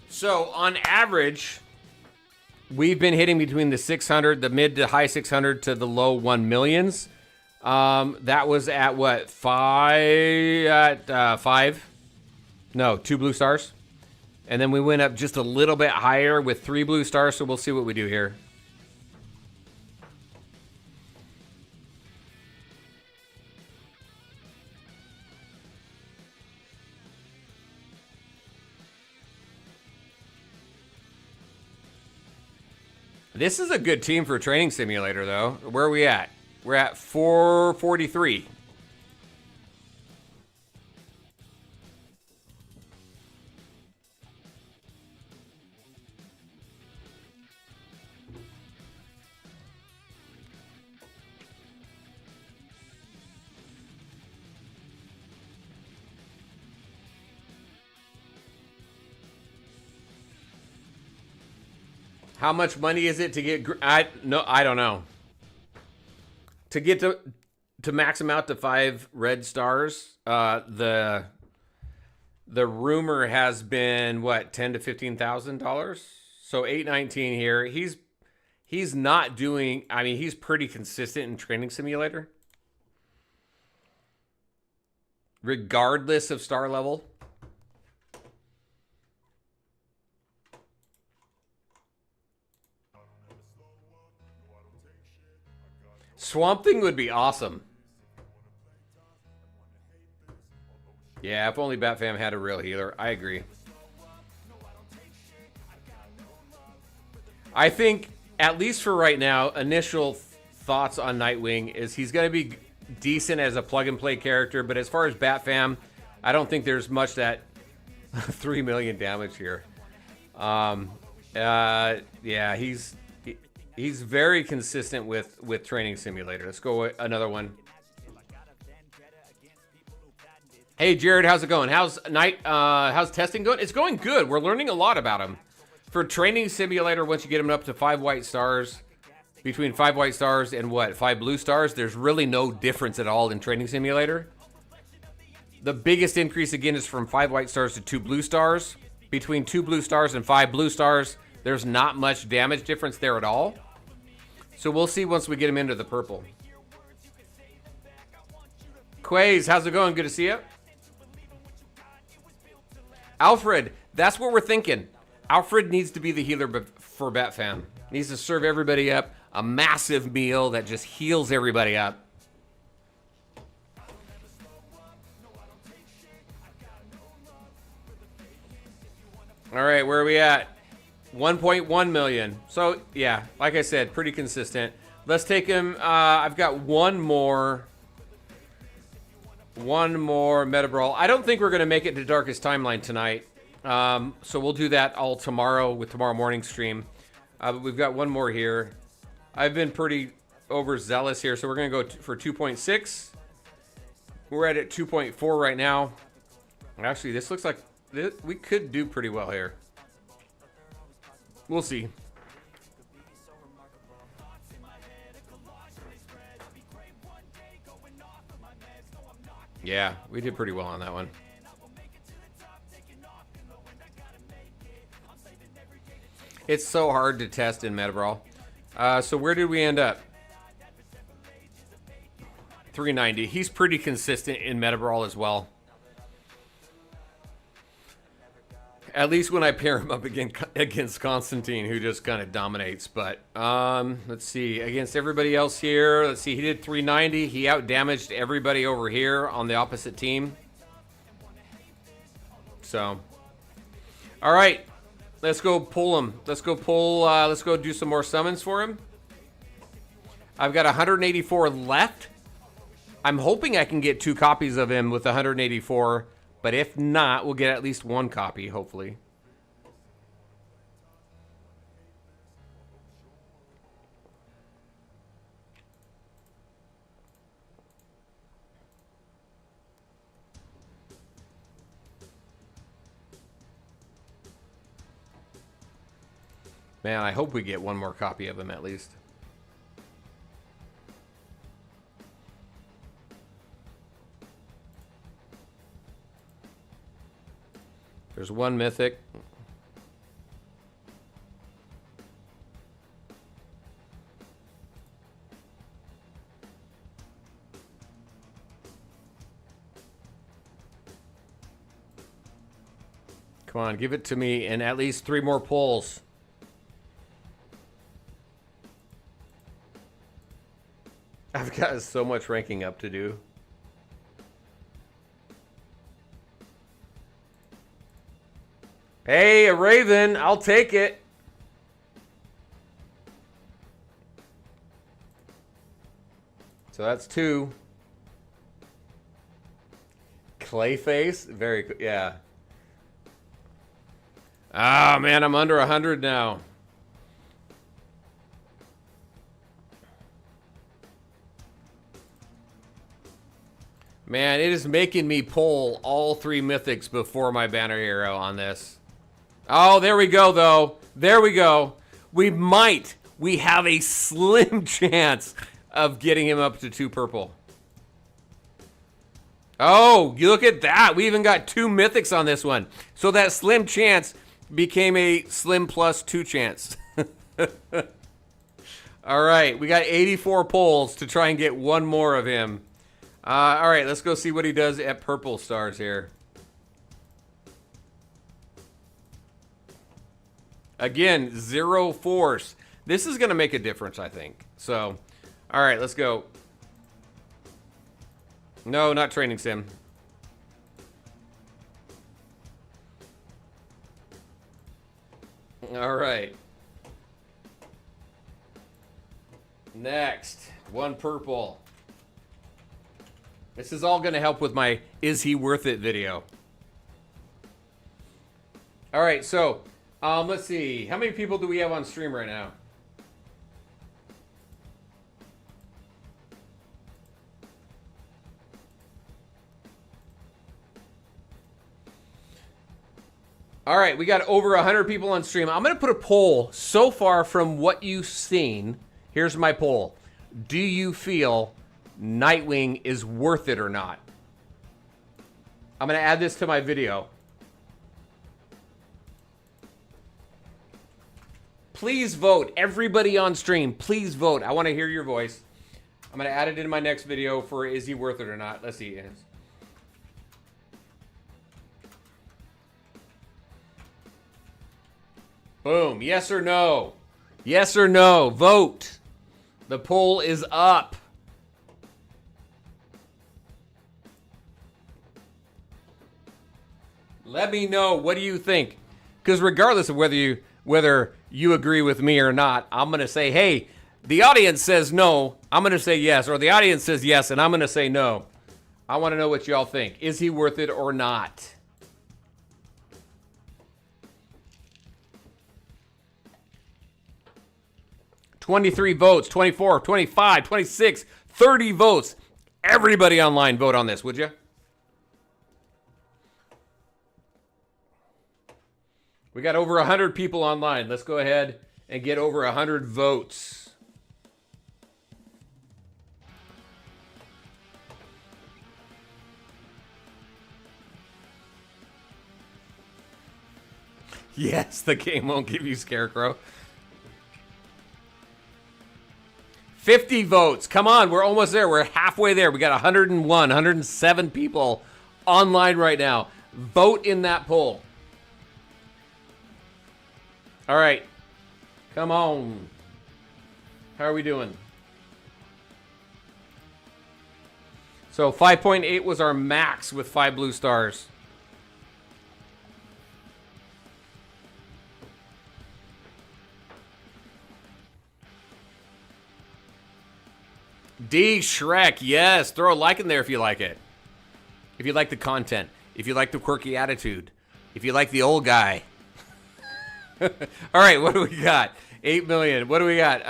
So on average, we've been hitting between the 600, the mid to high 600 to the low 1 millions. That was at what, 5? No, 2 blue stars. And then we went up just a little bit higher with 3 blue stars, so we'll see what we do here. This is a good team for a training simulator, though. Where are we at? We're at 443. How much money is it to get? I don't know. To get to max him out to 5 red stars, the rumor has been what, $10,000 to $15,000. So 819 here. He's not doing. I mean, he's pretty consistent in Training Simulator, regardless of star level. Swamp Thing would be awesome. Yeah, if only Batfam had a real healer. I agree. I think, at least for right now, initial thoughts on Nightwing is he's going to be decent as a plug-and-play character, but as far as Batfam, I don't think there's much that 3 million damage here. Yeah, he's very consistent with Training Simulator. Let's go with another one. Hey Jared, how's it going? How's testing going? It's going good. We're learning a lot about him. For Training Simulator, once you get him up to 5 white stars, between 5 white stars and what, 5 blue stars, there's really no difference at all in Training Simulator. The biggest increase again is from 5 white stars to 2 blue stars. Between 2 blue stars and 5 blue stars, there's not much damage difference there at all. So we'll see once we get him into the purple. Quays, how's it going? Good to see you. Alfred, that's what we're thinking. Alfred needs to be the healer for Batfam. Needs to serve everybody up a massive meal that just heals everybody up. All right, where are we at? 1.1 million. So, yeah, like I said, pretty consistent. Let's take him. I've got one more Meta Brawl. I don't think we're going to make it to Darkest Timeline tonight. So we'll do that all tomorrow with tomorrow morning stream. But we've got one more here. I've been pretty overzealous here, so we're going to go for 2.6. We're at 2.4 right now. Actually, this looks like we could do pretty well here. We'll see. Yeah, we did pretty well on that one. It's so hard to test in Meta Brawl. So where did we end up? 390. He's pretty consistent in Meta Brawl as well. At least when I pair him up against Constantine, who just kind of dominates. But let's see. Against everybody else here, let's see. He did 390. He outdamaged everybody over here on the opposite team. So, all right. Let's go pull him. Let's go pull. Let's go do some more summons for him. I've got 184 left. I'm hoping I can get 2 copies of him with 184. But if not, we'll get at least 1 copy, hopefully. Man, I hope we get 1 more copy of him at least. There's 1 mythic. Come on, give it to me in at least 3 more pulls. I've got so much ranking up to do. Hey, a Raven, I'll take it. So that's 2. Clayface, very good, yeah. Ah, man, I'm under 100 now. Man, it is making me pull all 3 mythics before my banner hero on this. Oh, there we go, though. There we go. We have a slim chance of getting him up to 2 purple. Oh, you look at that. We even got 2 mythics on this one. So that slim chance became a slim plus 2 chance. All right, we got 84 pulls to try and get 1 more of him. All right, let's go see what he does at purple stars here. Again, 0 force. This is going to make a difference, I think. So, all right, let's go. No, not training sim. All right. Next, 1 purple. This is all going to help with my Is He Worth It video. All right, so let's see. How many people do we have on stream right now? All right, we got over 100 people on stream. I'm going to put a poll so far from what you've seen. Here's my poll. Do you feel Nightwing is worth it or not? I'm going to add this to my video. Please vote. Everybody on stream, please vote. I want to hear your voice. I'm going to add it in my next video for Is He Worth It or Not. Let's see. Boom. Yes or no? Yes or no? Vote. The poll is up. Let me know. What do you think? Because regardless of whether you agree with me or not, I'm going to say, hey, the audience says no. I'm going to say yes. Or the audience says yes, and I'm going to say no. I want to know what y'all think. Is he worth it or not? $23 votes, 24, 25, 26, 30 votes. Everybody online vote on this, would you? We got over 100 people online. Let's go ahead and get over 100 votes. Yes, the game won't give you Scarecrow. 50 votes. Come on, we're almost there. We're halfway there. We got 101, 107 people online right now. Vote in that poll. All right. Come on. How are we doing? So 5.8 was our max with 5 blue stars. D Shrek, yes. Throw a like in there if you like it. If you like the content. If you like the quirky attitude. If you like the old guy. All right, what do we got? 8 million. What do we got?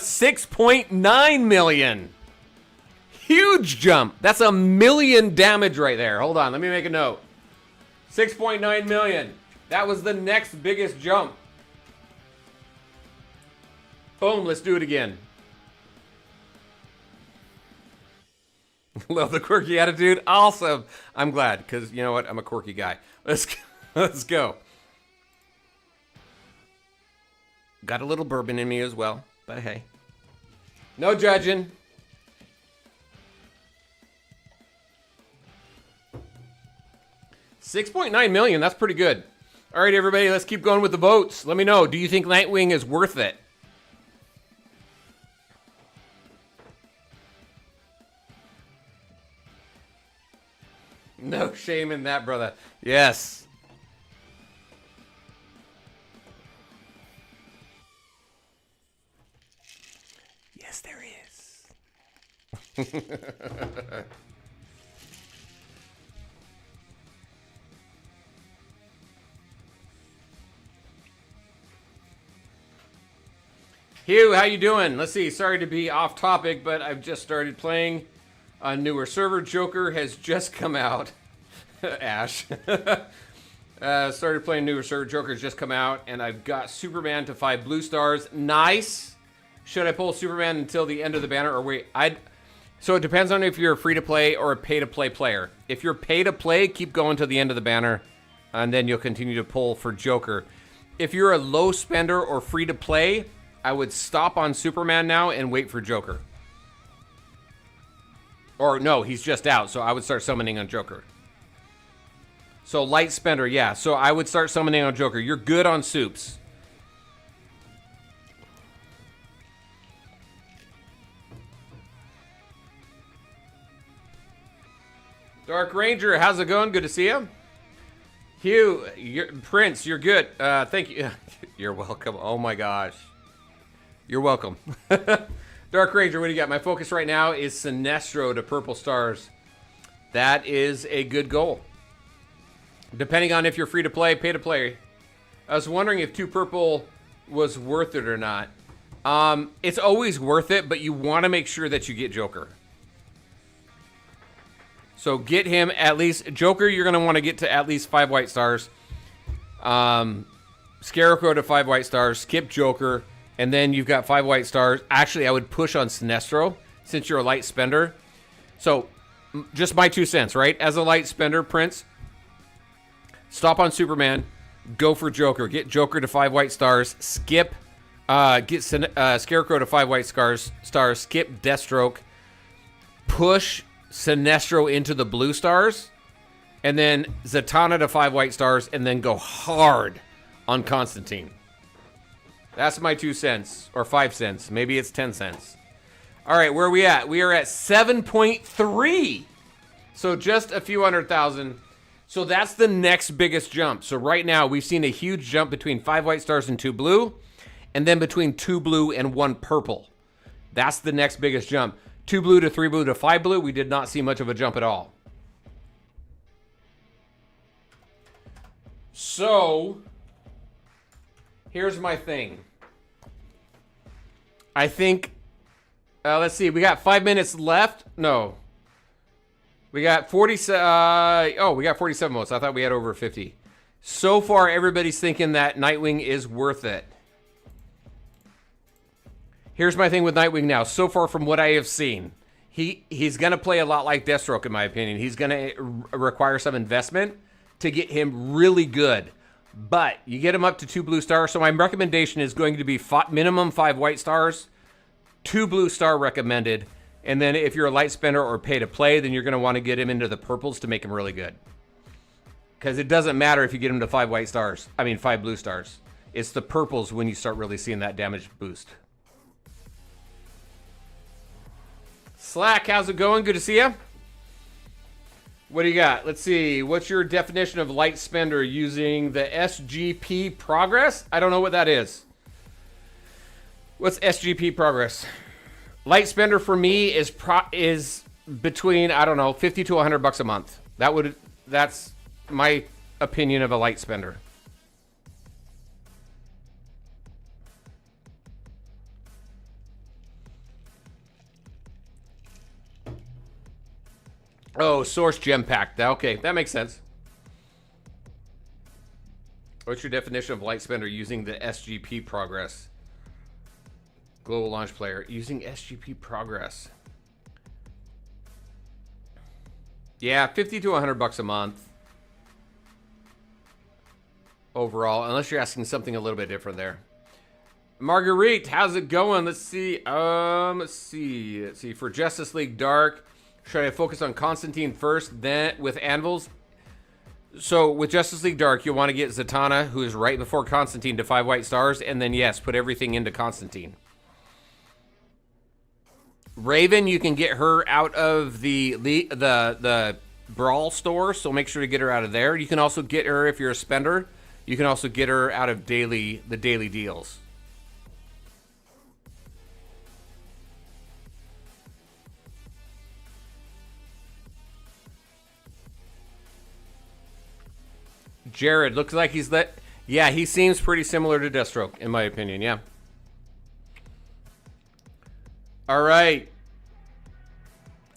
6.9 million. Huge jump. That's 1 million damage right there. Hold on, let me make a note. 6.9 million. That was the next biggest jump. Boom, let's do it again. Love the quirky attitude. Awesome. I'm glad, because you know what? I'm a quirky guy. Let's go. Got a little bourbon in me as well, but hey. No judging. $6.9 million, that's pretty good. All right, everybody, let's keep going with the votes. Let me know, do you think Nightwing is worth it? No shame in that, brother. Yes. Yes, there is. Hugh, how you doing? Let's see. Sorry to be off topic, but I've just started playing a newer server. Joker has just come out. Ash. Started playing newer server. Joker's just come out, and I've got Superman to 5 blue stars. Nice. Should I pull Superman until the end of the banner, or wait? So it depends on if you're a free-to-play or a pay-to-play player. If you're pay-to-play, keep going to the end of the banner, and then you'll continue to pull for Joker. If you're a low spender or free-to-play, I would stop on Superman now and wait for Joker. Or no, he's just out, so I would start summoning on Joker. So light spender, yeah. So I would start summoning on Joker. You're good on soups. Dark Ranger, how's it going? Good to see you. Hugh, Prince, you're good. Thank you. You're welcome. Oh my gosh. You're welcome. Dark Ranger, what do you got? My focus right now is Sinestro to purple stars. That is a good goal. Depending on if you're free to play, pay to play. I was wondering if 2 purple was worth it or not. It's always worth it, but you want to make sure that you get Joker. So get him at least. Joker, you're going to want to get to at least 5 white stars. Scarecrow to 5 white stars. Skip Joker. And then you've got 5 white stars. Actually, I would push on Sinestro since you're a light spender. So, just my 2 cents, right? As a light spender, Prince, stop on Superman. Go for Joker. Get Joker to 5 white stars. Skip. Get Scarecrow to 5 white stars. Skip Deathstroke. Push Sinestro into the blue stars. And then Zatanna to 5 white stars. And then go hard on Constantine. That's my 2 cents, or 5 cents. Maybe it's 10 cents. All right, where are we at? We are at 7.3. So just a few 100,000. So that's the next biggest jump. So right now, we've seen a huge jump between 5 white stars and 2 blue, and then between 2 blue and 1 purple. That's the next biggest jump. 2 blue to 3 blue to 5 blue, we did not see much of a jump at all. So, here's my thing. I think, let's see, we got 5 minutes left. No. We got 47, we got 47 votes. I thought we had over 50. So far, everybody's thinking that Nightwing is worth it. Here's my thing with Nightwing now. So far from what I have seen, he's going to play a lot like Deathstroke, in my opinion. He's going to require some investment to get him really good. But you get him up to 2 blue stars. So my recommendation is going to be minimum 5 white stars, 2 blue star recommended. And then if you're a light spender or pay to play, then you're going to want to get him into the purples to make him really good. Because it doesn't matter if you get him to 5 white stars. I mean, 5 blue stars. It's the purples when you start really seeing that damage boost. Slack, how's it going? Good to see you. What do you got? Let's see. What's your definition of light spender using the SGP progress? I don't know what that is. What's SGP progress? Light spender for me is between, I don't know, 50 to 100 bucks a month. That's my opinion of a light spender. Oh, source gem pack. Okay, that makes sense. What's your definition of light spender using the SGP progress? Global launch player using SGP progress. Yeah, 50 to 100 bucks a month overall, unless you're asking something a little bit different there. Marguerite, how's it going? Let's see. Let's see. For Justice League Dark, should I focus on Constantine first, then with Anvils? So with Justice League Dark, you'll want to get Zatanna, who is right before Constantine, to 5 white stars, and then yes, put everything into Constantine. Raven, you can get her out of the Brawl store, so make sure to get her out of there. You can also get her, if you're a spender, you can also get her out of the daily deals. Jared, looks like he's yeah, he seems pretty similar to Deathstroke, in my opinion, yeah. All right.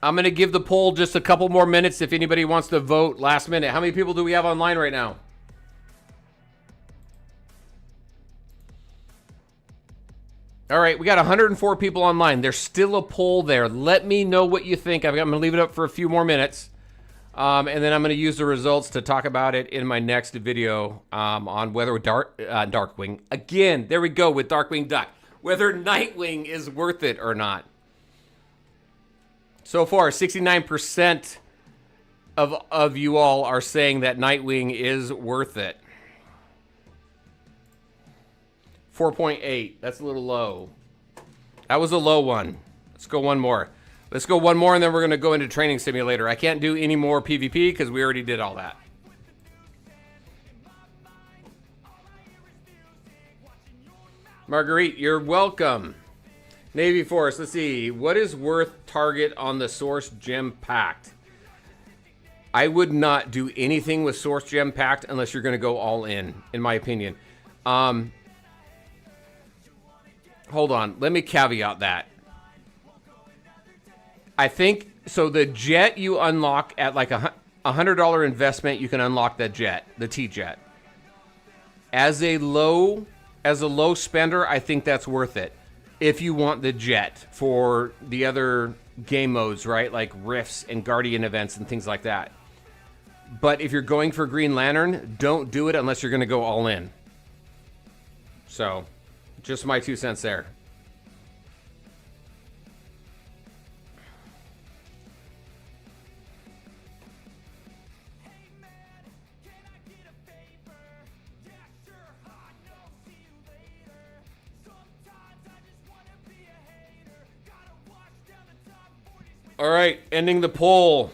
I'm going to give the poll just a couple more minutes if anybody wants to vote last minute. How many people do we have online right now? All right, we got 104 people online. There's still a poll there. Let me know what you think. I'm going to leave it up for a few more minutes. And then I'm going to use the results to talk about it in my next video on whether Darkwing. Again, there we go with Darkwing Duck. Whether Nightwing is worth it or not. So far, 69% of you all are saying that Nightwing is worth it. 4.8. That's a little low. That was a low one. Let's go one more. Let's go one more, and then we're going to go into Training Simulator. I can't do any more PvP because we already did all that. Marguerite, you're welcome. Navy Force, let's see. What is worth target on the Source Gem Pact? I would not do anything with Source Gem Pact unless you're going to go all in my opinion. Hold on. Let me caveat that. I think, so the jet you unlock at like a $100 investment, you can unlock that jet, the T-Jet. As a low spender, I think that's worth it. If you want the jet for the other game modes, right? Like Rifts and Guardian events and things like that. But if you're going for Green Lantern, don't do it unless you're going to go all in. So, just my 2 cents there. All right, ending the poll.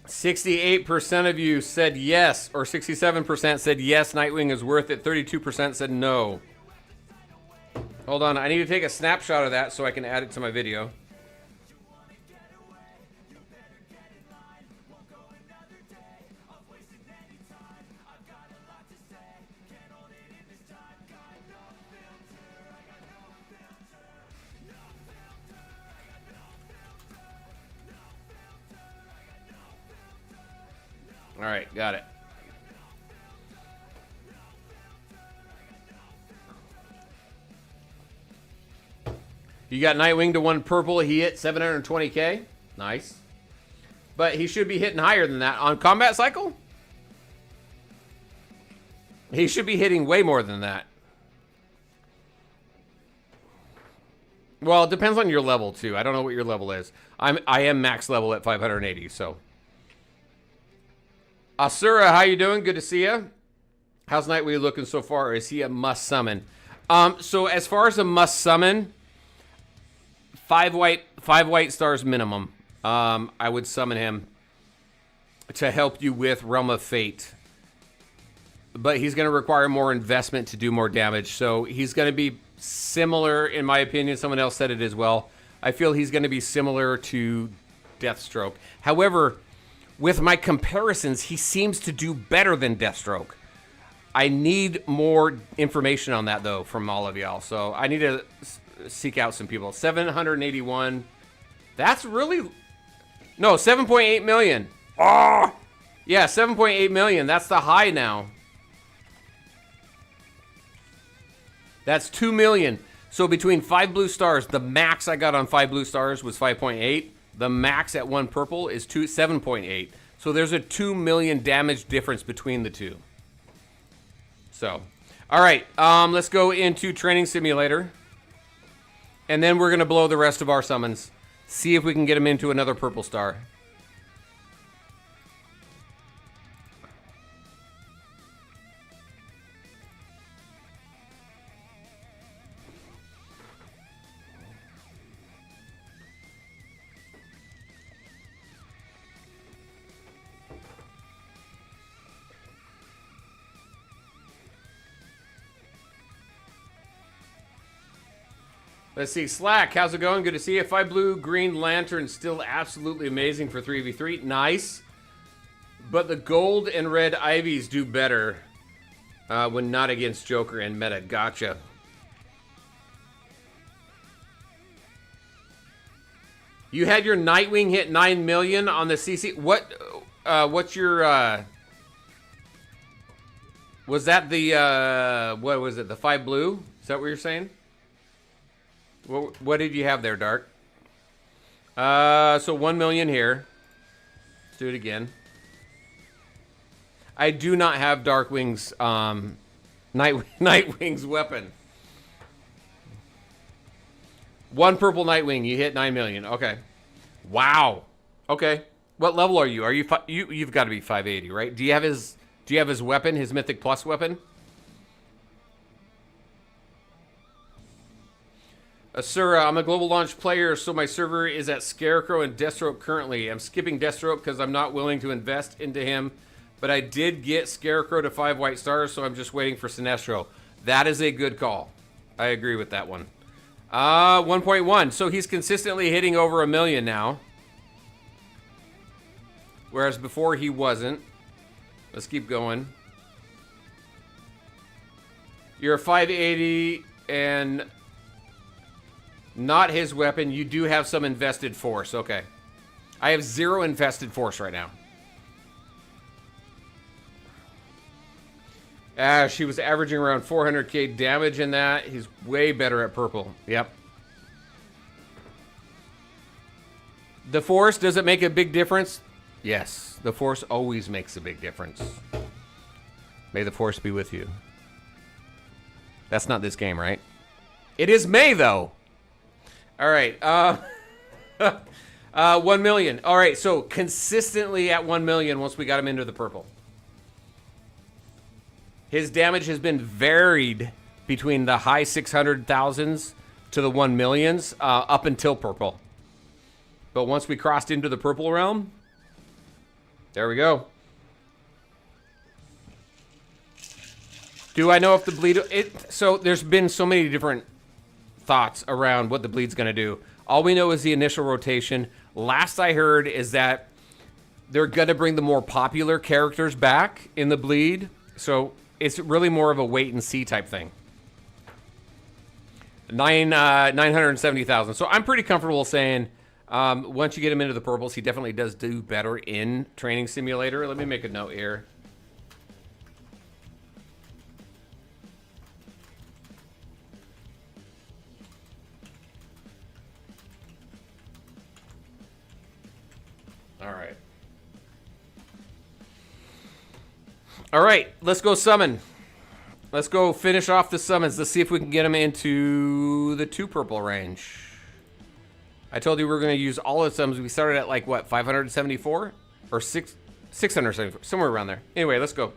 68% of you said yes, or 67% said yes, Nightwing is worth it. 32% said no. Hold on, I need to take a snapshot of that so I can add it to my video. All right, got it. You got Nightwing to 1 purple. He hit 720K. Nice. But he should be hitting higher than that. On Combat Cycle? He should be hitting way more than that. Well, it depends on your level, too. I don't know what your level is. I am max level at 580, so... Asura, how you doing? Good to see you. How's Nightwing looking so far? Is he a must summon? So as far as a must summon, five white stars minimum. I would summon him to help you with Realm of Fate. But he's going to require more investment to do more damage. So he's going to be similar, in my opinion. Someone else said it as well. I feel he's going to be similar to Deathstroke. However, with my comparisons, he seems to do better than Deathstroke. I need more information on that, though, from all of y'all. So I need to seek out some people. 781. That's really... No, 7.8 million. Oh! Yeah, 7.8 million. That's the high now. That's 2 million. So between 5 blue stars, the max I got on 5 blue stars was 5.8. The max at 1 purple is 7.8. So there's a 2 million damage difference between the two. So, all right, let's go into Training Simulator. And then we're going to blow the rest of our summons. See if we can get them into another purple star. Let's see. Slack, how's it going? Good to see you. 5 blue, green lantern, still absolutely amazing for 3v3. Nice. But the gold and red ivies do better when not against Joker and meta. Gotcha. You had your Nightwing hit 9 million on the CC. What's your... was that the... what was it? The 5 blue? Is that what you're saying? What did you have there, Dark? So 1 million here. Let's do it again. I do not have Darkwing's Nightwing's weapon. 1 purple Nightwing. You hit 9 million. Okay. Wow. Okay. What level are you? Are you you've got to be 580, right? Do you have his weapon? His Mythic Plus weapon? Sir, I'm a global launch player, so my server is at Scarecrow and Deathstroke currently. I'm skipping Deathstroke because I'm not willing to invest into him, but I did get Scarecrow to 5 white stars, so I'm just waiting for Sinestro. That is a good call. I agree with that one. 1.1. So he's consistently hitting over 1 million now, whereas before he wasn't. Let's keep going. You're a 580 and... not his weapon. You do have some invested force. Okay. I have 0 invested force right now. She was averaging around 400k damage in that. He's way better at purple. Yep. The force, does it make a big difference? Yes. The force always makes a big difference. May the force be with you. That's not this game, right? It is May, though. All right, 1 million. All right, so consistently at 1 million once we got him into the purple. His damage has been varied between the high 600,000s to the 1 millions up until purple. But once we crossed into the purple realm, there we go. Do I know if the bleed... So there's been so many different... thoughts around what the bleed's going to do. All we know is the initial rotation. Last I heard is that they're going to bring the more popular characters back in the bleed. So it's really more of a wait and see type thing. 970,000. So I'm pretty comfortable saying once you get him into the purples, he definitely does do better in Training Simulator. Let me make a note here. All right, let's go summon. Let's go finish off the summons. Let's see if we can get them into the 2 purple range. I told you we were going to use all the summons. We started at like, what, 574? Or 674, somewhere around there. Anyway, let's go.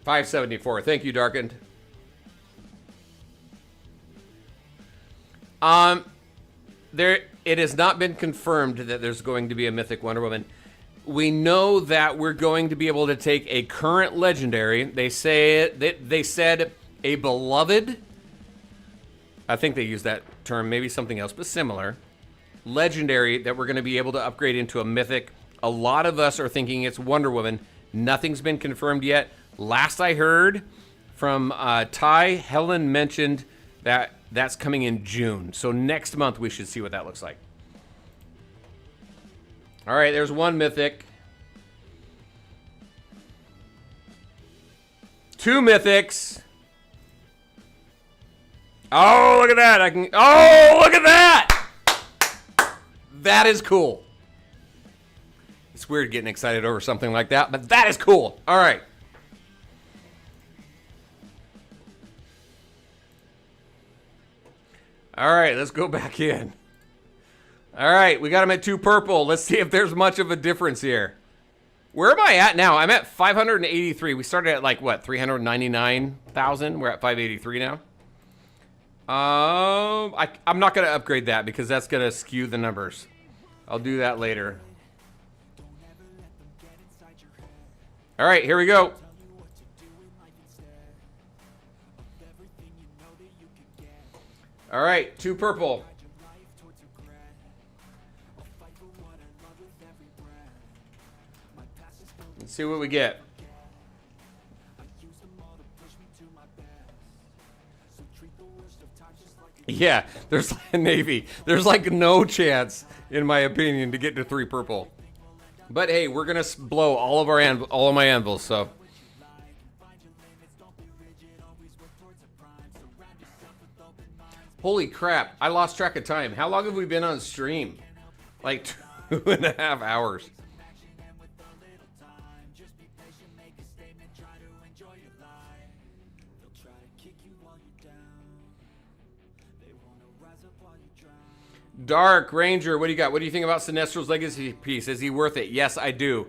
574. Thank you, Darkened. It has not been confirmed that there's going to be a Mythic Wonder Woman. We know that we're going to be able to take a current legendary. They said a beloved. I think they used that term, maybe something else, but similar. Legendary that we're going to be able to upgrade into a mythic. A lot of us are thinking it's Wonder Woman. Nothing's been confirmed yet. Last I heard from Ty, Helen mentioned that that's coming in June. So next month we should see what that looks like. All right, there's one mythic. 2 mythics. Oh, look at that. Oh, look at that. That is cool. It's weird getting excited over something like that, but that is cool. All right. All right, let's go back in. All right, we got him at 2 purple. Let's see if there's much of a difference here. Where am I at now? I'm at 583. We started at like, what, 399,000? We're at 583 now. I'm not going to upgrade that because that's going to skew the numbers. I'll do that later. All right, here we go. All right, 2 purple. Let's see what we get. Yeah, there's Navy. There's like no chance, in my opinion, to get to 3 purple. But hey, we're gonna blow all of my anvils. So. Holy crap! I lost track of time. How long have we been on stream? Like 2.5 hours. Dark Ranger, what do you got? What do you think about Sinestro's legacy piece? Is he worth it? Yes, I do.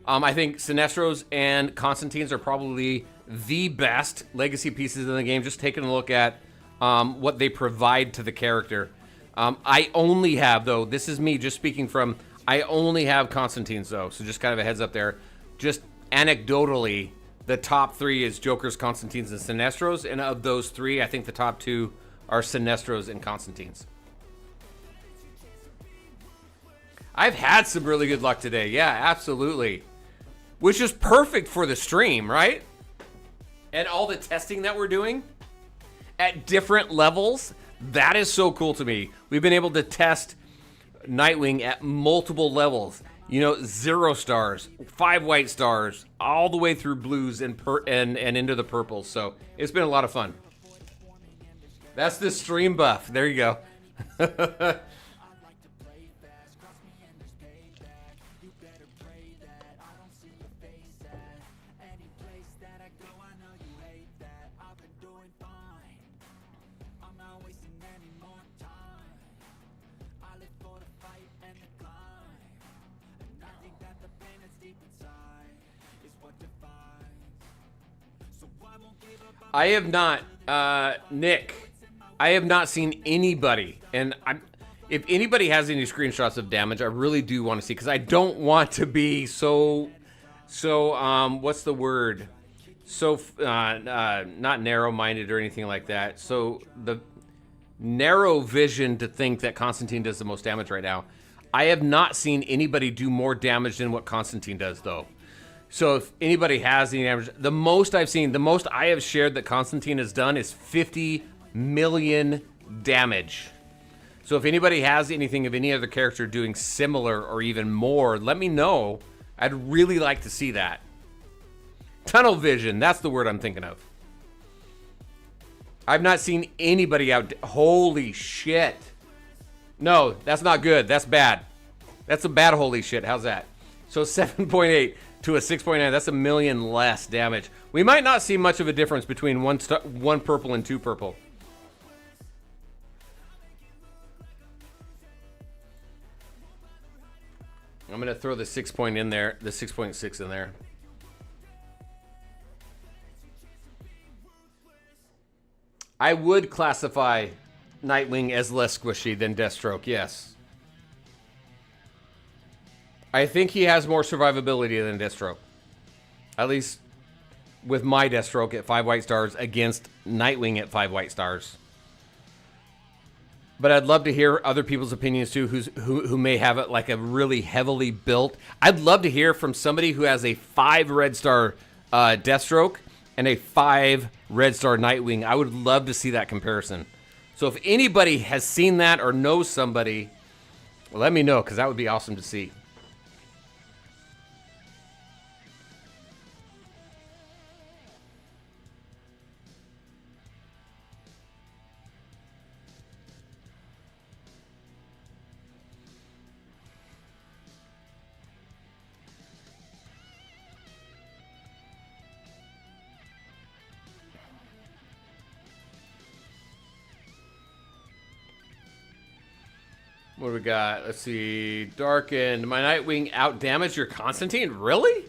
I think Sinestro's and Constantine's are probably the best legacy pieces in the game. Just taking a look at what they provide to the character. I only have, though, this is me just speaking from, I only have Constantine's, though. So just kind of a heads up there. Just anecdotally, the top 3 is Joker's, Constantine's, and Sinestro's. And of those 3, I think the top 2 are Sinestro's and Constantine's. I've had some really good luck today. Yeah, absolutely. Which is perfect for the stream, right? And all the testing that we're doing at different levels. That is so cool to me. We've been able to test Nightwing at multiple levels. You know, 0 stars, 5 white stars, all the way through blues and into the purples. So it's been a lot of fun. That's the stream buff. There you go. I have not, Nick, I have not seen anybody, and if anybody has any screenshots of damage, I really do want to see, because I don't want to be so, what's the word? So, not narrow-minded or anything like that. So, the narrow vision to think that Constantine does the most damage right now. I have not seen anybody do more damage than what Constantine does, though. So if anybody has any damage, the most I've seen, the most I have shared that Constantine has done is 50 million damage. So if anybody has anything of any other character doing similar or even more, let me know. I'd really like to see that. Tunnel vision, that's the word I'm thinking of. I've not seen anybody out. Holy shit. No, that's not good. That's bad. That's a bad holy shit. How's that? So 7.8 to a 6.9. That's a million less damage. We might not see much of a difference between one purple and 2 purple. I'm going to throw the 6 point in there, the 6.6 in there. I would classify Nightwing as less squishy than Deathstroke, yes. I think he has more survivability than Deathstroke. At least with my Deathstroke at 5 white stars against Nightwing at 5 white stars. But I'd love to hear other people's opinions too, who may have it like a really heavily built. I'd love to hear from somebody who has a 5 red star Deathstroke and a 5 red star Nightwing. I would love to see that comparison. So if anybody has seen that or knows somebody, well, let me know, because that would be awesome to see. What do we got? Let's see. Darkened. My Nightwing outdamaged your Constantine? Really?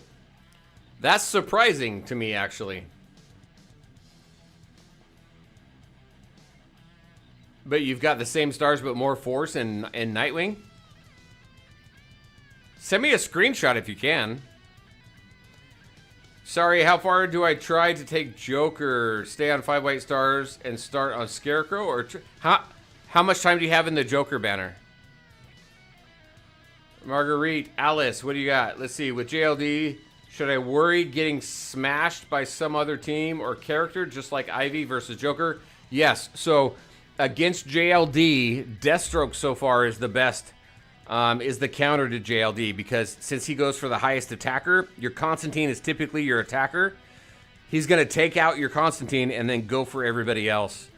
That's surprising to me, actually. But you've got the same stars but more force in Nightwing? Send me a screenshot if you can. Sorry, how far do I try to take Joker? Stay on 5 white stars and start on Scarecrow? Or how much time do you have in the Joker banner? Marguerite, Alice, what do you got? Let's see. With JLD, should I worry getting smashed by some other team or character, just like Ivy versus Joker? Yes. So against JLD, Deathstroke so far is the best, is the counter to JLD, because since he goes for the highest attacker, your Constantine is typically your attacker. He's going to take out your Constantine and then go for everybody else.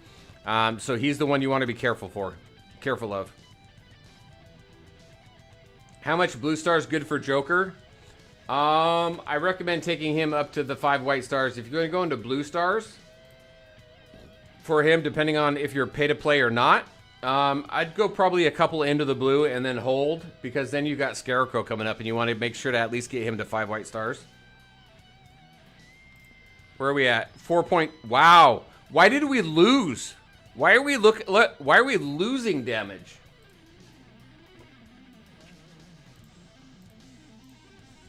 So he's the one you want to be careful of. How much blue star is good for Joker? I recommend taking him up to the 5 white stars. If you're going to go into blue stars for him, depending on if you're pay to play or not, I'd go probably a couple into the blue and then hold, because then you got Scarecrow coming up and you want to make sure to at least get him to 5 white stars. Where are we at? 4 point. Wow. Why did we lose? Why are we losing damage?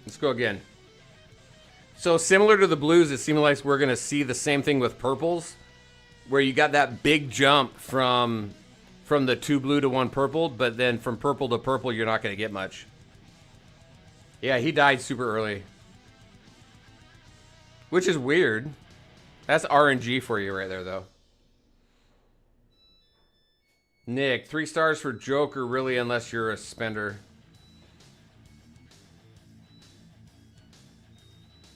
Let's go again. So similar to the blues, it seems like we're going to see the same thing with purples, where you got that big jump from the 2 blue to 1 purple, but then from purple to purple, you're not going to get much. Yeah, he died super early, which is weird. That's RNG for you right there, though. Nick, 3 stars for Joker, really, unless you're a spender.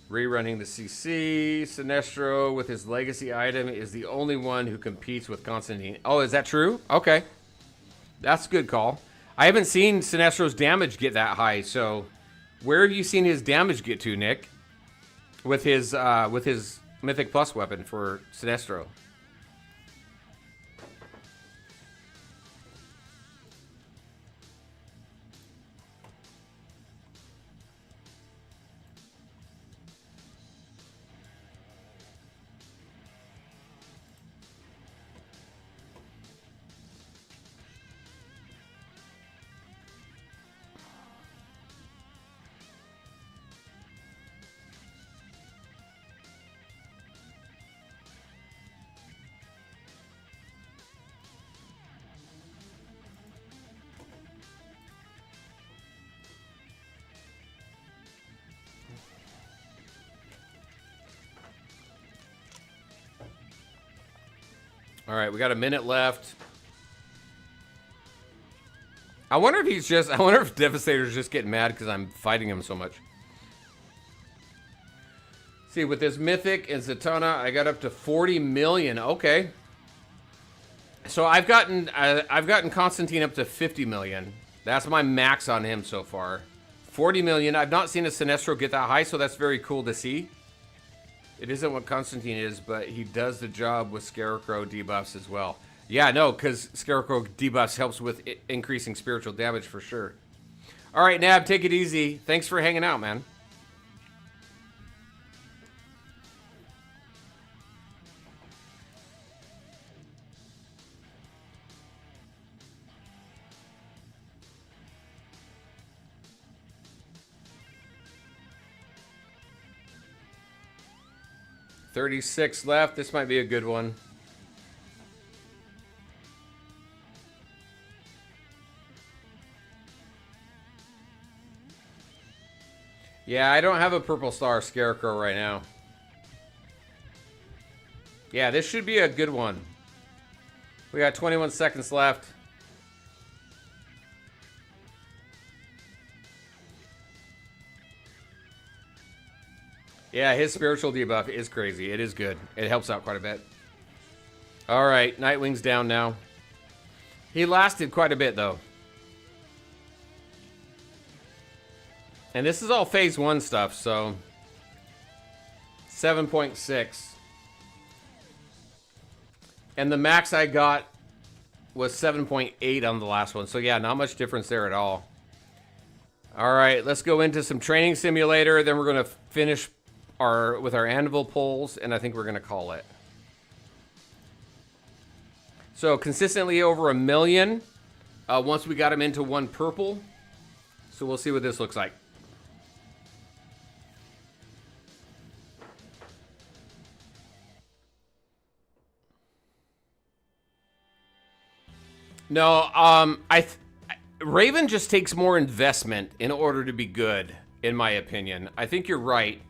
Rerunning the CC. Sinestro, with his legacy item, is the only one who competes with Constantine. Oh, is that true? Okay. That's a good call. I haven't seen Sinestro's damage get that high, so where have you seen his damage get to, Nick? With his Mythic Plus weapon for Sinestro. All right, we got a minute left. I wonder if Devastator's just getting mad because I'm fighting him so much. See, with this Mythic and Zatanna, I got up to 40 million. Okay. So I've gotten Constantine up to 50 million. That's my max on him so far. 40 million. I've not seen a Sinestro get that high, so that's very cool to see. It isn't what Constantine is, but he does the job with Scarecrow debuffs as well. Yeah, no, because Scarecrow debuffs helps with increasing spiritual damage for sure. All right, Nab, take it easy. Thanks for hanging out, man. 36 left. This might be a good one. Yeah, I don't have a purple star scarecrow right now. Yeah, this should be a good one. We got 21 seconds left. Yeah, his spiritual debuff is crazy. It is good. It helps out quite a bit. All right, Nightwing's down now. He lasted quite a bit, though. And this is all phase 1 stuff, so 7.6. And the max I got was 7.8 on the last one. So yeah, not much difference there at all. All right, let's go into some training simulator. Then we're going to finish with our anvil pulls, and I think we're going to call it. So consistently over 1 million once we got him into 1 purple. So we'll see what this looks like. No, Raven just takes more investment in order to be good, in my opinion. I think you're right.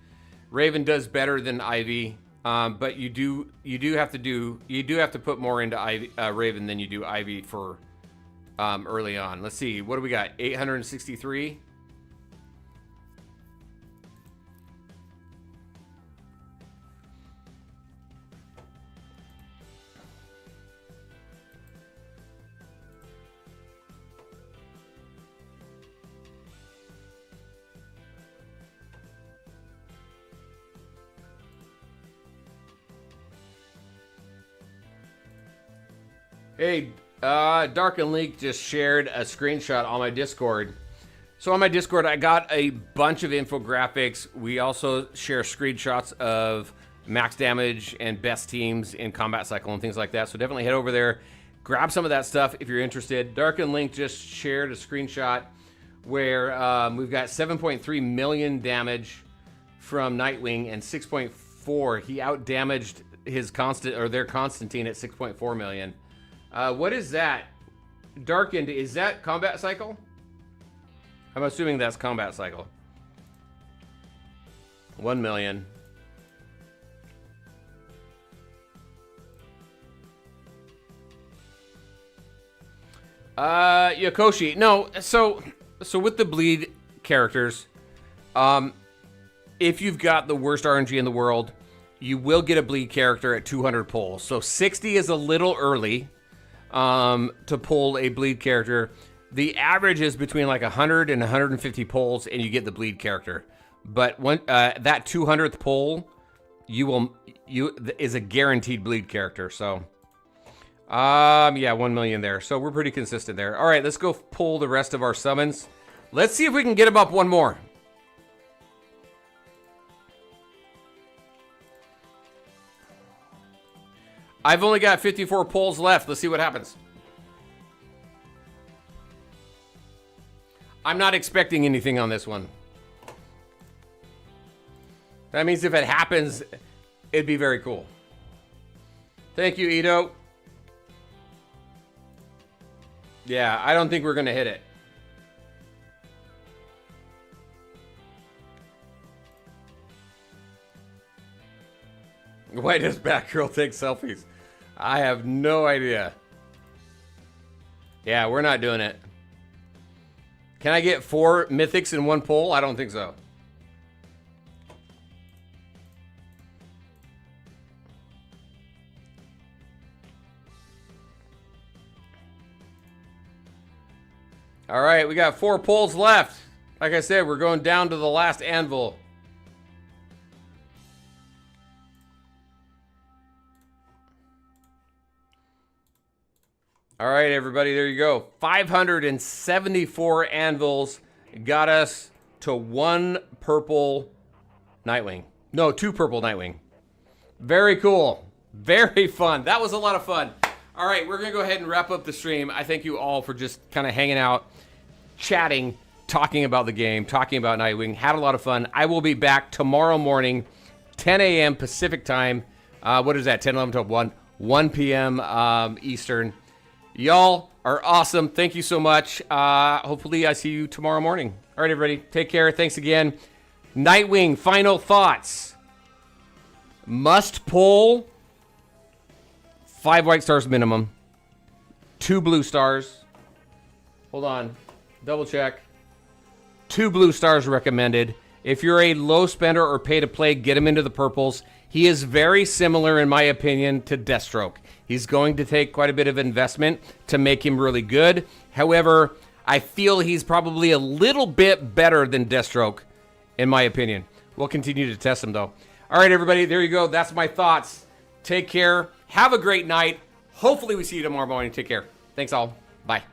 Raven does better than Ivy, but you do have to put more into Raven than you do Ivy for early on. Let's see, what do we got? 863. Hey, Dark and Leak just shared a screenshot on my Discord. So on my Discord, I got a bunch of infographics. We also share screenshots of max damage and best teams in combat cycle and things like that. So definitely head over there, grab some of that stuff if you're interested. Dark and Link just shared a screenshot where we've got 7.3 million damage from Nightwing and 6.4. He out damaged his their Constantine at 6.4 million. What is that? Darkened, is that combat cycle? I'm assuming that's combat cycle. 1 million. Yokoshi. No, so with the bleed characters, if you've got the worst RNG in the world, you will get a bleed character at 200 pulls. So 60 is a little early to pull a bleed character. The average is between like 100 and 150 pulls, and you get the bleed character. But when that 200th pull, is a guaranteed bleed character. So, yeah, 1 million there. So we're pretty consistent there. All right, let's go pull the rest of our summons. Let's see if we can get him up one more. I've only got 54 pulls left. Let's see what happens. I'm not expecting anything on this one. That means if it happens, it'd be very cool. Thank you, Ito. Yeah, I don't think we're going to hit it. Why does Batgirl take selfies? I have no idea. Yeah, we're not doing it. Can I get 4 mythics in 1 pull? I don't think so. All right, we got 4 pulls left. Like I said, we're going down to the last anvil. All right, everybody, there you go. 574 anvils got us to 1 purple Nightwing. No, 2 purple Nightwing. Very cool. Very fun. That was a lot of fun. All right, we're going to go ahead and wrap up the stream. I thank you all for just kind of hanging out, chatting, talking about the game, talking about Nightwing. Had a lot of fun. I will be back tomorrow morning, 10 a.m. Pacific time. What is that? 10, 11, 12, 1 p.m. Eastern. Y'all are awesome. Thank you so much. Hopefully I see you tomorrow morning. All right, everybody. Take care. Thanks again. Nightwing, final thoughts. Must pull 5 white stars minimum. 2 blue stars. Hold on. Double check. 2 blue stars recommended. If you're a low spender or pay to play, get him into the purples. He is very similar, in my opinion, to Deathstroke. He's going to take quite a bit of investment to make him really good. However, I feel he's probably a little bit better than Deathstroke, in my opinion. We'll continue to test him, though. All right, everybody, there you go. That's my thoughts. Take care. Have a great night. Hopefully we see you tomorrow morning. Take care. Thanks all. Bye.